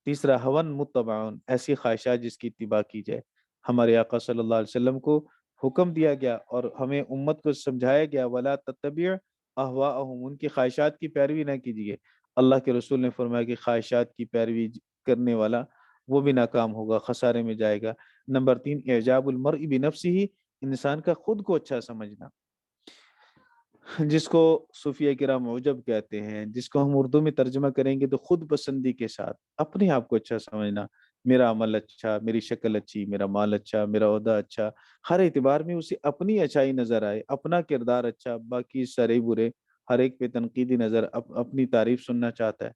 تیسرا ہون متبعون، ایسی خواہشات جس کی اتباع کی جائے. ہمارے آقا صلی اللہ علیہ وسلم کو حکم دیا گیا اور ہمیں امت کو سمجھایا گیا ولا تتبع اہواءہم، ان کی خواہشات کی پیروی نہ کیجیے. اللہ کے رسول نے فرمایا کہ خواہشات کی پیروی کرنے والا وہ بھی ناکام ہوگا، خسارے میں جائے گا. نمبر 3 اعجاب المرء بنفسہ، انسان کا خود کو اچھا سمجھنا، جس کو صوفیہ کرام عجب کہتے ہیں، جس کو ہم اردو میں ترجمہ کریں گے تو خود پسندی کے ساتھ اپنے آپ کو اچھا سمجھنا. میرا عمل اچھا، میری شکل اچھی، میرا مال اچھا، میرا عہدہ اچھا، ہر اعتبار میں اسے اپنی اچھائی نظر آئے، اپنا کردار اچھا، باقی سارے برے، ہر ایک پہ تنقیدی نظر، اپنی تعریف سننا چاہتا ہے.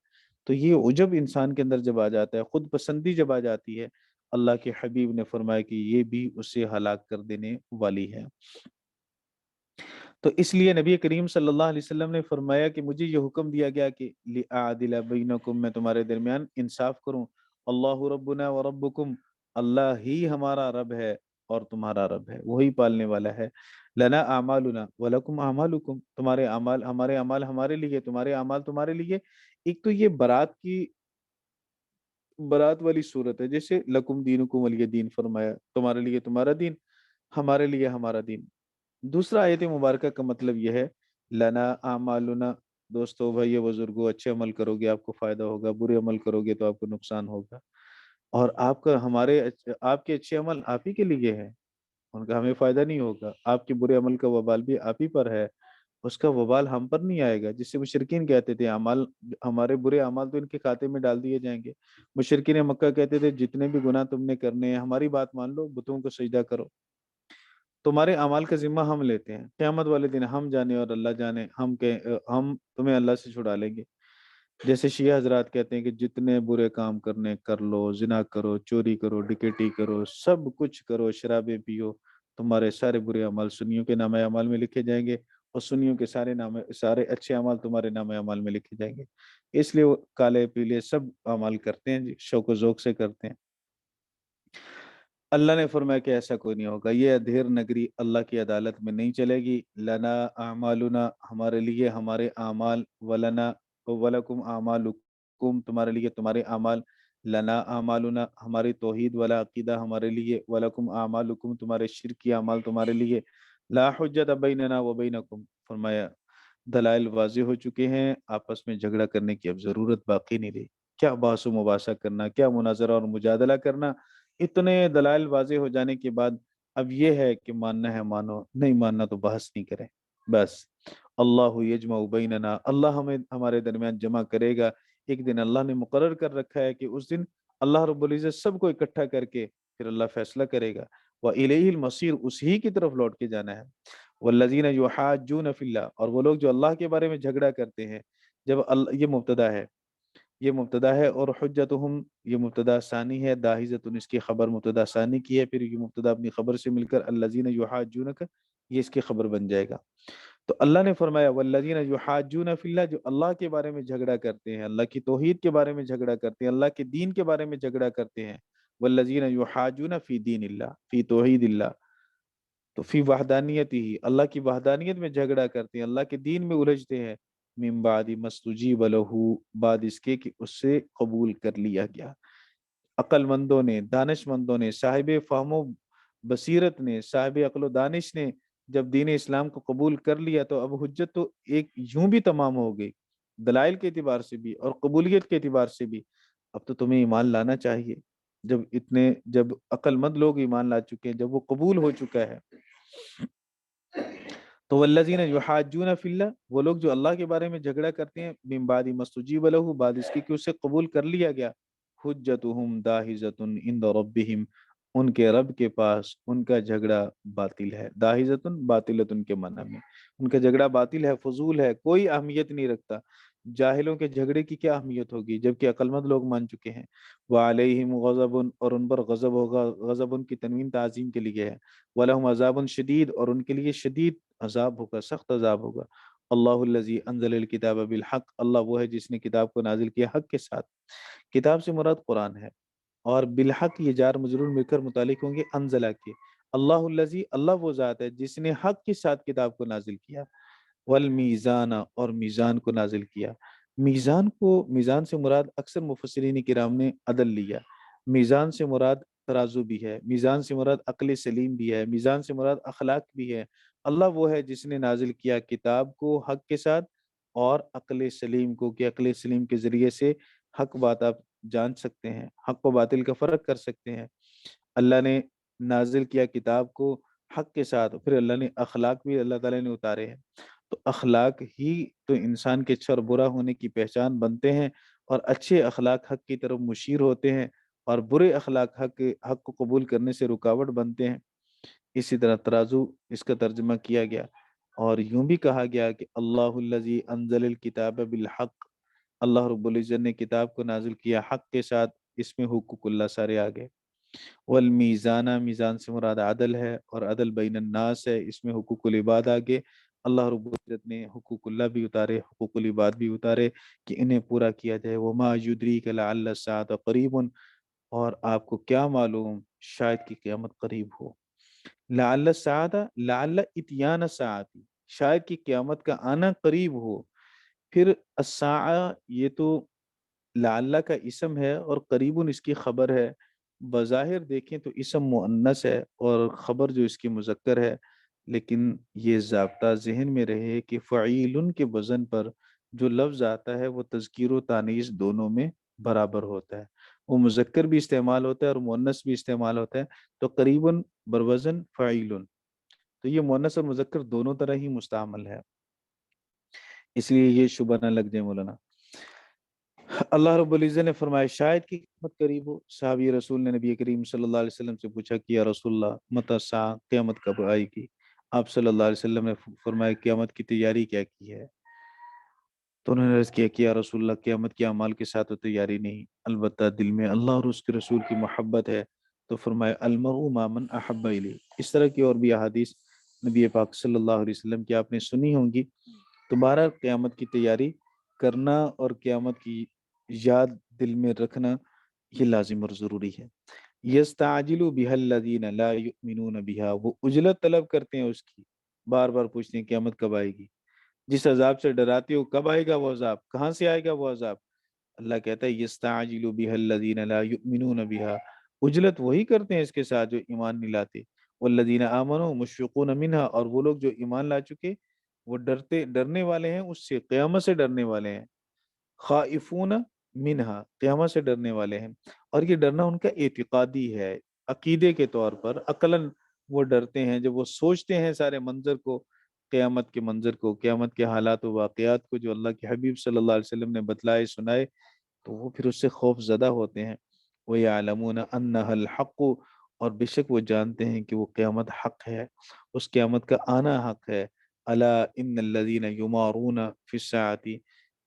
تو یہ عجب انسان کے اندر جب آ جاتا ہے، خود پسندی جب آ جاتی ہے، اللہ کے حبیب نے فرمایا کہ یہ بھی اسے ہلاک کر دینے والی ہے. تو اس لیے نبی کریم صلی اللہ علیہ وسلم نے فرمایا کہ مجھے یہ حکم دیا گیا کہ لِأَعْدِلَ بَيْنَكُمْ، میں تمہارے درمیان انصاف کروں. اللہ ربنا و ربکم، اللہ ہی ہمارا رب ہے اور تمہارا رب ہے، وہی پالنے والا ہے. لنا اعمالنا ولکم اعمالکم، تمہارے اعمال ہمارے اعمال ہمارے لیے، تمہارے اعمال تمہارے لیے. ایک تو یہ برات والی صورت ہے، جیسے لکم دینکم ولی دین فرمایا، تمہارے لیے تمہارا دین، ہمارے لیے ہمارا دین. دوسرا آیت مبارکہ کا مطلب یہ ہے لنا اعمالنا، دوستو بھائی بزرگوں، اچھے عمل کرو گے آپ کو فائدہ ہوگا، برے عمل کرو گے تو آپ کو نقصان ہوگا. اور آپ کے اچھے عمل آپ ہی کے لیے ہے، ان کا ہمیں فائدہ نہیں ہوگا. آپ کے برے عمل کا وبال بھی آپ ہی پر ہے، اس کا وبال ہم پر نہیں آئے گا. جس سے مشرکین کہتے تھے اعمال، ہمارے برے اعمال تو ان کے کھاتے میں ڈال دیے جائیں گے. مشرکین مکہ کہتے تھے جتنے بھی گناہ تم نے کرنے ہیں ہماری بات مان لو، بتوں کو سجدہ کرو، تمہارے اعمال کا ذمہ ہم لیتے ہیں، قیامت والے دن ہم جانے اور اللہ جانے، ہم تمہیں اللہ سے چھڑا لیں گے. جیسے شیعہ حضرات کہتے ہیں کہ جتنے برے کام کرنے کر لو، زنا کرو، چوری کرو، ڈکیٹی کرو، سب کچھ کرو، شرابیں پیو، تمہارے سارے برے اعمال سنیوں کے نامہ اعمال میں لکھے جائیں گے، اور سنیوں کے سارے اچھے اعمال تمہارے نامہ اعمال میں لکھے جائیں گے. اس لیے وہ کالے پیلے سب اعمال کرتے ہیں جی، شوق و ذوق سے کرتے ہیں. اللہ نے فرمایا کہ ایسا کوئی نہیں ہوگا، یہ ادھیر نگری اللہ کی عدالت میں نہیں چلے گی. لنا اعمالنا، ہمارے لیے ہمارے اعمال، ولنا ولکم اعمالکم، تمہارے لیے تمہارے اعمال. لنا اعمالنا، ہماری توحید والا عقیدہ ہمارے لیے، ولکم اعمالکم، تمہارے شرکی اعمال تمہارے لیے. لا حجت بیننا و بینکم، فرمایا دلائل واضح ہو چکے ہیں، آپس میں جھگڑا کرنے کی اب ضرورت باقی نہیں رہی. کیا بحث و مباحثہ کرنا، کیا مناظرہ اور مجادلہ کرنا. اتنے دلائل واضح ہو جانے کے بعد اب یہ ہے کہ ماننا ہے مانو، نہیں ماننا تو بحث نہیں کریں بس۔ اللہ یجمع بیننا، اللہ ہمیں ہمارے درمیان جمع کرے گا۔ ایک دن اللہ نے مقرر کر رکھا ہے کہ اس دن اللہ رب العزت سب کو اکٹھا کر کے پھر اللہ فیصلہ کرے گا۔ وَإِلَيْهِ الْمَصِيرُ، اسی کی طرف لوٹ کے جانا ہے۔ وَالَّذِينَ يُحَاجُّونَ فِي اللَّهِ، اور وہ لوگ جو اللہ کے بارے میں جھگڑا کرتے ہیں، جب یہ مبتدا ہے، یہ مبتدا ہے، اور حجتہم یہ مبتدا ثانی ہے، داہزتن اس کی خبر مبتدا ثانی کی ہے، پھر یہ مبتدا اپنی خبر سے مل کر الذین یحاجونک یہ اس کی خبر بن جائے گا۔ تو اللہ نے فرمایا والذین یحاجون فی اللہ، جو اللہ کے بارے میں جھگڑا کرتے ہیں، اللہ کی توحید کے بارے میں جھگڑا کرتے ہیں، اللہ کے دین کے بارے میں جھگڑا کرتے ہیں، والذین یحاجون فی دین اللہ، فی توحید اللہ، تو فی وحدانیت ہی، اللہ کی وحدانیت میں جھگڑا کرتے ہیں، اللہ کے دین میں الجھتے ہیں، من بعد ما استجیب لہ، بعد اس کے کہ اس سے قبول کر لیا گیا۔ عقل مندوں نے، دانش مندوں نے، صاحب فہم و بصیرت نے، صاحب عقل و دانش نے جب دین اسلام کو قبول کر لیا تو اب حجت تو ایک یوں بھی تمام ہو گئی، دلائل کے اعتبار سے بھی اور قبولیت کے اعتبار سے بھی۔ اب تو تمہیں ایمان لانا چاہیے، جب عقل مند لوگ ایمان لا چکے ہیں، جب وہ قبول ہو چکا ہے۔ تو والذین یحاجون فی اللہ، وہ لوگ جو اللہ کے بارے میں جھگڑا کرتے ہیں، من بعد ما استجیب لہ، بعد اس کی کہ اسے قبول کر لیا گیا، حجتہم داہزۃ عند ربہم، ان کے رب کے پاس ان کا جھگڑا باطل ہے۔ داہزۃ باطلۃ کے معنی میں ان کا جھگڑا باطل ہے، فضول ہے، کوئی اہمیت نہیں رکھتا۔ جاہلوں کے جھگڑے کی کیا اہمیت ہوگی جبکہ عقل مند لوگ مان چکے ہیں۔ وعلیہم غضب، اور ان پر غضب ہوگا، غضب ان کی تنوین تعظیم کے لیے ہے۔ وَلَهُمْ عَذَابٌ شدید، اور ان کے لیے شدید عذاب ہوگا، سخت عذاب ہوگا۔ اللہ الذی انزل الکتاب بالحق، اللہ وہ ہے جس نے کتاب کو نازل کیا حق کے ساتھ۔ کتاب سے مراد قرآن ہے، اور بالحق یہ جار مجرور مل کر متعلق ہوں گے انزلہ کے۔ اللہ الذی، اللہ وہ ذات ہے جس نے حق کے ساتھ کتاب کو نازل کیا، والمیزان، اور میزان کو نازل کیا۔ میزان سے مراد اکثر مفسرین کرام نے عدل لیا، میزان سے مراد ترازو بھی ہے، میزان سے مراد عقل سلیم بھی ہے، میزان سے مراد اخلاق بھی ہے۔ اللہ وہ ہے جس نے نازل کیا کتاب کو حق کے ساتھ اور عقل سلیم کو، کہ عقل سلیم کے ذریعے سے حق بات آپ جان سکتے ہیں، حق و باطل کا فرق کر سکتے ہیں۔ اللہ نے نازل کیا کتاب کو حق کے ساتھ، پھر اللہ نے اخلاق بھی اللہ تعالیٰ نے اتارے ہیں۔ تو اخلاق ہی تو انسان کے اچھا اور برا ہونے کی پہچان بنتے ہیں، اور اچھے اخلاق حق کی طرف مشیر ہوتے ہیں، اور برے اخلاق حق کو قبول کرنے سے رکاوٹ بنتے ہیں۔ اسی طرح ترازو اس کا ترجمہ کیا گیا، اور یوں بھی کہا گیا کہ اللہ الذی انزل الکتاب بالحق، اللہ رب العزت نے کتاب کو نازل کیا حق کے ساتھ، اس میں حقوق اللہ سارے آگئے۔ والمیزانہ، میزان سے مراد عدل ہے، اور عدل بین الناس ہے، اس میں حقوق العباد آگے۔ اللہ رب العزت نے حقوق اللہ بھی اتارے، حقوق العباد بھی اتارے کہ انہیں پورا کیا جائے۔ وما یدریک لعل الساعۃ قریب، اور آپ کو کیا معلوم شاید کی قیامت قریب ہو۔ لعل الساعۃ، لعل اتیان الساعۃ، شاید کی قیامت کا آنا قریب ہو۔ پھر الساعہ یہ تو لعل کا اسم ہے اور قریبن اس کی خبر ہے، بظاہر دیکھیں تو اسم مؤنث ہے اور خبر جو اس کی مذکر ہے، لیکن یہ ضابطہ ذہن میں رہے کہ فعیل کے وزن پر جو لفظ آتا ہے وہ تذکیر و تانیث دونوں میں برابر ہوتا ہے، وہ مذکر بھی استعمال ہوتا ہے اور مؤنث بھی استعمال ہوتا ہے۔ تو قریبن بروزن فعیل، تو یہ مؤنث اور مذکر دونوں طرح ہی مستعمل ہے، اس لیے یہ شبہ نہ لگ جائے مولانا۔ اللہ رب العزت نے فرمایا شاید کی قیامت قریب ہو۔ صحابی رسول نے نبی کریم صلی اللہ علیہ وسلم سے پوچھا کہ یا رسول اللہ متی الساعہ، قیامت کب آئے گی؟ آپ صلی اللہ علیہ وسلم نے فرمایا قیامت کی تیاری کیا کی ہے؟ تو انہوں نے عرض کیا کہ یا رسول اللہ قیامت کے اعمال کے ساتھ تو تیاری نہیں، البتہ دل میں اللہ اور اس کے رسول کی محبت ہے۔ تو فرمایا المرء مع من احب الیہ۔ اس طرح کی اور بھی احادیث نبی پاک صلی اللہ علیہ وسلم کی آپ نے سنی ہوں گی۔ تو بہرحال قیامت کی تیاری کرنا اور قیامت کی یاد دل میں رکھنا یہ لازم اور ضروری ہے۔ یستعجل بها الذین لا یؤمنون بها، وہ عجلت طلب کرتے ہیں اس کی، بار بار پوچھتے ہیں قیامت کب آئے گی، جس عذاب سے ڈراتے ہو کب آئے گا وہ عذاب، کہاں سے آئے گا وہ عذاب؟ اللہ کہتا ہے یستعجل بها الذین لا یؤمنون بها، عجلت وہی کرتے ہیں اس کے ساتھ جو ایمان نہیں لاتے، والذین آمنوا مشفقون منها، اور وہ لوگ جو ایمان لا چکے وہ ڈرنے والے ہیں اس سے، قیامت سے ڈرنے والے ہیں، خائفون منہا، قیامت سے ڈرنے والے ہیں، اور یہ ڈرنا ان کا اعتقادی ہے، عقیدے کے طور پر عقلاً وہ ڈرتے ہیں، جب وہ سوچتے ہیں سارے منظر کو، قیامت کے منظر کو، قیامت کے حالات و واقعات کو جو اللہ کے حبیب صلی اللہ علیہ وسلم نے بتلائے سنائے، تو وہ پھر اس سے خوف زدہ ہوتے ہیں۔ وَيَعْلَمُونَ أَنَّهَا الْحَقُّ، اور بے شک وہ جانتے ہیں کہ وہ قیامت حق ہے، اس قیامت کا آنا حق ہے۔ أَلَا إِنَّ الَّذِينَ يُمَارُونَ فِي السَّاعَةِ،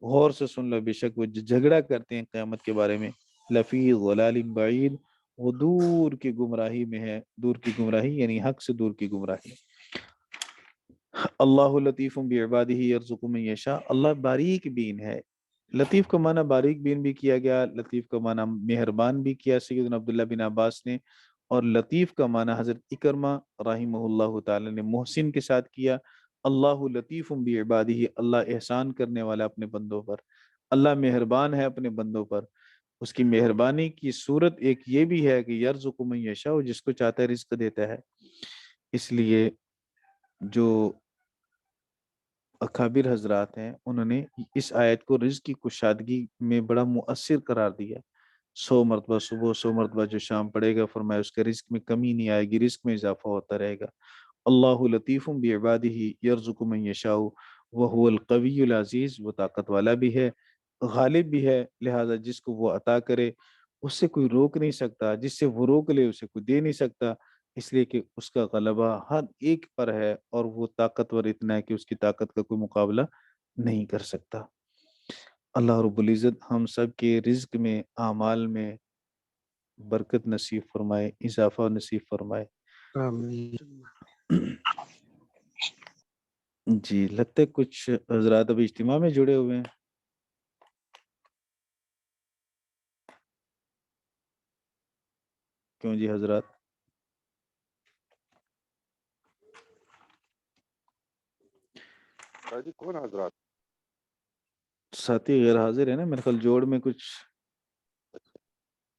غور سے سن لو، بے شک وہ جو جھگڑا کرتے ہیں قیامت کے بارے میں، لفی ضلال بعید، وہ دور کی گمراہی میں ہے، دور کی گمراہی یعنی حق سے دور کی گمراہی۔ اللہ لطیف بعبادہ یرزق من یشاء، اللہ باریک بین ہے۔ لطیف کا معنی باریک بین بھی کیا گیا، لطیف کا معنی مہربان بھی کیا سیدنا عبداللہ بن عباس نے، اور لطیف کا معنی حضرت اکرمہ رحمہ اللہ تعالی نے محسن کے ساتھ کیا۔ اللہ لطیف بعبادہ، اللہ احسان کرنے والا اپنے بندوں پر، اللہ مہربان ہے اپنے بندوں پر۔ اس کی مہربانی کی صورت ایک یہ بھی ہے کہ یرزق من یشاء، جس کو چاہتا ہے رزق دیتا ہے۔ اس لیے جو اکابر حضرات ہیں انہوں نے اس آیت کو رزق کی کشادگی میں بڑا مؤثر قرار دیا۔ 100 مرتبہ صبح، 100 مرتبہ جو شام پڑے گا، فرمایا اس کے رزق میں کمی نہیں آئے گی، رزق میں اضافہ ہوتا رہے گا۔ اللہ لطیف بعبادہ یرزق من یشاء وہو القوی العزیز، وہ طاقت والا بھی ہے، غالب بھی ہے، لہذا جس کو وہ عطا کرے اس سے کوئی روک نہیں سکتا، جس سے وہ روک لے اسے کوئی دے نہیں سکتا، اس لیے کہ اس کا غلبہ ہر ایک پر ہے، اور وہ طاقتور اتنا ہے کہ اس کی طاقت کا کوئی مقابلہ نہیں کر سکتا۔ اللہ رب العزت ہم سب کے رزق میں، اعمال میں برکت نصیب فرمائے، اضافہ نصیب فرمائے۔
آمین۔
جی، لگتا ہے کچھ حضرات ابھی اجتماع میں جڑے ہوئے ہیں۔ کیوں جی حضرات؟
جی کون حضرات؟
ساتھی غیر حاضر ہے نا، میرے خیال جوڑ میں کچھ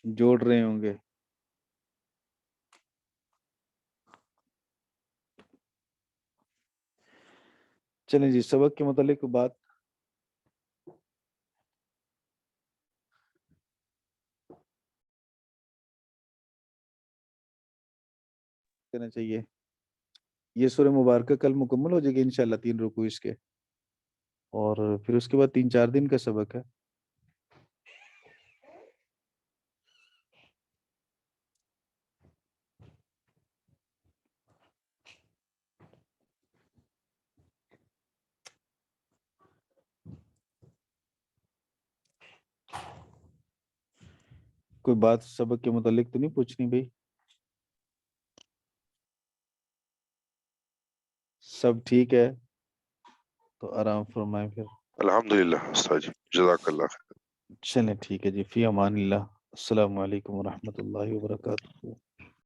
جوڑ رہے ہوں گے۔ چلیں جی، سبق کے متعلق بات کرنا چاہیے۔ یہ سورہ مبارکہ کل مکمل ہو جائے گی انشاءاللہ، 3 رکوع اس کے، اور پھر اس کے بعد 3-4 دن کا سبق ہے۔ کوئی بات سبق کے متعلق تو نہیں پوچھنی بھائی؟ سب ٹھیک ہے تو آرام فرمائیں پھر۔
الحمدللہ استاد جی، جزاک اللہ خیر۔
چلیں ٹھیک ہے جی، فی امان اللہ، السلام علیکم ورحمۃ اللہ وبرکاتہ۔